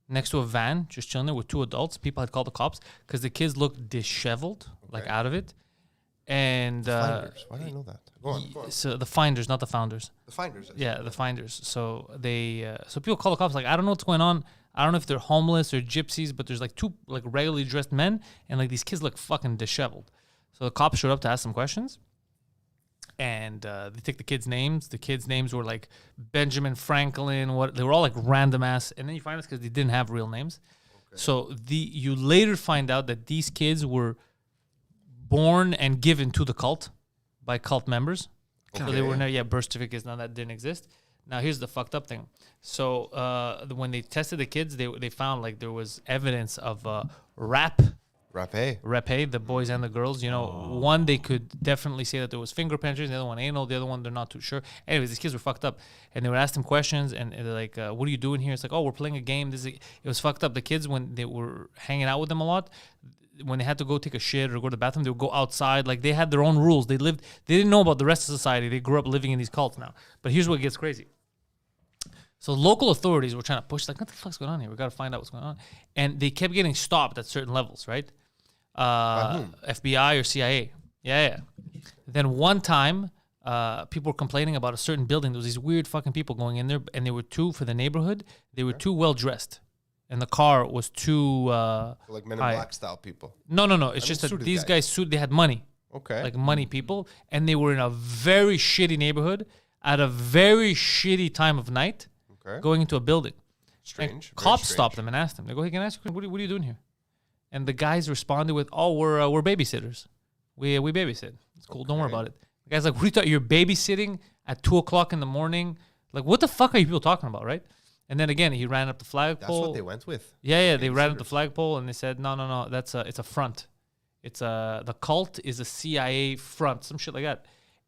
D: next to a van, just chilling there with 2 adults. People had called the cops because the kids looked disheveled, like out of it. And
A: Finders. Why did I know that? Go on. Go on.
D: so the Finders, not the Founders.
A: The Finders.
D: Yeah, the Finders. So they, so people call the cops like, I don't know what's going on. I don't know if they're homeless or gypsies, but there's like 2 like regularly dressed men, and like these kids look fucking disheveled. So the cops showed up to ask some questions, and they take the kids' names. The kids' names were like Benjamin Franklin. What they were all like random ass, and then you find out because they didn't have real names. Okay. So you later find out that these kids were born and given to the cult by cult members. So they were birth certificates, none of that didn't exist. Now here's the fucked up thing. So when they tested the kids, they found like there was evidence of rapé, the boys and the girls. You know, one they could definitely say that there was finger penetration, the other one anal, the other one they're not too sure. Anyways, these kids were fucked up, and they would ask them questions, and they're like, "What are you doing here?" It's like, "Oh, we're playing a game." It was fucked up. The kids, when they were hanging out with them a lot, when they had to go take a shit or go to the bathroom, they would go outside. Like they had their own rules. They didn't know about the rest of society. They grew up living in these cults now. But here's what gets crazy. So local authorities were trying to push, like, what the fuck's going on here? We got to find out what's going on. And they kept getting stopped at certain levels, right? FBI or CIA. Yeah. Then one time, people were complaining about a certain building. There was these weird fucking people going in there, and they were for the neighborhood, they were too well dressed. And the car was too
A: like Men in Black style people.
D: No. It's just that these guys they had money.
A: Okay.
D: Like money people. And they were in a very shitty neighborhood at a very shitty time of night going into a building.
A: Strange.
D: And cops stopped them and asked them. They go, "Hey, can I ask you, what are you doing here?" And the guys responded with, "Oh, we're babysitters. We babysit. It's cool. Don't worry about it." The guy's like, "What do you thought? You're babysitting at 2:00 in the morning? Like, what the fuck are you people talking about, right?" And then again, he ran up the flagpole.
A: That's what they went with.
D: Yeah. They ran up the flagpole and they said, no. It's a front. The cult is a CIA front, some shit like that.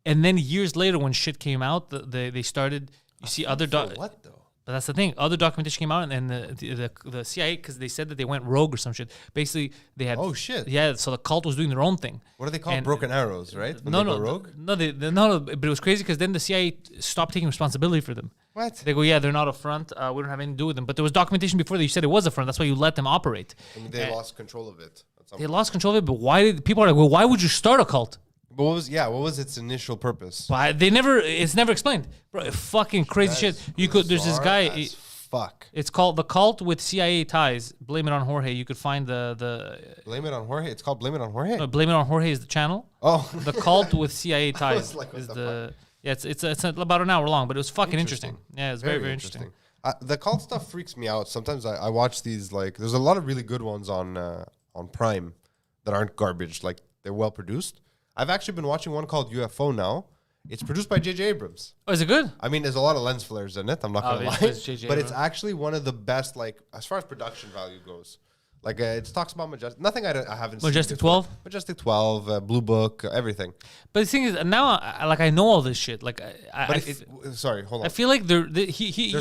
D: And then years later, when shit came out, they started. You see other
A: what though?
D: But that's the thing. Other documentation came out, and the CIA, because they said that they went rogue or some shit. Basically, they had.
A: Oh shit.
D: Yeah. So the cult was doing their own thing.
A: What do they call broken arrows, right? When
D: no,
A: they go rogue?
D: No. But it was crazy because then the CIA stopped taking responsibility for them.
A: What?
D: They go, yeah, they're not a front. We don't have anything to do with them. But there was documentation before that you said it was a front. That's why you let them operate.
A: I mean, they lost control of it.
D: They lost control of it. But why did people are like, well, why would you start a cult?
A: But what was its initial purpose?
D: Why it's never explained, bro. Fucking crazy shit. There's this guy.
A: Fuck.
D: It's called The Cult with CIA Ties. Blame It on Jorge. You could find the
A: Blame It on Jorge. It's called Blame It on Jorge.
D: No, Blame It on Jorge is the channel.
A: Oh.
D: The Cult with CIA Ties
A: like,
D: is the. Yeah, it's about an hour long, but it was fucking interesting. Yeah, it's very interesting.
A: The cult stuff freaks me out. Sometimes I watch these, like, there's a lot of really good ones on Prime that aren't garbage. Like, they're well produced. I've actually been watching one called UFO now. It's produced by J.J. Abrams.
D: Oh, is it good?
A: I mean, there's a lot of lens flares in it. I'm not going to lie. But it's actually one of the best, like, as far as production value goes. Like, it talks about Majestic. Nothing I haven't seen.
D: Majestic 12?
A: Majestic 12, Blue Book, everything.
D: But the thing is, now, I know all this shit. Like,
A: sorry, hold on.
D: I feel like there's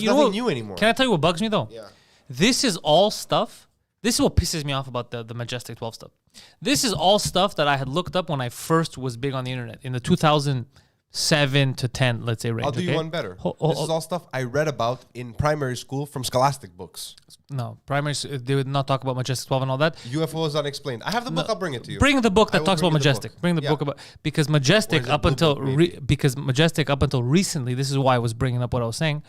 A: nothing new anymore.
D: Can I tell you what bugs me, though?
A: Yeah.
D: This is all stuff. This is what pisses me off about the Majestic 12 stuff. This is all stuff that I had looked up when I first was big on the internet in the 2007 to 10, let's say, range.
A: I'll do you one better. This is all stuff I read about in primary school from scholastic books.
D: No, primary, they would not talk about Majestic 12 and all that.
A: UFOs Unexplained. I have the book. I'll bring it to you.
D: Bring the book that talks about Majestic. Bring the book about, because Majestic up until recently, this is why I was bringing up what I was saying,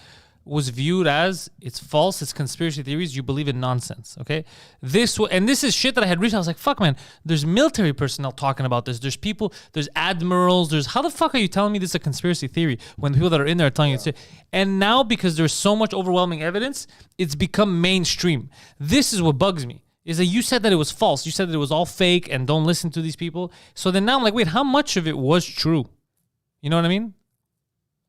D: was viewed as it's false, it's conspiracy theories, you believe in nonsense, okay? This is shit that I had reached. I was like, fuck, man, there's military personnel talking about this. There's people, there's admirals, how the fuck are you telling me this is a conspiracy theory when the people that are in there are telling you it's shit? And now, because there's so much overwhelming evidence, it's become mainstream. This is what bugs me, is that you said that it was false. You said that it was all fake and don't listen to these people. So then now I'm like, wait, how much of it was true? You know what I mean?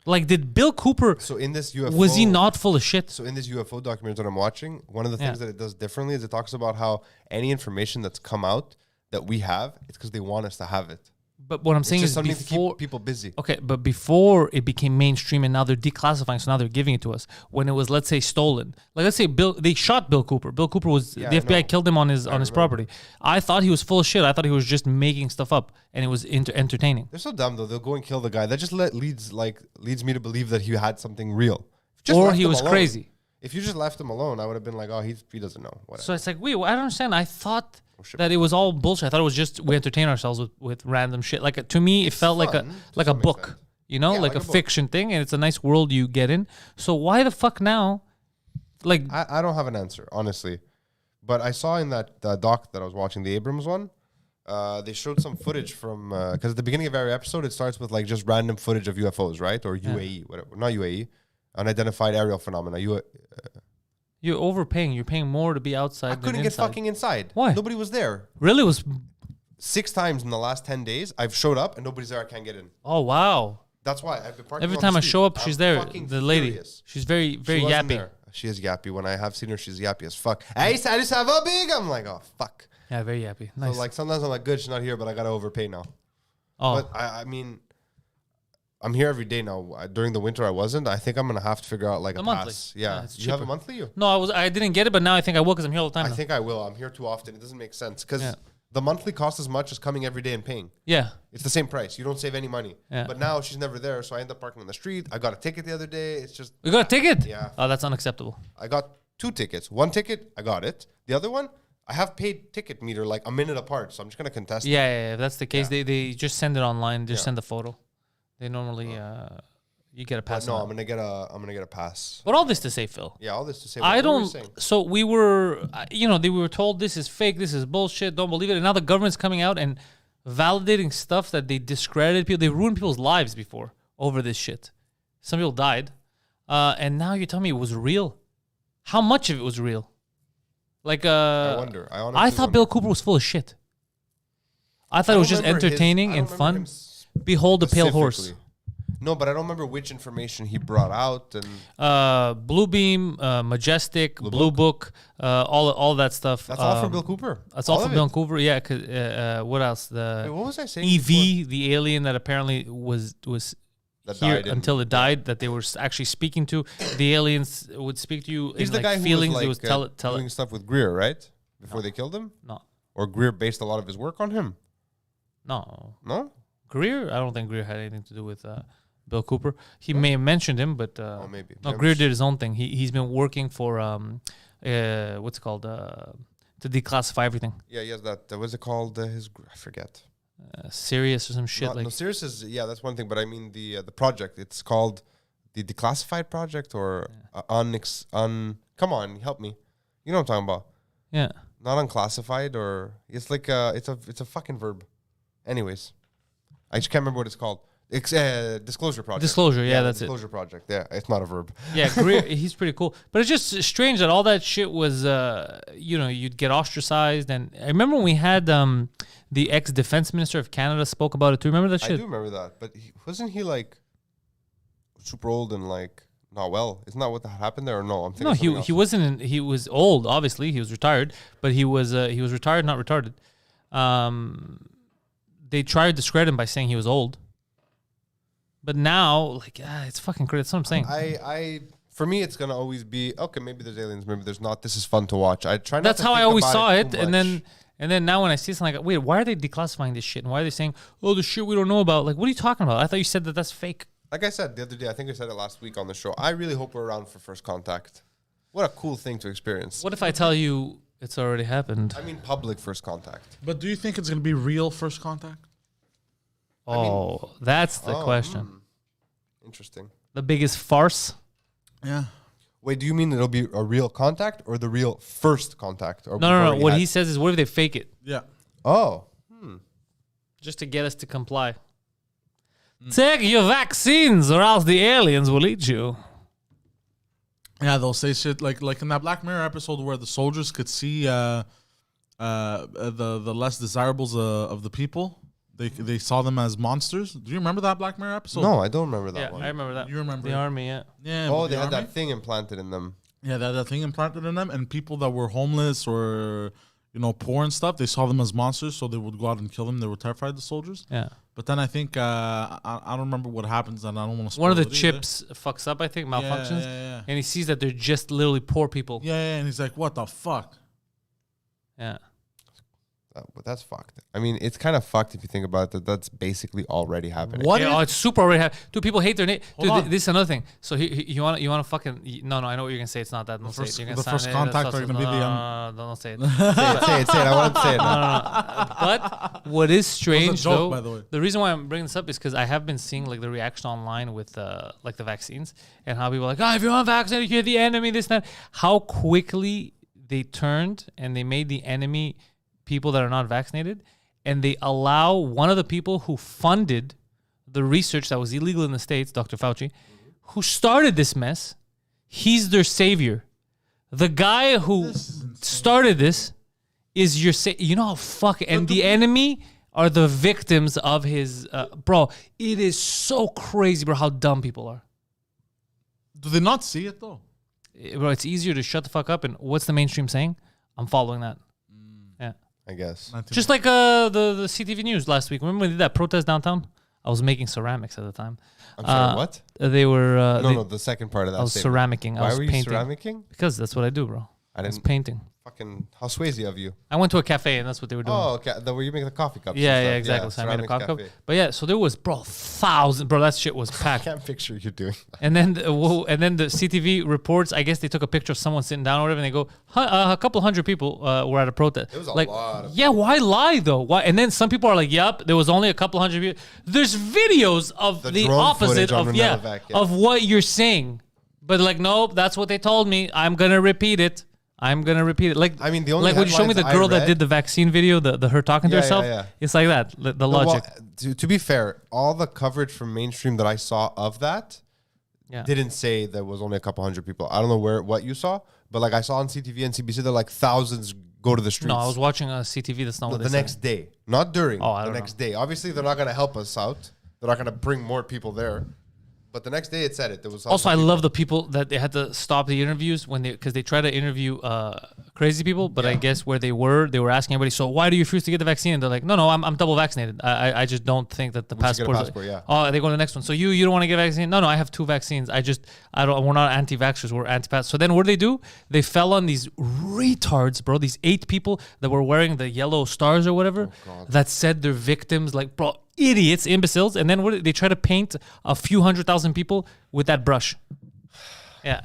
D: Like, did Bill Cooper?
A: So in this UFO,
D: was he not full of shit?
A: So in this UFO documentary that I'm watching, one of the things that it does differently is it talks about how any information that's come out that we have, it's because they want us to have it.
D: But what I'm saying is
A: something
D: before
A: to keep people busy.
D: Okay, but before it became mainstream and now they're declassifying, so now they're giving it to us. When it was, let's say, stolen. Like, let's say they shot Bill Cooper. Bill Cooper was the FBI killed him on his property. I thought he was full of shit. I thought he was just making stuff up, and it was entertaining.
A: They're so dumb though. They'll go and kill the guy. That just leads me to believe that he had something real.
D: Or he was crazy.
A: If you just left him alone, I would have been like, oh, he doesn't know. Whatever.
D: So it's like, wait, I don't understand. I thought that it was all bullshit. I thought it was just we entertain ourselves with random shit. Like, to me, it felt like a book, you know, like a fiction thing, and it's a nice world you get in. So why the fuck now? Like,
A: I don't have an answer, honestly, but I saw in that doc that I was watching, the Abrams one, they showed some footage from because at the beginning of every episode it starts with like just random footage of UFOs, right? Or UAE, whatever, not UAE, unidentified aerial phenomena.
D: You're overpaying. You're paying more to be outside.
A: I couldn't get fucking inside.
D: Why?
A: Nobody was there.
D: Really? It was
A: 6 times in the last 10 days. I've showed up and nobody's there. I can't get in.
D: Oh wow.
A: That's why I've been parking
D: Every
A: on
D: time
A: the
D: I
A: street.
D: show up,
A: I'm
D: she's there.
A: fucking
D: The lady.
A: furious.
D: She's very, very
A: She wasn't
D: yappy.
A: there. She is yappy. When I have seen her, she's yappy as fuck. Hey, salut, ça va, big? I'm like, oh, fuck.
D: Yeah, very yappy. Nice.
A: So, like, sometimes I'm like, good, she's not here, but I got to overpay now.
D: oh,
A: But, I mean, I'm here every day now. During the winter, I wasn't. I think I'm going to have to figure out, like, a
D: monthly.
A: pass. Yeah.
D: it's
A: You have a
D: cheaper.
A: monthly, you?
D: no, I didn't get it, but now I think I will because I'm here all the time.
A: I
D: now.
A: think I will. I'm here too often. It doesn't make sense. Because
D: Yeah.
A: the monthly costs as much as coming every day and paying.
D: Yeah.
A: It's the same price. You don't save any money.
D: Yeah.
A: But now she's never there, so I end up parking on the street. I got a ticket the other day. It's just,
D: You got a ticket?
A: Yeah.
D: Oh, that's unacceptable.
A: I got 2 tickets. One ticket, I got it. The other one, I have paid ticket meter like a minute apart, so I'm just going to contest it.
D: Yeah, if that's the case,
A: Yeah.
D: they just send it online. Just
A: Yeah.
D: send the photo. They normally you get a
A: But
D: pass.
A: no,
D: on
A: I'm
D: that.
A: gonna get a pass.
D: But all this to say, Phil,
A: Yeah, all this to say.
D: I
A: what were we
D: don't.
A: saying?
D: So we were, we were told this is fake, this is bullshit, don't believe it. And now the government's coming out and validating stuff that they discredited people. They ruined people's lives before over this shit. Some people died, and now you're telling me it was real. How much of it was real? Like,
A: I wonder. I honestly
D: I thought
A: wonder.
D: Bill Cooper was full of shit. I thought
A: I
D: it was
A: don't
D: just
A: remember his-
D: entertaining
A: I don't
D: and
A: remember him
D: fun. Behold the pale horse.
A: specifically. No, but I don't remember which information he brought out. And
D: Blue Beam, Majestic, Blue Book, all that stuff.
A: that's all for Bill Cooper.
D: That's all for
A: of
D: Bill
A: it.
D: Cooper. Yeah. What else?
A: Wait,
D: The
A: what was I saying?
D: EV,
A: before?
D: the alien that apparently was
A: That
D: here
A: died in-
D: until it died. That they were actually speaking to. The aliens would speak to you
A: He's
D: in
A: the
D: like
A: guy who
D: feelings.
A: was
D: It
A: like
D: was tell
A: doing
D: it.
A: stuff with Greer, right? Before they killed him,
D: No,
A: or Greer based a lot of his work on him.
D: no.
A: No,
D: Greer. I don't think Greer had anything to do with Bill Cooper. He may have mentioned him, but
A: maybe.
D: no.
A: Never
D: Greer
A: s-
D: did his own thing. He's been working for what's it called to declassify everything.
A: Yeah, he has that. What's it called? I forget.
D: Serious or some shit
A: No, Sirius is that's one thing, but I mean the project. It's called the Declassified Project or Come on, help me. You know what I'm talking about?
D: yeah.
A: Not unclassified or it's like it's a fucking verb. Anyways, I just can't remember what it's called. It's Disclosure Project.
D: Disclosure, yeah,
A: the
D: that's it.
A: Disclosure Project. Yeah, it's not a verb.
D: Yeah, Greer, he's pretty cool. But it's just strange that all that shit was, you'd get ostracized. And I remember when we had the ex-defense minister of Canada spoke about it too. Remember that
A: I
D: shit?
A: do remember that, but wasn't he like super old and like not well? Isn't that what happened there? Or no, I'm thinking.
D: No,
A: of something
D: he
A: else.
D: wasn't. He was old. Obviously, he was retired, but he was retired, not retarded. They tried to discredit him by saying he was old. But now, it's fucking crazy. That's what I'm saying.
A: I for me, it's gonna always be okay. Maybe there's aliens, maybe there's not. This is fun to watch. I try not.
D: That's
A: to
D: how I
A: think
D: always
A: about
D: saw it.
A: too
D: And
A: much.
D: then now when I see something like, wait, why are they declassifying this shit? And why are they saying, oh, the shit we don't know about? Like, what are you talking about? I thought you said that that's fake.
A: Like I said the other day, I think I said it last week on the show. I really hope we're around for First Contact. What a cool thing to experience.
D: What if I tell you it's already happened?
A: I mean, public First Contact.
B: But do you think it's gonna be real first contact?
D: Oh, that's the question.
A: Interesting.
D: The biggest farce?
B: Yeah.
A: Wait, do you mean it'll be a real contact or the real first contact? Or
D: No.
A: before
D: What
A: had-
D: he says is, what if they fake it
B: Yeah.
A: Oh,
D: just to get us to comply? Take your vaccines, or else the aliens will eat you.
B: Yeah, they'll say shit like in that Black Mirror episode where the soldiers could see the less desirables of the people. They saw them as monsters. Do you remember that Black Mirror episode?
A: no, I don't remember that
D: Yeah,
A: one.
D: I remember that.
B: You remember
D: the
B: it?
D: army? Yeah.
B: Yeah.
A: Oh,
B: with
A: they
B: the
A: had
B: army?
A: that thing implanted in them.
B: Yeah, that thing implanted in them, and people that were homeless or poor and stuff, they saw them as monsters, so they would go out and kill them. They were terrified of the soldiers.
D: Yeah.
B: But then I think I don't remember what happens, and I don't want to.
D: One of the chips fucks up, I think, malfunctions,
B: yeah.
D: and he sees that they're just literally poor people.
B: Yeah, and he's like, "What the fuck?"
D: Yeah.
A: But that's fucked. I mean, it's kind of fucked if you think about it. That's basically already happening.
B: What?
D: Yeah, it's super already. Dude, people hate their name. Dude,
B: on.
D: this is another thing. So you want to fucking no. I know what you're gonna say. It's not that. Don't say it. You're gonna
B: the
D: sign
B: first
D: it.
B: contact
D: That's
B: are gonna be
D: no,
B: the,
D: no, don't say it.
A: Say it. I want to say it now.
D: But what is strange
B: joke,
D: though,
B: by the way.
D: the reason why I'm bringing this up is because I have been seeing like the reaction online with like the vaccines and how people are like, oh, if you're unvaccinated, you're the enemy. This and that. How quickly they turned and they made the enemy people that are not vaccinated, and they allow one of the people who funded the research that was illegal in the States, Dr. Fauci, who started this mess. He's their savior. The guy who started this is your you know how and the enemy are the victims of his. Bro, it is so crazy, bro, how dumb people are.
B: Do they not see it though?
D: Bro, it's easier to shut the fuck up. And what's the mainstream saying? I'm following that. Yeah.
A: I guess.
D: Just like the CTV News last week. Remember when they did that protest downtown? I was making ceramics at the time.
A: I'm sorry, what?
D: They were.
A: No, the second part of that
D: I was
A: statement.
D: ceramicing.
A: Why
D: I was
A: were you
D: painting.
A: ceramicing?
D: Because that's what I do, bro. I was painting.
A: Fucking, how Swayze of you.
D: I went to a cafe and that's what they were doing.
A: Oh, okay. Where you make the coffee cups.
D: Yeah,
A: and
D: yeah,
A: stuff.
D: exactly. So I made a
A: ceramics
D: coffee cup.
A: cafe.
D: But yeah, so there was, bro, bro, that shit was
A: I
D: packed.
A: can't picture you doing that.
D: And then the CTV reports, I guess they took a picture of someone sitting down or whatever, and they go, a couple hundred people were at a protest.
A: It was a
D: like,
A: lot of
D: yeah, why lie though? Why? And then some people are like, yep, there was only a couple hundred people. There's videos of the
A: drone
D: opposite
A: footage on
D: of
A: Ronelavac, yeah.
D: of what you're saying. But like, nope, that's what they told me. I'm gonna repeat it. Like,
A: I mean, the only
D: like when you show me the
A: headlines
D: girl
A: I
D: that
A: read-
D: did the vaccine video, the her talking to
A: Yeah,
D: herself.
A: yeah, yeah.
D: It's like that. The logic.
A: Well, to be fair, all the coverage from mainstream that I saw of that
D: Yeah.
A: didn't say there was only a couple hundred people. I don't know what you saw, but like I saw on CTV and CBC, they're like thousands go to the streets.
D: No, I was watching CTV. That's not what
A: the
D: they said.
A: next day, not during.
D: Oh, I
A: the
D: don't
A: next day. Obviously, they're not going to help us out. They're not going to bring more people there. But the next day, it said it. There was
D: Also, I love the people that they had to stop the interviews because they try to interview crazy people. But I guess where they were asking everybody, so why do you refuse to get the vaccine? And they're like, no, I'm double vaccinated. I just don't think that the
A: Once you get a
D: passport.
A: passport, yeah.
D: Oh, they go to the next one. So you don't want to get a vaccine? No, I have 2 vaccines. I don't. We're not anti-vaxxers. We're anti-pass. So then what do? They fell on these retards, bro. These 8 people that were wearing the yellow stars or whatever that said they're victims. Like, bro. Idiots, imbeciles, and then they try to paint a few 100,000 people with that brush. Yeah.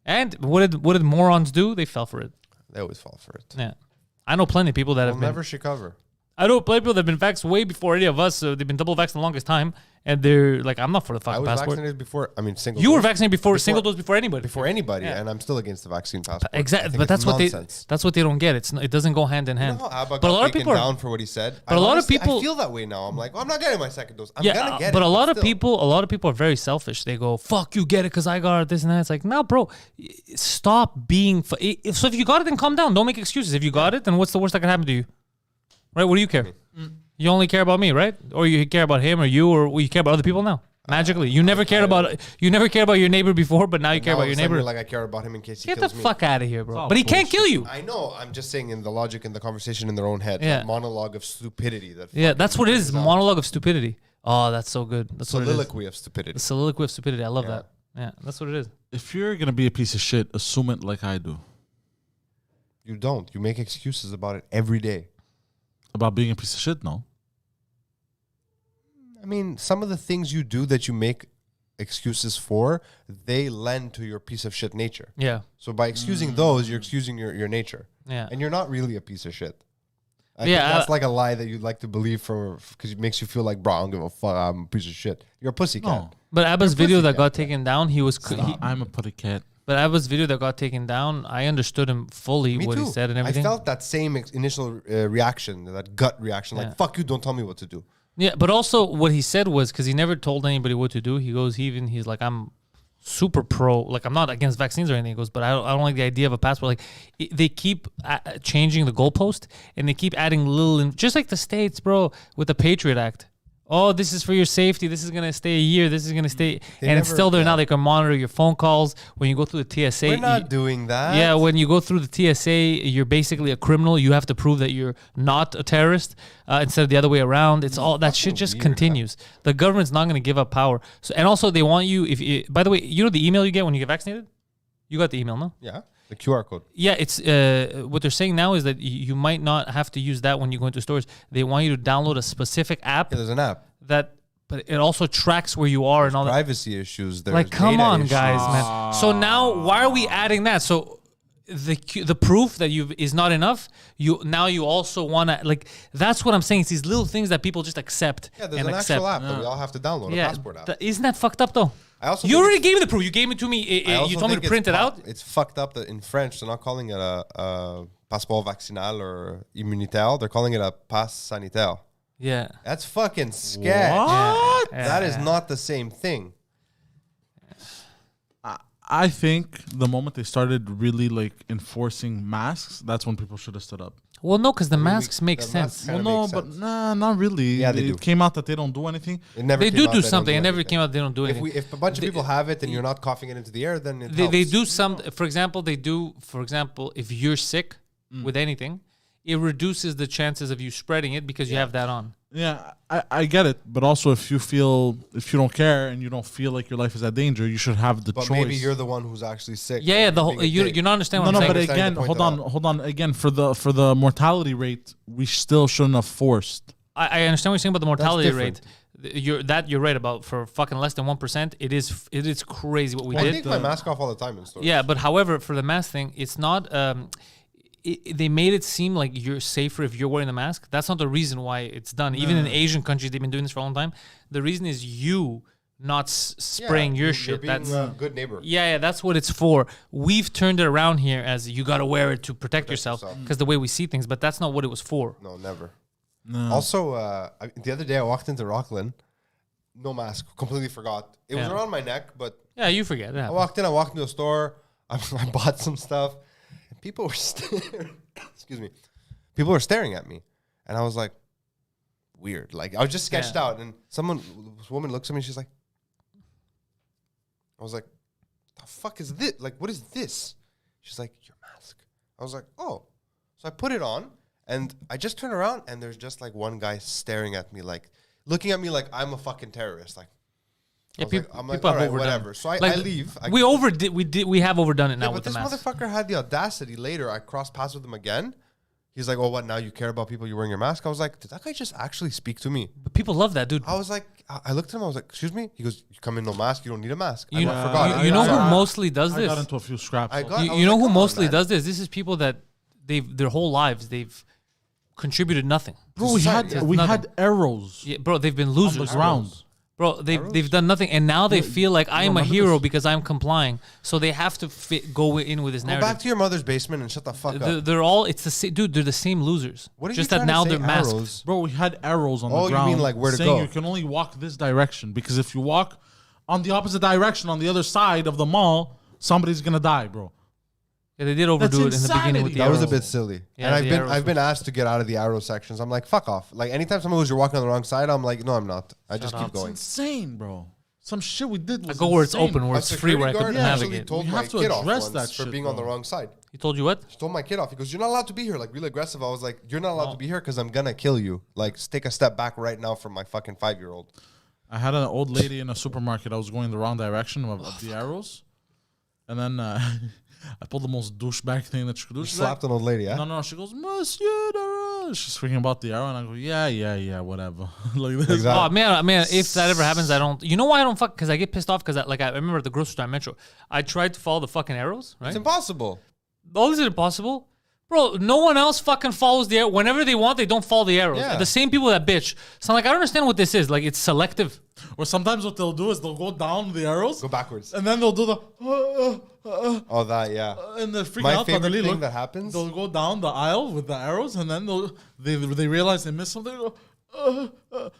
D: And what did morons do? They fell for it.
A: They always fall for it.
D: Yeah. I know plenty of people that
A: We'll
D: have been.
A: never recover.
D: I know plenty of people that have been vaxxed way before any of us. So they've been double vaxxed the longest time, and they're like, I'm not for the
A: I
D: fucking
A: was
D: passport.
A: vaccinated before. I mean, single.
D: You were
A: dose.
D: vaccinated before single dose before anybody.
A: Before anybody,
D: Yeah.
A: and I'm still against the vaccine passport. I
D: Exactly,
A: think
D: but
A: it's nonsense.
D: that's what they don't get. It doesn't go hand in
A: You
D: hand.
A: know how Abba
D: But a
A: got
D: lot of
A: taken
D: people are
A: down for what he said.
D: But a lot of people-
A: I feel that way now. I'm like, well, I'm not getting my second dose. I'm gonna get it.
D: but a lot of
A: still.
D: people are very selfish. They go, "Fuck, you get it because I got it." This and that. It's like, no, bro, stop being. So if you got it, then calm down. Don't make excuses. If you got it, then what's the worst that can happen to you? Right? What do you care? You only care about me, right? Or you care about him, or you care about other people now. Magically, you never cared about your neighbor before, but now you care
A: Now
D: about
A: all
D: your
A: of a sudden
D: neighbor.
A: you're like, I care about him in case he
D: Get the
A: kills me.
D: fuck out of here, bro.
B: all
D: But he can't kill you.
A: I know. I'm just saying in the logic and the conversation in their own head.
D: Yeah.
A: That monologue of stupidity.
D: Yeah, that's what it is. Monologue of stupidity. Oh, that's so good. That's what it is.
A: Soliloquy of stupidity.
D: The soliloquy of stupidity. I love that. Yeah, that's what it is.
B: If you're gonna be a piece of shit, assume it like I do
A: You don't. You make excuses about it every day.
B: about being a piece of shit. No,
A: I mean, some of the things you do that you make excuses for, they lend to your piece of shit nature.
D: Yeah,
A: So by excusing those, you're excusing your nature.
D: yeah.
A: And you're not really a piece of shit. I
D: Yeah,
A: think that's like a lie that you'd like to believe because it makes you feel like, bro, I don't give a fuck. I'm a piece of shit. You're a pussycat.
B: no.
D: But Abba's video that
A: pussycat.
D: got taken down, he was.
B: I'm a putty cat.
D: But Abba's video that got taken down, I understood him fully
A: Me
D: what
A: too.
D: he said and everything.
A: I felt that same initial reaction, that gut reaction, like,
D: Yeah.
A: fuck you, don't tell me what to do.
D: Yeah, but also what he said was because he never told anybody what to do. He goes, he's like, I'm super pro. Like, I'm not against vaccines or anything. He goes, but I don't like the idea of a passport. Like, they keep changing the goalpost and they keep adding just like the States, bro, with the Patriot Act. Oh, this is for your safety. This is going to stay a year. This is going to stay. And it's
A: never-
D: still there
A: yeah.
D: now. They can monitor your phone calls when you go through the TSA.
A: We're not doing that.
D: Yeah, when you go through the TSA, you're basically a criminal. You have to prove that you're not a terrorist instead of the other way around. It's all that shit just
A: weird,
D: continues. The government's not going to give up power. So, and also they want you. By the way, you know the email you get when you get vaccinated. You got the email, no?
A: Yeah, the QR code.
D: Yeah, it's what they're saying now is that you might not have to use that when you go into stores. They want you to download a specific app
A: Yeah, there's an app.
D: but it also tracks where you are and all that.
A: Privacy issues. There's
D: Like, come
A: data
D: on,
A: issues.
D: guys, man. So now, why are we adding that? So the proof that is not enough. You also want to, like, that's what I'm saying. It's these little things that people just accept.
A: Yeah, there's
D: and
A: an
D: accept.
A: actual app that we all have to download, a passport app.
D: Isn't that fucked up though?
A: I also
D: You
A: think
D: already gave me the proof. You gave it to me.
A: I also
D: You told me
A: think
D: to print it out.
A: It's fucked up that in French they're not calling it a passeport vaccinal or immunitaire. They're calling it a pass sanitaire.
D: Yeah.
A: That's fucking sketch.
B: What?
A: That is not the same thing.
B: I think the moment they started really like enforcing masks, that's when people should have stood up.
D: Well, no, because the
A: I mean,
D: masks make
A: the
D: sense.
A: masks kinda
B: Well, no,
A: makes
B: but
A: sense.
B: nah, not really.
A: Yeah, they
B: it
A: do.
B: came out that they don't do anything.
A: It never
D: They
A: came
D: do
A: out
D: do
A: they don't
D: something. It never
A: anything.
D: came out. They don't do anything.
A: If a bunch of people have it and you're not coughing it into the air, then it
D: They
A: helps.
D: do some. For example, they do. For example, if you're sick with anything, it reduces the chances of you spreading it because you have that on.
B: Yeah, I get it, but also if you don't care and you don't feel like your life is at danger, you should have the
A: But
B: choice.
A: maybe you're the one who's actually sick.
D: Yeah, yeah.
A: and
D: The
A: you're
D: whole
A: being a dick.
D: you're not understanding
B: no,
D: what I'm
B: but
D: saying.
A: saying.
B: again,
A: Trying to point
B: hold on. Again, for the mortality rate, we still shouldn't have forced.
D: I understand what you're saying about the mortality rate.
A: different.
D: You're right about for fucking less than 1%. It is crazy what we
A: I
D: did.
A: take my mask off all the time in stores.
D: Yeah, but however, for the mask thing, it's not. They made it seem like you're safer if you're wearing the mask. That's not the reason why it's done. Even in Asian countries, they've been doing this for a long time. The reason is you not spraying your
A: you're
D: shit.
A: being
D: That's
A: a good neighbor.
D: yeah, that's what it's for. We've turned it around here as you got to wear it to protect yourself
A: yourself.
D: because the way we see things, but that's not what it was for.
A: No, never.
B: No.
A: Also, the other day I walked into Rockland, no mask, completely forgot. It was
D: Yeah.
A: around my neck, but
D: Yeah, you forget.
A: I walked into a store, I bought some stuff, and people were staring. Excuse me. People were staring at me, and I was like, weird. Like I was just sketched out, and this woman looks at me, she's like, I was like, the fuck is this? Like, what is this? She's like, your mask. I was like, oh. So I put it on, and I just turn around, and there's just like one guy staring at me, like looking at me like I'm a fucking terrorist. Like,
D: Yeah,
A: I'm like,
D: people
A: all
D: have
A: right,
D: overdone.
A: whatever. So I
D: Like,
A: leave.
D: We have overdone it now
A: Yeah,
D: with
A: but
D: the
A: this
D: mask.
A: motherfucker had the audacity later. I crossed paths with him again. He's like, oh, what, now you care about people, you're wearing your mask? I was like, did that guy just actually speak to me?
D: But people love that, dude.
A: I was like, I looked at him, I was like, excuse me? He goes, you come in no mask, you don't need a mask.
D: You,
A: I forgot.
D: you know who
B: I-
D: mostly does
B: I
D: this?
B: got into a few scraps.
A: I
B: so-
A: got-
D: You,
A: I
D: you
A: was
D: know
A: like,
D: who
A: come on,
D: mostly
A: man.
D: does this? This is people that their whole lives they've contributed nothing.
B: Bro, we
A: Society,
B: had
A: yeah.
B: we
D: Nothing.
B: had arrows
D: Yeah, bro, they've been
B: on
D: losers.
B: the ground.
D: Bro, they've done nothing, and now they feel like I'm a
B: remember
D: hero
B: this?
D: because I'm complying. So they have to go in with this
A: Go
D: narrative.
A: back to your mother's basement and shut the fuck up.
D: They're all it's the same, dude. They're the same losers.
A: What are
D: Just
A: you
D: that
A: trying
D: now
A: to say,
D: they're masked.
A: arrows?
B: Bro, we had arrows on
A: Oh,
B: the
A: you
B: ground.
A: mean like where to
B: saying
A: go?
B: you can only walk this direction because if you walk on the opposite direction on the other side of the mall, somebody's gonna die, bro.
D: Yeah, they did overdo it in the beginning with
B: insanity.
D: the
A: That was a
D: arrows.
A: bit silly.
D: Yeah,
A: and
D: the arrows
A: I've been asked to get out of the arrow sections. I'm like, fuck off. Like anytime someone goes, you're walking on the wrong side, I'm like, no, I'm not. I just keep
D: up.
B: It's
A: going.
B: insane, bro. Some shit we did
D: I
B: was
D: go where it's
B: insane.
D: open, where
A: A
D: it's free, where I
A: security
D: can
A: guard actually
D: navigate.
A: told
B: We
A: my
B: have to
A: kid off
B: address
A: once
B: that
A: for
B: shit,
A: being on the
B: bro.
A: wrong side.
D: He told you what?
A: He told my kid off. He goes, you're not allowed to be here. Like real aggressive. I was like, you're not allowed to be here because I'm gonna kill you. Like take a step back right now from my fucking 5-year-old.
B: I had an old lady in a supermarket. I was going the wrong direction of the arrows, and then I pulled the most douchebag thing that she could do.
A: You
B: She's
A: slapped
B: like,
A: an old lady, yeah?
B: no. She goes, Monsieur Dara. She's speaking about the arrow, and I go, yeah, whatever. Like this.
A: Exactly.
D: Oh man, if that ever happens, I don't. You know why I don't fuck? Because I get pissed off. Because I remember at the grocery store at Metro, I tried to follow the fucking arrows. Right?
A: It's impossible.
D: All is it impossible? Bro, no one else fucking follows the arrow. Whenever they want, they don't follow the arrows.
A: Yeah.
D: The same people that bitch. So I'm like, I don't understand what this is. Like, it's selective.
B: Or sometimes what they'll do is they'll go down the arrows,
A: Go backwards.
B: and then they'll do the
A: Oh, that, yeah.
B: and they're freaking
A: My
B: out.
A: favorite
B: Pantelis,
A: thing
B: look,
A: that happens.
B: they'll go down the aisle with the arrows, and then they realize they missed something. They go,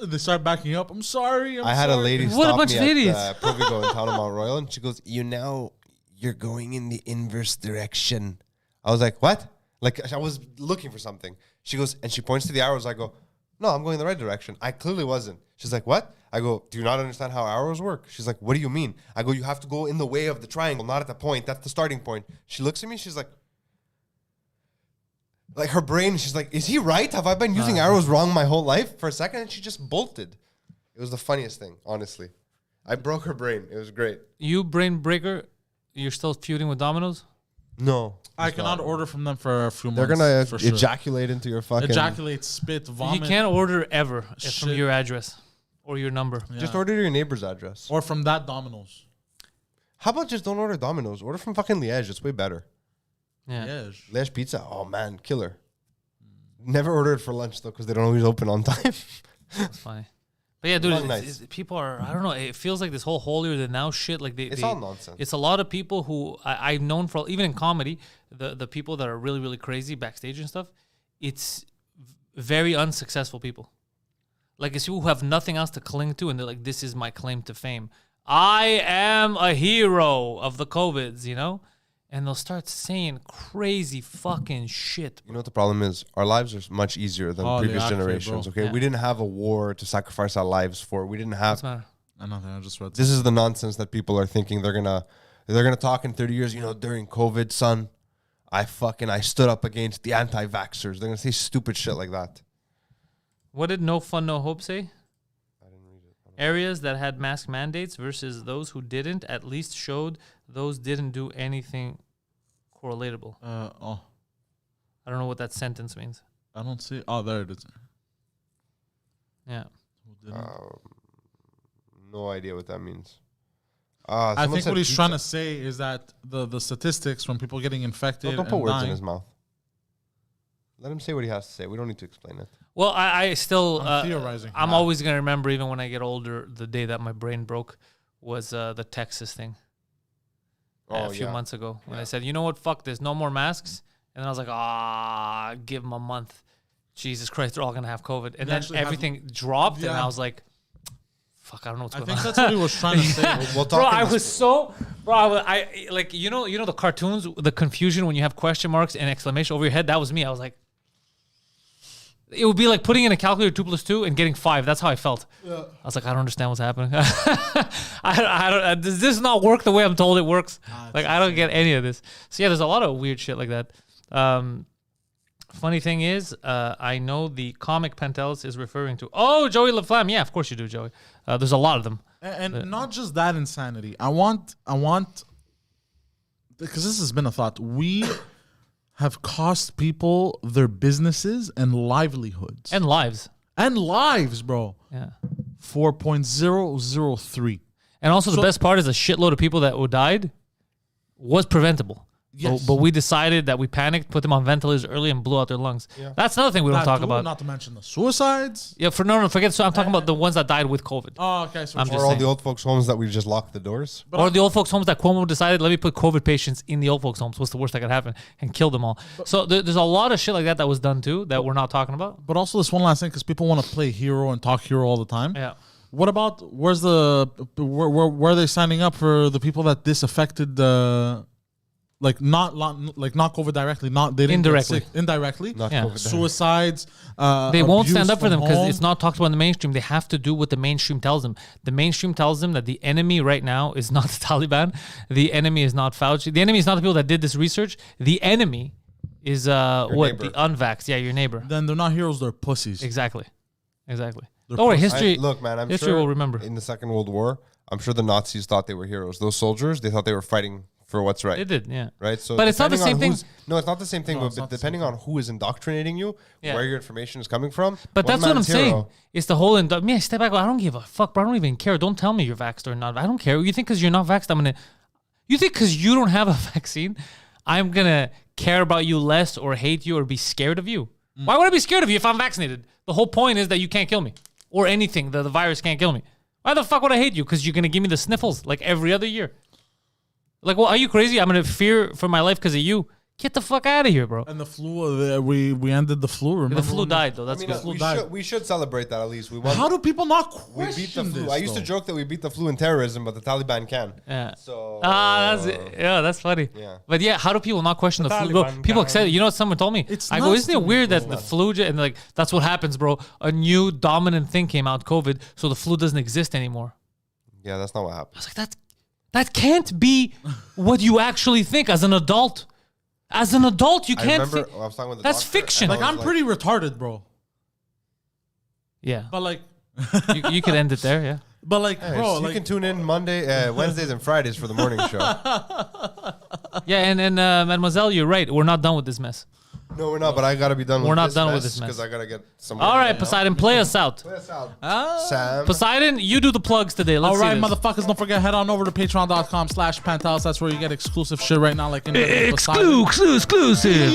B: they start backing up. I'm sorry.
A: I had a lady
D: What a
A: stop
D: bunch
A: me
D: of idiots.
A: at Provigo in town of Mount Royal, and she goes, you know, you're going in the inverse direction. I was like, what? Like, I was looking for something. She goes, and she points to the arrows. I go, no, I'm going the right direction. I clearly wasn't. She's like, what? I go, do you not understand how arrows work? She's like, what do you mean? I go, you have to go in the way of the triangle, not at the point. That's the starting point. She looks at me. She's like her brain, she's like, is he right? Have I been using arrows wrong my whole life? For a second, and she just bolted. It was the funniest thing, honestly. I broke her brain. It was great.
D: You brain breaker, you're still feuding with Domino's?
A: No.
B: I cannot order from them for a few months.
A: They're gonna
B: for sure.
A: ejaculate into your fucking.
B: Ejaculate, spit, vomit.
D: You can't order ever from
B: Shit.
D: your address or your number.
A: Just order your neighbor's address.
B: or from that Domino's.
A: How about just don't order Domino's? Order from fucking Liège. It's way better.
D: Yeah.
B: Yes.
A: Liège pizza. Oh man, killer. Never order it for lunch though, because they don't always open on time.
D: That's funny. But yeah, dude,
A: Long nights.
D: people are, I don't know, it feels like this whole holier than thou shit. Like
A: It's all nonsense.
D: It's a lot of people who I've known for, even in comedy, the people that are really, really crazy backstage and stuff, it's very unsuccessful people. Like it's people who have nothing else to cling to, and they're like, this is my claim to fame. I am a hero of the COVIDs, you know? and they'll start saying crazy fucking shit.
A: You know what the problem is? Our lives are much easier than
B: Oh,
A: previous
B: they are,
A: generations.
B: bro.
A: Okay,
D: Yeah.
A: we didn't have a war to sacrifice our lives for. We didn't have.
D: What's the matter?
B: Nothing. I just read.
A: This is the nonsense that people are thinking they're gonna talk in 30 years. You know, during COVID, son, I stood up against the anti-vaxxers. They're gonna say stupid shit like that.
D: What did No Fun No Hope say? Areas that had mask mandates versus those who didn't at least showed those didn't do anything correlatable.
B: Oh,
D: I don't know what that sentence means.
B: I don't see. Oh, there it is.
D: Yeah.
A: No idea what that means.
B: I think what he's trying to say is that the statistics from people getting infected
A: Don't put
B: and
A: words in
B: dying.
A: his mouth. Let him say what he has to say. We don't need to explain it.
D: Well, I still
B: I'm theorizing.
D: I'm always gonna remember, even when I get older, the day that my brain broke was the Texas thing. A few months ago when I said, you know what, fuck this, no more masks. And then I was like, give them a month. Jesus Christ, they're all gonna have COVID. And then
B: actually
D: everything dropped, and
B: Yeah.
D: I was like, fuck, I don't know what's
B: I
D: going
B: think
D: on.
B: that's what he was trying to say.
A: We'll talk
D: Bro,
A: in
D: I
A: this-
D: was so, I like, you know the cartoons, the confusion when you have question marks and exclamation over your head. That was me. I was like, it would be like putting in a calculator 2 + 2 and getting 5. That's how I felt. I was like, I don't understand what's happening. I don't. Does this not work the way I'm told it works? Like, I don't get any of this. So yeah, there's a lot of weird shit like that. Funny thing is, I know the comic Pantelis is referring to. Oh, Joey LaFlamme. Yeah, of course you do, Joey. There's a lot of them.
B: And not just that insanity. I want, because this has been a thought. We have cost people their businesses and livelihoods.
D: And lives.
B: And lives, bro.
D: Yeah.
B: 4.003.
D: And also the best part is a shitload of people that died was preventable.
B: Yes.
D: But we decided that we panicked, put them on ventilators early, and blew out their lungs. Yeah. That's another thing we don't talk about.
B: Not to mention the suicides.
D: Yeah, forget. So I'm talking about the ones that died with COVID.
B: Oh, okay. So
D: I'm
A: Or
D: just
A: all
D: saying.
A: the old folks' homes that we just locked the doors.
D: Or the old folks' homes that Cuomo decided, let me put COVID patients in the old folks' homes. What's the worst that could happen? And kill them all. So there's a lot of shit like that was done too that we're not talking about.
B: But also this one last thing, because people want to play hero and talk hero all the time.
D: Yeah.
B: What about where are they signing up for the people that this affected like not COVID directly, they didn't
D: Indirectly.
B: get sick, indirectly,
A: Not
D: Yeah.
A: COVID.
B: suicides.
D: They won't
B: abuse
D: stand up for
B: from
D: them because
B: home.
D: it's not talked about in the mainstream. They have to do what the mainstream tells them. The mainstream tells them that the enemy right now is not the Taliban. The enemy is not Fauci. The enemy is not the people that did this research. The enemy is
A: neighbor.
D: the unvaxxed. Yeah, your neighbor.
B: Then they're not heroes; they're pussies.
D: Exactly. Don't worry,
B: pussies.
D: history.
A: Look, man, I'm
D: history
A: sure
D: will remember.
A: in the Second World War, I'm sure the Nazis thought they were heroes. Those soldiers, they thought they were fighting for what's right.
D: They did, yeah.
A: Right, so
D: But it's not the
A: depending
D: same
A: on
D: thing.
A: No, it's not the same thing.
B: No, it's
A: but
B: not the
A: depending on who is indoctrinating you,
D: Yeah.
A: where your information is coming from.
D: But
A: one
D: that's what I'm
A: man's
D: saying.
A: hero-
D: It's the whole. Me, step back. I don't give a fuck, bro. I don't even care. Don't tell me you're vaxxed or not. I don't care. You think because you're not vaxxed, I'm gonna. You think because you don't have a vaccine, I'm gonna care about you less or hate you or be scared of you? Why would I be scared of you if I'm vaccinated? The whole point is that you can't kill me or anything. The virus can't kill me. Why the fuck would I hate you? Because you're gonna give me the sniffles like every other year. Like, well, are you crazy? I'm gonna fear for my life because of you. Get the fuck out of here, bro.
B: And the flu, we ended the flu. Remember
D: The flu
B: when
D: died though. That's
A: I mean,
D: good.
A: we should celebrate that at least. We won.
B: How do people not
A: we
B: question
A: beat the flu?
B: this?
A: I used to
B: though?
A: joke that we beat the flu in terrorism, but the Taliban can.
D: Yeah.
A: So
D: That's funny.
A: Yeah.
D: But yeah, how do people not question the flu? Bro,
A: Taliban
D: people
A: can.
D: accept it. You know what someone told me?
B: It's
D: I go,
B: nuts
D: isn't
B: to
D: it
B: me,
D: weird
B: bro.
D: that the flu and like that's what happens, bro? A new dominant thing came out, COVID, so the flu doesn't exist anymore.
A: yeah, that's not what happened.
D: I was like, that can't be what you actually think as an adult. As an adult, you
A: I
D: can't
A: remember
D: think.
A: I was talking with the
D: That's
A: doctor,
D: fiction.
A: and I
B: Like
A: was
B: I'm pretty retarded, bro.
D: Yeah,
B: But like,
D: you could end it there. Yeah.
B: bro,
A: you
B: like
A: can tune in Wednesdays and Fridays for the morning show.
D: Yeah, and Mademoiselle, you're right. We're not done with this mess.
A: No, we're not. But I gotta be done.
D: We're
A: with
D: not
A: this
D: done with
A: mess
D: this mess.
A: because I gotta get some.
D: All right, Poseidon, play us out.
A: Play us out. Sam.
D: Poseidon, you do the plugs today. Let's
B: all right,
D: see this.
B: motherfuckers, don't forget, head on over to patreon.com/Pantelis. That's where you get exclusive shit right now, like in the Poseidon.
D: Exclusive.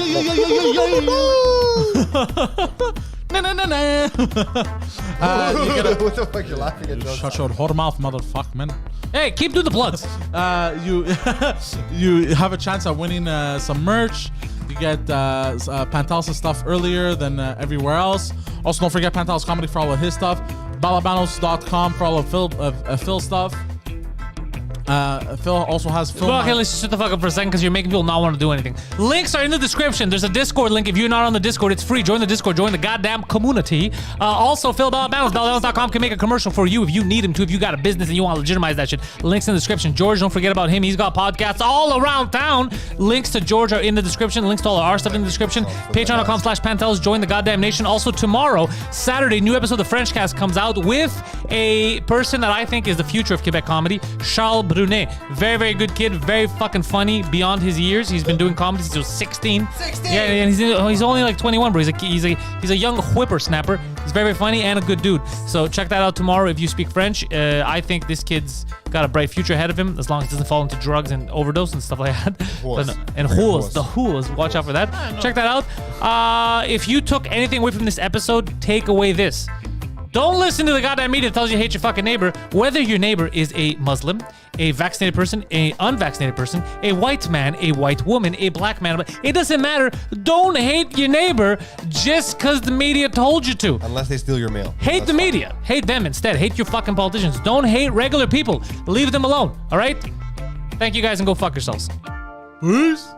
B: Na, na, na, na. You gotta
A: What the fuck? You're laughing at those?
B: shut your whore mouth, motherfucker, man.
D: Hey, keep doing the plugs.
B: You you have a chance at winning some merch. You get Pantelis stuff earlier than everywhere else. Also, don't forget Pantelis Comedy for all of his stuff. Balabanos.com for all of Phil stuff. Phil also has film.
D: Well, okay, let's just shut the fuck up for a second because you're making people not want to do anything. Links are in the description. There's a Discord link. If you're not on the Discord, it's free. Join the Discord. Join the goddamn community. Also, Phil Balabanos.com can make a commercial for you if you need him to. If you got a business and you want to legitimize that shit, links in the description. George, don't forget about him. He's got podcasts all around town. Links to George are in the description. Links to all our stuff in the description. Patreon.com/Pantelis. Join the goddamn nation. Also, tomorrow, Saturday, new episode of the French Cast comes out with a person that I think is the future of Quebec comedy, Charles Brunet. Very, very good kid. Very fucking funny beyond his years. He's been doing comedy since he was 16. 16. Yeah, and he's only like 21, bro. He's a young whippersnapper. He's very, very funny and a good dude. So check that out tomorrow if you speak French. I think this kid's got a bright future ahead of him as long as he doesn't fall into drugs and overdose and stuff like that. And the whores. Watch out for that. Check that out. If you took anything away from this episode, take away this. Don't listen to the goddamn media that tells you hate your fucking neighbor. Whether your neighbor is a Muslim, a vaccinated person, a unvaccinated person, a white man, a white woman, a black man, it doesn't matter. Don't hate your neighbor just because the media told you to.
A: Unless they steal your mail.
D: Hate the media. Hate them instead. Hate your fucking politicians. Don't hate regular people. Leave them alone. All right? Thank you guys and go fuck yourselves.
B: Peace.